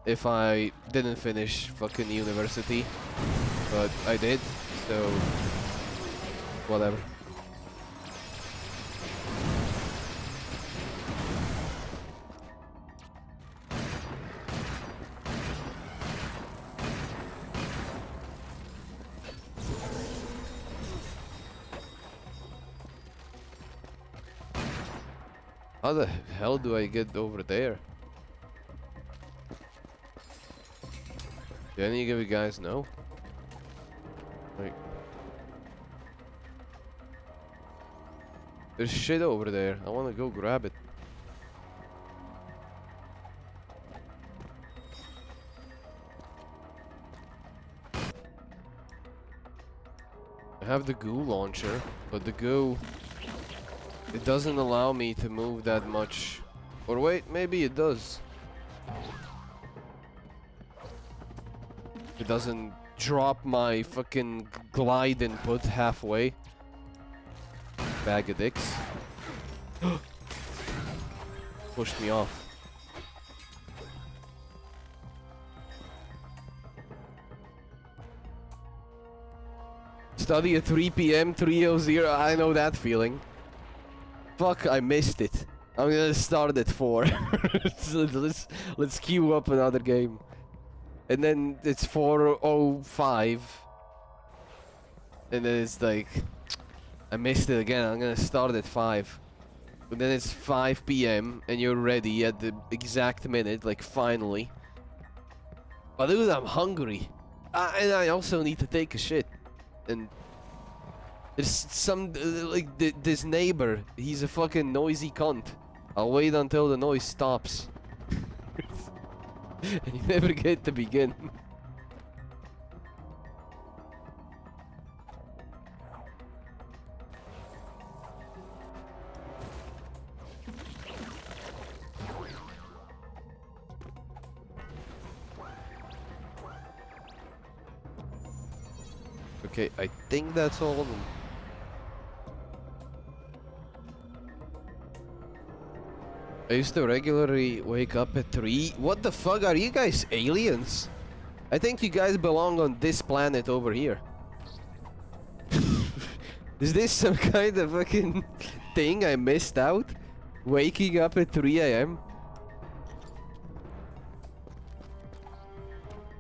if I didn't finish fucking university. But I did, so whatever. How the hell do I get over there? Do any of you guys know? Like, there's shit over there. I want to go grab it. I have the goo launcher, but the goo It doesn't allow me to move that much. Or wait, maybe it does. It doesn't drop my fucking glide input halfway. Bag of dicks. Pushed me off. Study at 3 p.m. 3:00. I know that feeling. Fuck, I missed it. I'm gonna start at 4. let's queue up another game. And then it's 4:05. And then it's like, I missed it again. I'm gonna start at 5. But then it's 5 p.m. and you're ready at the exact minute, like finally. But dude, I'm hungry. And I also need to take a shit. And there's some, this neighbor, he's a fucking noisy cunt. I'll wait until the noise stops. And you never get to begin. Okay, I think that's all of them. I used to regularly wake up at 3. What the fuck, are you guys aliens? I think you guys belong on this planet over here. Is this some kind of fucking thing I missed out? Waking up at 3 a.m.?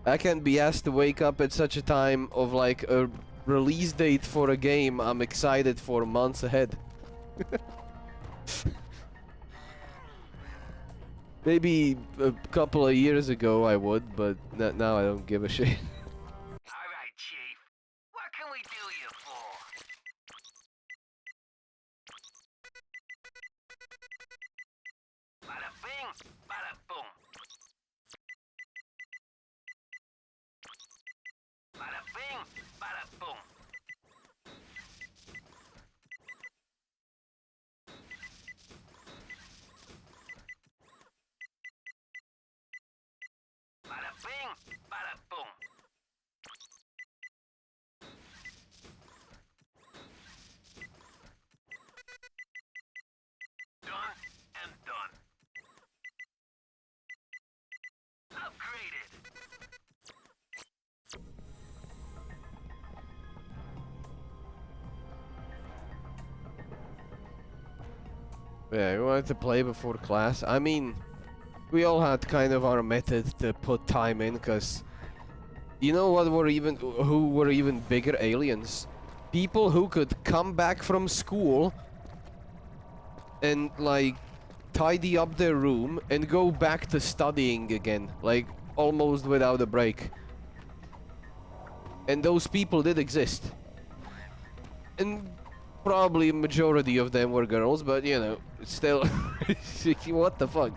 I can't be asked to wake up at such a time of like a release date for a game I'm excited for months ahead. Maybe a couple of years ago I would, but now I don't give a shit. Alright, Chief. What can we do you for? Bada bing, bada boom. Bada bing, bada boom. Bada bing, bada boom. Done and done. Upgraded. Yeah, we wanted to play before class. I mean, we all had kind of our method to put time in, cause you know what were even who were even bigger aliens? People who could come back from school and like tidy up their room and go back to studying again, like almost without a break. And those people did exist. And probably a majority of them were girls, but you know, still, what the fuck?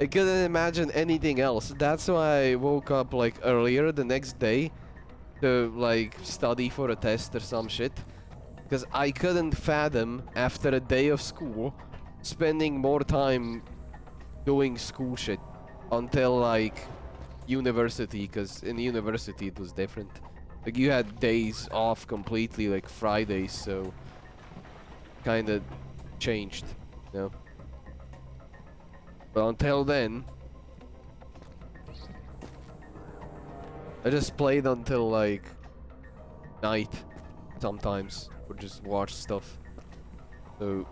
I couldn't imagine anything else. That's why I woke up like earlier the next day to like study for a test or some shit. Because I couldn't fathom after a day of school spending more time doing school shit until like university, because in university it was different. Like you had days off completely, like Fridays, so kinda changed, you know. But until then, I just played until like night sometimes, or just watch stuff. So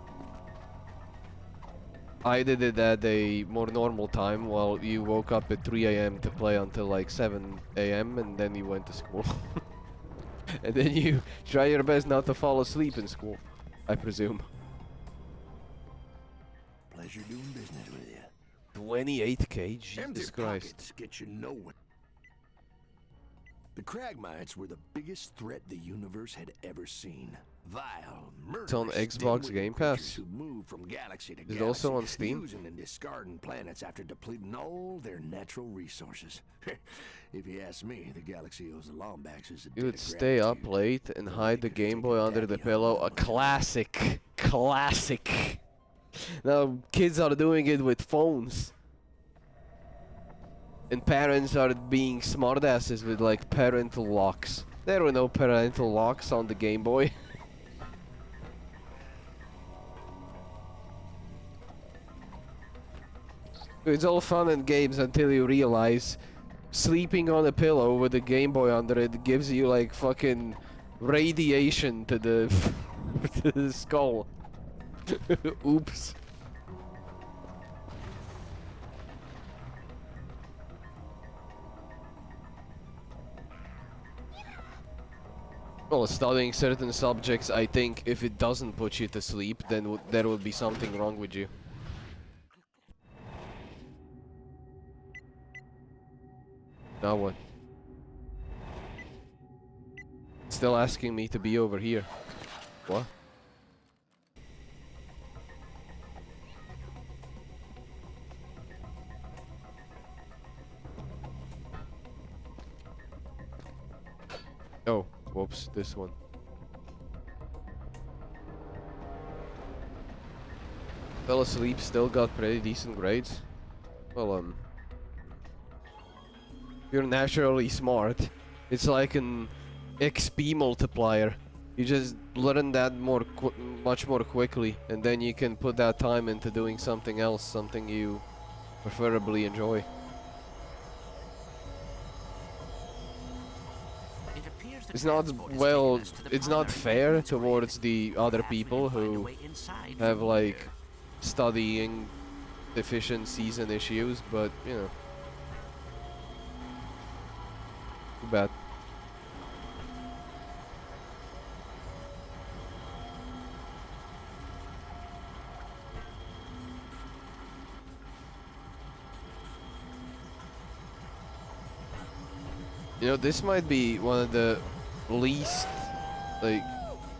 I did it at a more normal time, while you woke up at 3 a.m. to play until like 7 a.m. and then you went to school. And then you try your best not to fall asleep in school, I presume. Pleasure doing business with you. 28k, Jesus Empty Christ. pockets get you nowhere. The Cragmites were the biggest threat the universe had ever seen. Vile, It's on murderous, Xbox dim-witted Game creatures Pass. who move from galaxy to Is it galaxy, also on Steam? using and discarding planets after depleting all their natural resources. If you ask me, the galaxy owes the Lombaxes a You debt would of stay up gratitude. late and hide the Game Boy under the pillow. A classic Classic. Now kids are doing it with phones. And parents are being smartasses with like parental locks. There were no parental locks on the Game Boy. It's all fun and games until you realize sleeping on a pillow with a Game Boy under it gives you like fucking radiation to the to the skull. Oops. Well, studying certain subjects, I think if it doesn't put you to sleep, then there would be something wrong with you. Now what? Still asking me to be over here. What? Oh, whoops, this one. Fell asleep, still got pretty decent grades. Well, you're naturally smart. It's like an XP multiplier. You just learn that much more quickly, and then you can put that time into doing something else, something you preferably enjoy. It's not, well, it's not fair towards the other people who have like studying deficiencies and issues, but you know, too bad. You know, this might be one of the least like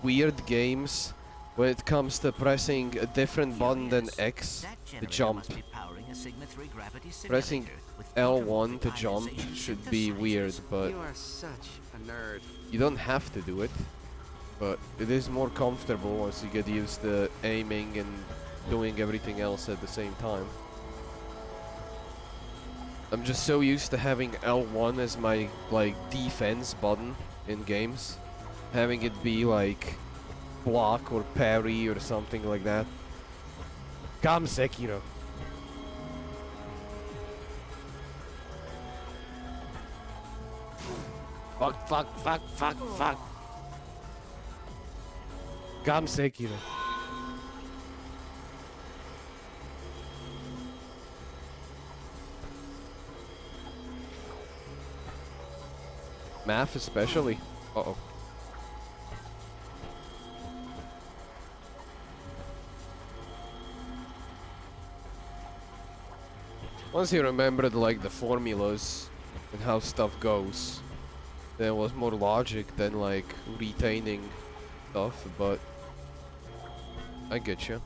weird games when it comes to pressing a different button than X to jump. Pressing L1 to jump should be weird, but You are such a nerd. you don't have to do it. But it is more comfortable once you get used to aiming and doing everything else at the same time. I'm just so used to having L1 as my like defense button in games, having it be like block or parry or something like that. Come Sekiro. Fuck, fuck, fuck, fuck, fuck. Come Sekiro. Math especially. Uh-oh. Once you remembered like the formulas and how stuff goes, there was more logic than like retaining stuff, but I get you.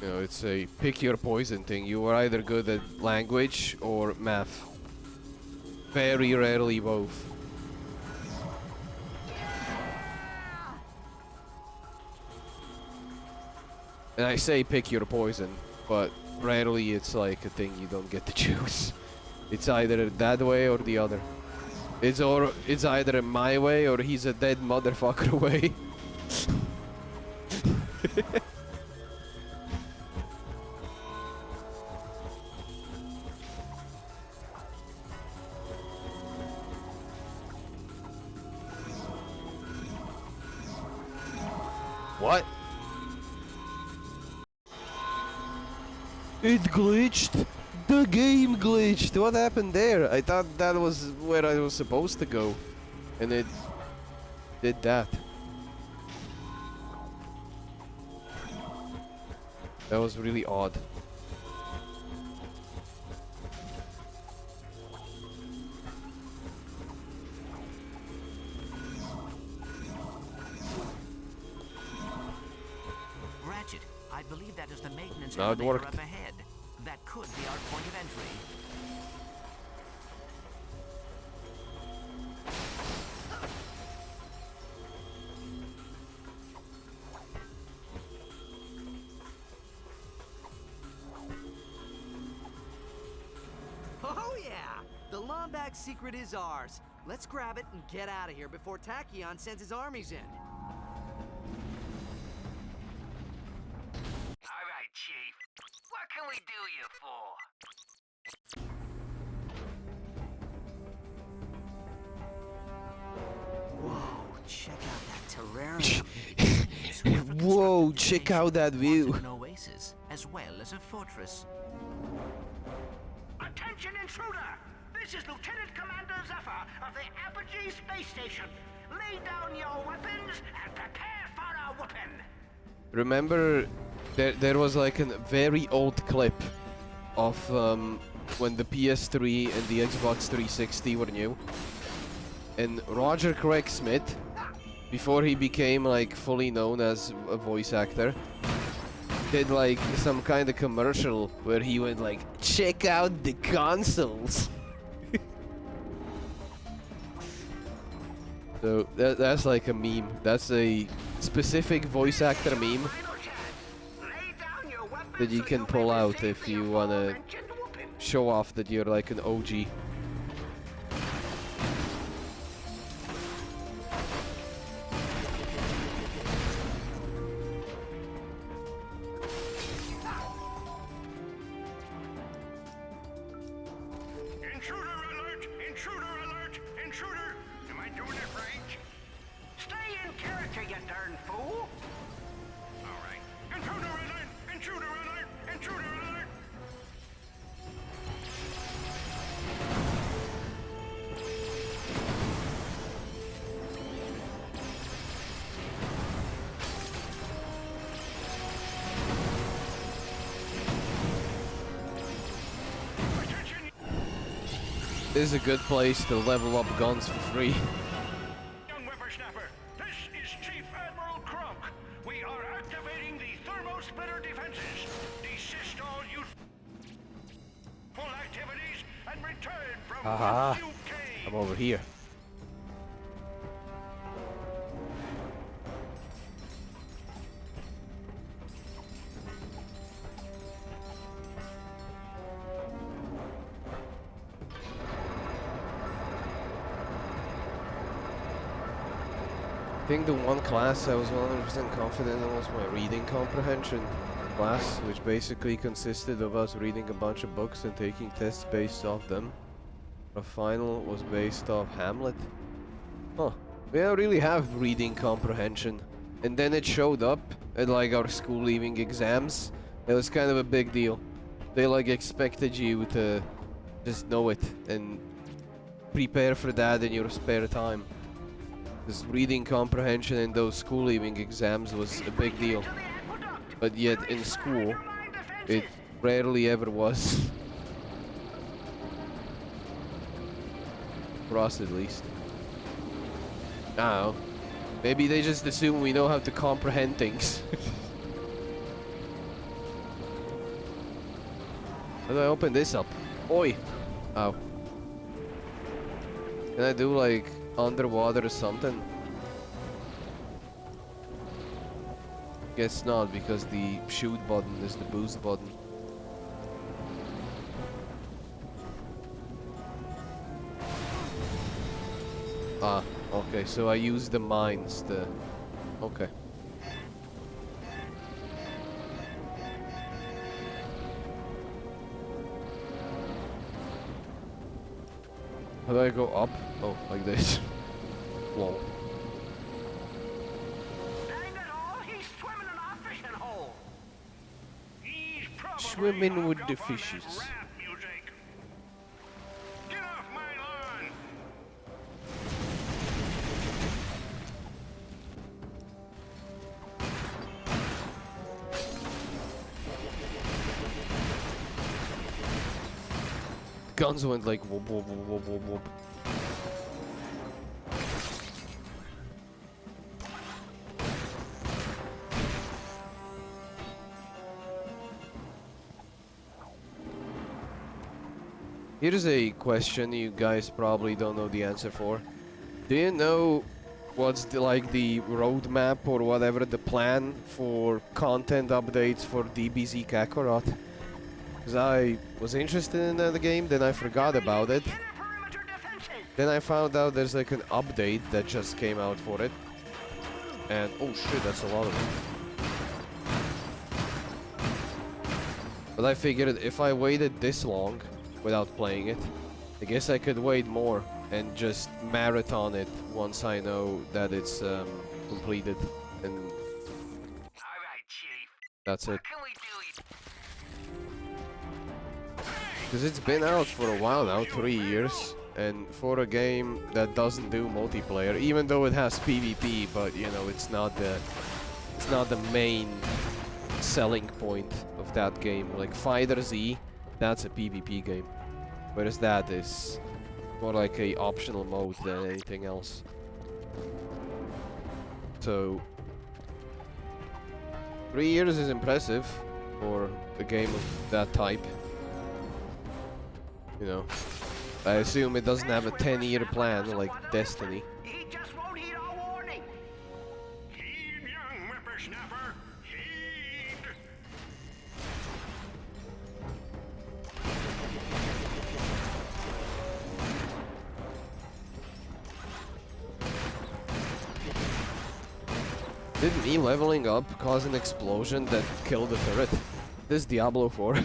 You know, it's a pick your poison thing. You are either good at language or math. Very rarely both. And I say pick your poison, but rarely it's like a thing you don't get to choose. It's either that way or the other. It's either my way or he's a dead motherfucker way. What? It glitched? The game glitched! What happened there? I thought that was where I was supposed to go. And it did that. That was really odd. Ratchet, I believe that is the maintenance Now it elevator worked. up ahead. That could be our point of entry. Oh yeah! The Lombax secret is ours. Let's grab it and get out of here before Tachyon sends his armies in. All right, Chief. What can we do you for? Whoa, check out that terrarium. Whoa, check out that view. An oasis, as well as a fortress. Attention, intruder! This is Lieutenant Commander Zephyr of the Apogee Space Station. Lay down your weapons and prepare for a whooping. Remember, there was like a very old clip of when the PS3 and the Xbox 360 were new, and Roger Craig Smith, before he became like fully known as a voice actor, did like some kind of commercial where he would like check out the consoles. So that's like a meme. That's a specific voice actor meme that you can pull out if you wanna show off that you're like an OG. Intruder alert! Intruder alert! Intruder! Am I doing it right? Stay in character, you darn fool! Alright. Intruder alert! Intruder alert! Intruder alert! This is a good place to level up guns for free. Young whippersnapper, this is Chief Admiral Kronk. We are activating the thermosplitter defenses. Desist all youthful activities and return from Haha, whence you came. I'm over here. I think the one class I was 100% confident in was my reading comprehension class, which basically consisted of us reading a bunch of books and taking tests based off them. Our final was based off Hamlet. Huh. We don't really have reading comprehension. And then it showed up at like our school leaving exams. It was kind of a big deal. They like expected you to just know it and prepare for that in your spare time. This reading comprehension in those school leaving exams was a big deal. But yet in school, it rarely ever was. For us at least. I don't know. Maybe they just assume we know how to comprehend things. How do I open this up? Oi! Ow. Can I do like underwater or something? Guess not, because the shoot button is the boost button. Ah, okay, so I use the mines to... Okay. How do I go up? Oh, like this. Whoa. Swimming with the fishes. Get off my lawn! Guns went like whoop whoop whoop whoop whoop whoop. Here's a question you guys probably don't know the answer for. Do you know what's like the roadmap or whatever the plan for content updates for DBZ Kakarot? Because I was interested in the game, then I forgot about it. Then I found out there's like an update that just came out for it. And oh shit, that's a lot of it. But I figured if I waited this long without playing it, I guess I could wait more and just marathon it once I know that it's completed. And Alright, Chief. that's it. What can we do? Because it's been out for a while now, 3 years. And for a game that doesn't do multiplayer, even though it has PvP, but you know, it's not the main selling point of that game. Like Fighter Z, that's a PvP game. Whereas that is more like a optional mode than anything else. So 3 years is impressive for a game of that type. You know, I assume it doesn't have a 10-year plan like Destiny. He just won't heed our warning. Heed, young whippersnapper. Heed. Did me leveling up cause an explosion that killed the turret? This is Diablo 4.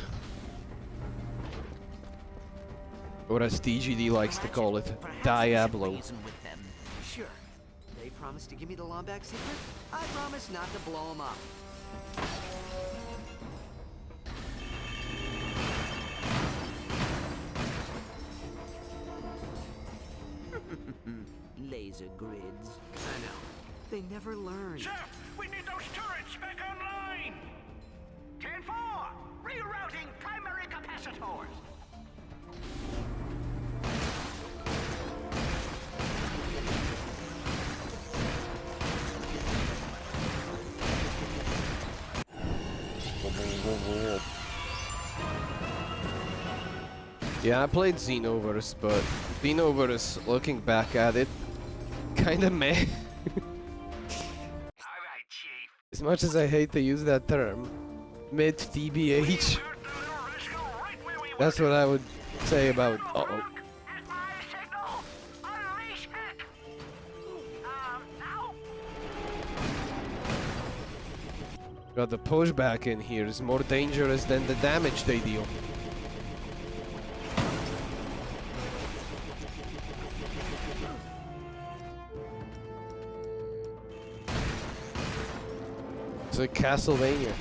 Or as TGD likes to call it, Diablo. Sure. They promised to give me the Lombax secret. I promise not to blow them up. Laser grids. I know. They never learn. Chef, we need those turrets back online. 10-4. Rerouting primary capacitors. Yeah, I played Xenoverse, but Xenoverse, looking back at it, kinda meh. Alright, Chief. As much as I hate to use that term, mid TBH. That's what I would say about. Uh-oh. At my signal. Unleash it. Now. Got the pushback in here is more dangerous than the damage they deal. It's like Castlevania.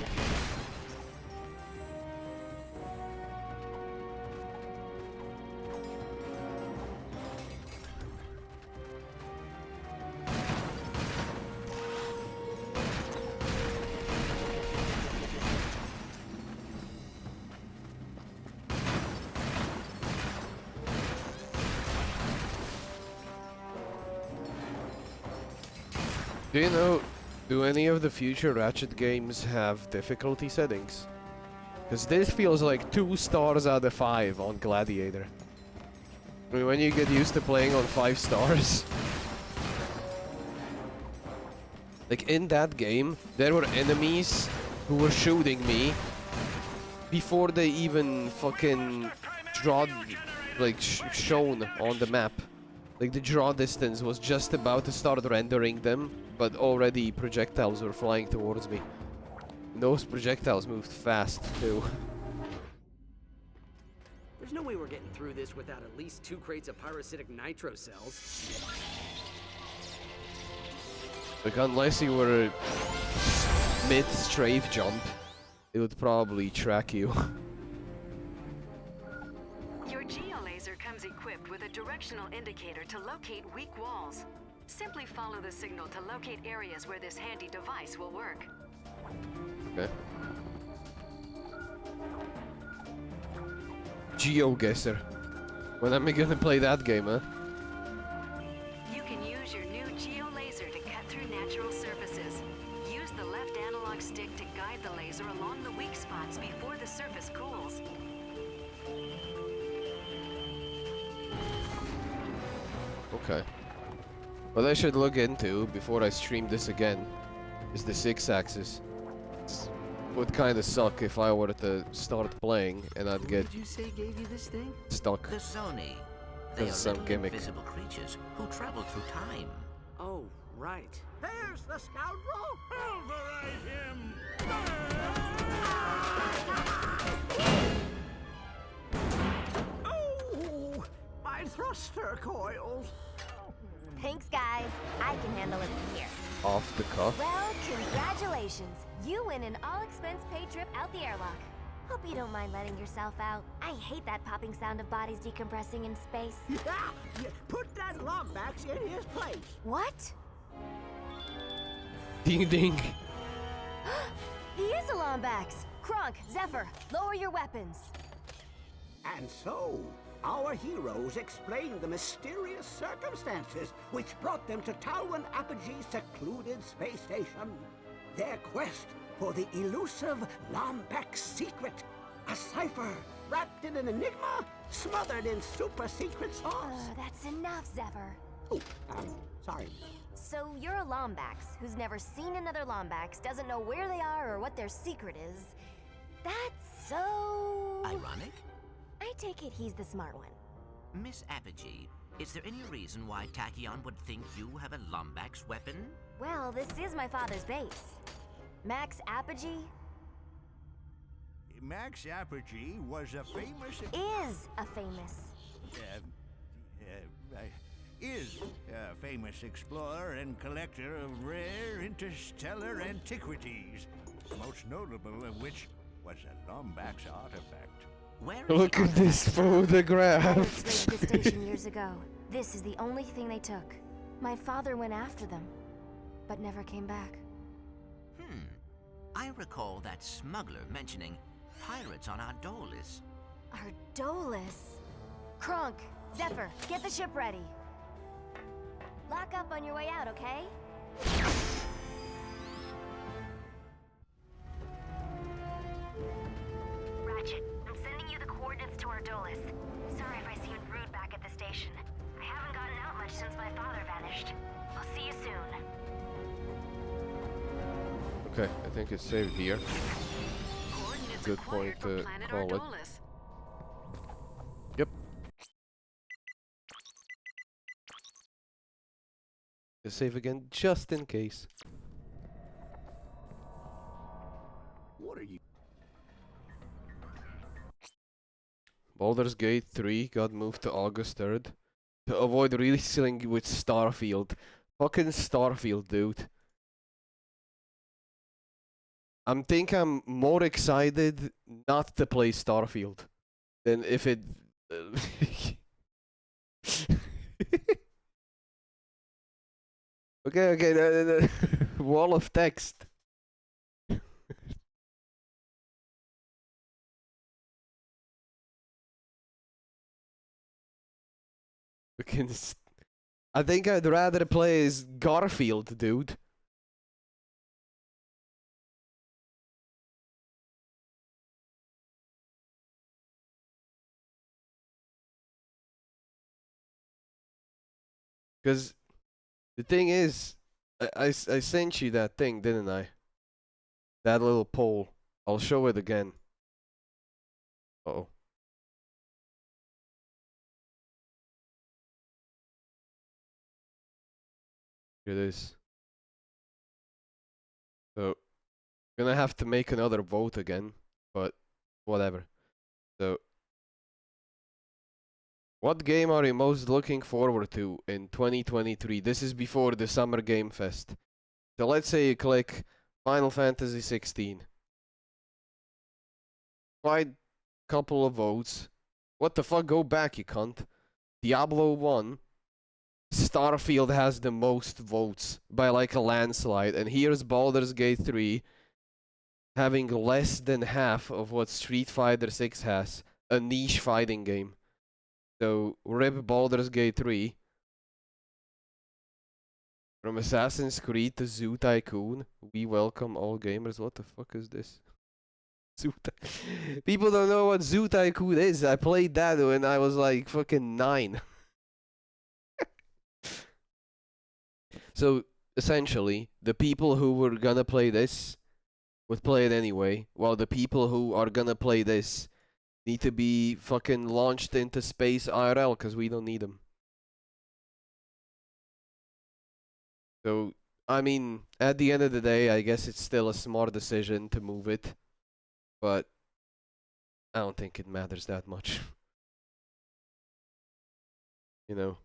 Do you know, do any of the future Ratchet games have difficulty settings? Because this feels like 2 stars out of 5 on Gladiator. I mean, when you get used to playing on 5 stars. Like in that game, there were enemies who were shooting me before they even fucking shown on the map. Like the draw distance was just about to start rendering them, but already projectiles were flying towards me. And those projectiles moved fast too. There's no way we're getting through this without at least 2 crates of pyrocytic nitro cells. Like unless you were a mid-strafe jump, it would probably track you. Your geolaser comes equipped with a directional indicator to locate weak walls. Simply follow the signal to locate areas where this handy device will work. Okay. GeoGuessr. When am I gonna play that game, huh? You can use your new geolaser to cut through natural surfaces. Use the left analog stick to guide the laser along the weak spots before the surface cools. Okay. What I should look into before I stream this again is the 6-axis. would kind of suck if I were to start playing and I'd Who get did you say gave you this thing? stuck. The Sony. They There's are some little gimmick. invisible creatures who travel through time. Oh, right. There's the scoundrel! Pulverize him! Oh, my thruster coils. Thanks, guys. I can handle it from here. Off the cuff. Well, congratulations. You win an all-expense-paid trip out the airlock. Hope you don't mind letting yourself out. I hate that popping sound of bodies decompressing in space. Yeah, put that Lombax in his place. What? Ding ding. He is a Lombax. Kronk, Zephyr, lower your weapons. And so, our heroes explain the mysterious circumstances which brought them to Talwyn Apogee's secluded space station. Their quest for the elusive Lombax secret. A cipher wrapped in an enigma, smothered in super secret sauce. That's enough, Zephyr. Oh, sorry. So you're a Lombax who's never seen another Lombax, doesn't know where they are or what their secret is. That's so... Ironic? I take it he's the smart one. Miss Apogee, is there any reason why Tachyon would think you have a Lombax weapon? Well, this is my father's base. Max Apogee Max Apogee was a famous... Is a famous explorer and collector of rare interstellar antiquities, most notable of which was a Lombax artifact. Look at this photograph. Pirates raided the station years ago. This is the only thing they took. My father went after them, but never came back. I recall that smuggler mentioning pirates on Ardolis. Ardolis? Kronk, Zephyr, get the ship ready. Lock up on your way out, okay? Ratchet, I'm sending you the coordinates to Ardolis. Sorry if I seemed rude back at the station. I haven't gotten out much since my father vanished. I'll see you soon. Okay, I think it's saved here. Coordinates Good acquired point from to planet call it. Ardolis. Yep. Just save again, just in case. What are you? Baldur's Gate 3 got moved to August 3rd to avoid releasing with Starfield. Fucking Starfield, dude. I'm more excited not to play Starfield than if it... okay, wall of text. I think I'd rather play as Garfield, dude. Because the thing is, I sent you that thing, didn't I? That little poll. I'll show it again. Uh-oh. Here it is. So, gonna have to make another vote again, but whatever. So, what game are you most looking forward to in 2023? This is before the Summer Game Fest. So let's say you click Final Fantasy 16. Quite couple of votes. What the fuck? Go back, you cunt. Diablo 1. Starfield has the most votes by like a landslide. And here's Baldur's Gate 3 having less than half of what Street Fighter 6 has. A niche fighting game. So, rip Baldur's Gate 3. From Assassin's Creed to Zoo Tycoon, we welcome all gamers. What the fuck is this? People don't know what Zoo Tycoon is. I played that when I was like fucking 9. So, essentially, the people who were gonna play this would play it anyway, while the people who are gonna play this need to be fucking launched into space IRL because we don't need them. So, I mean, at the end of the day, I guess it's still a smart decision to move it, but I don't think it matters that much. You know,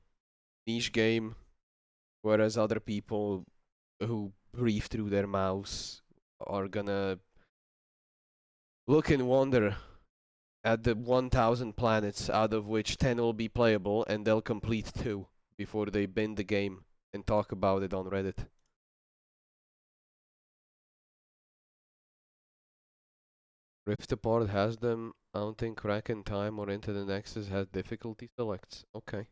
niche game, whereas other people who breathe through their mouths are gonna look and wonder at the 1,000 planets, out of which 10 will be playable, and they'll complete 2 before they bin the game and talk about it on Reddit. Rift Apart has them. I don't think Crack in Time or Into the Nexus has difficulty selects. Okay.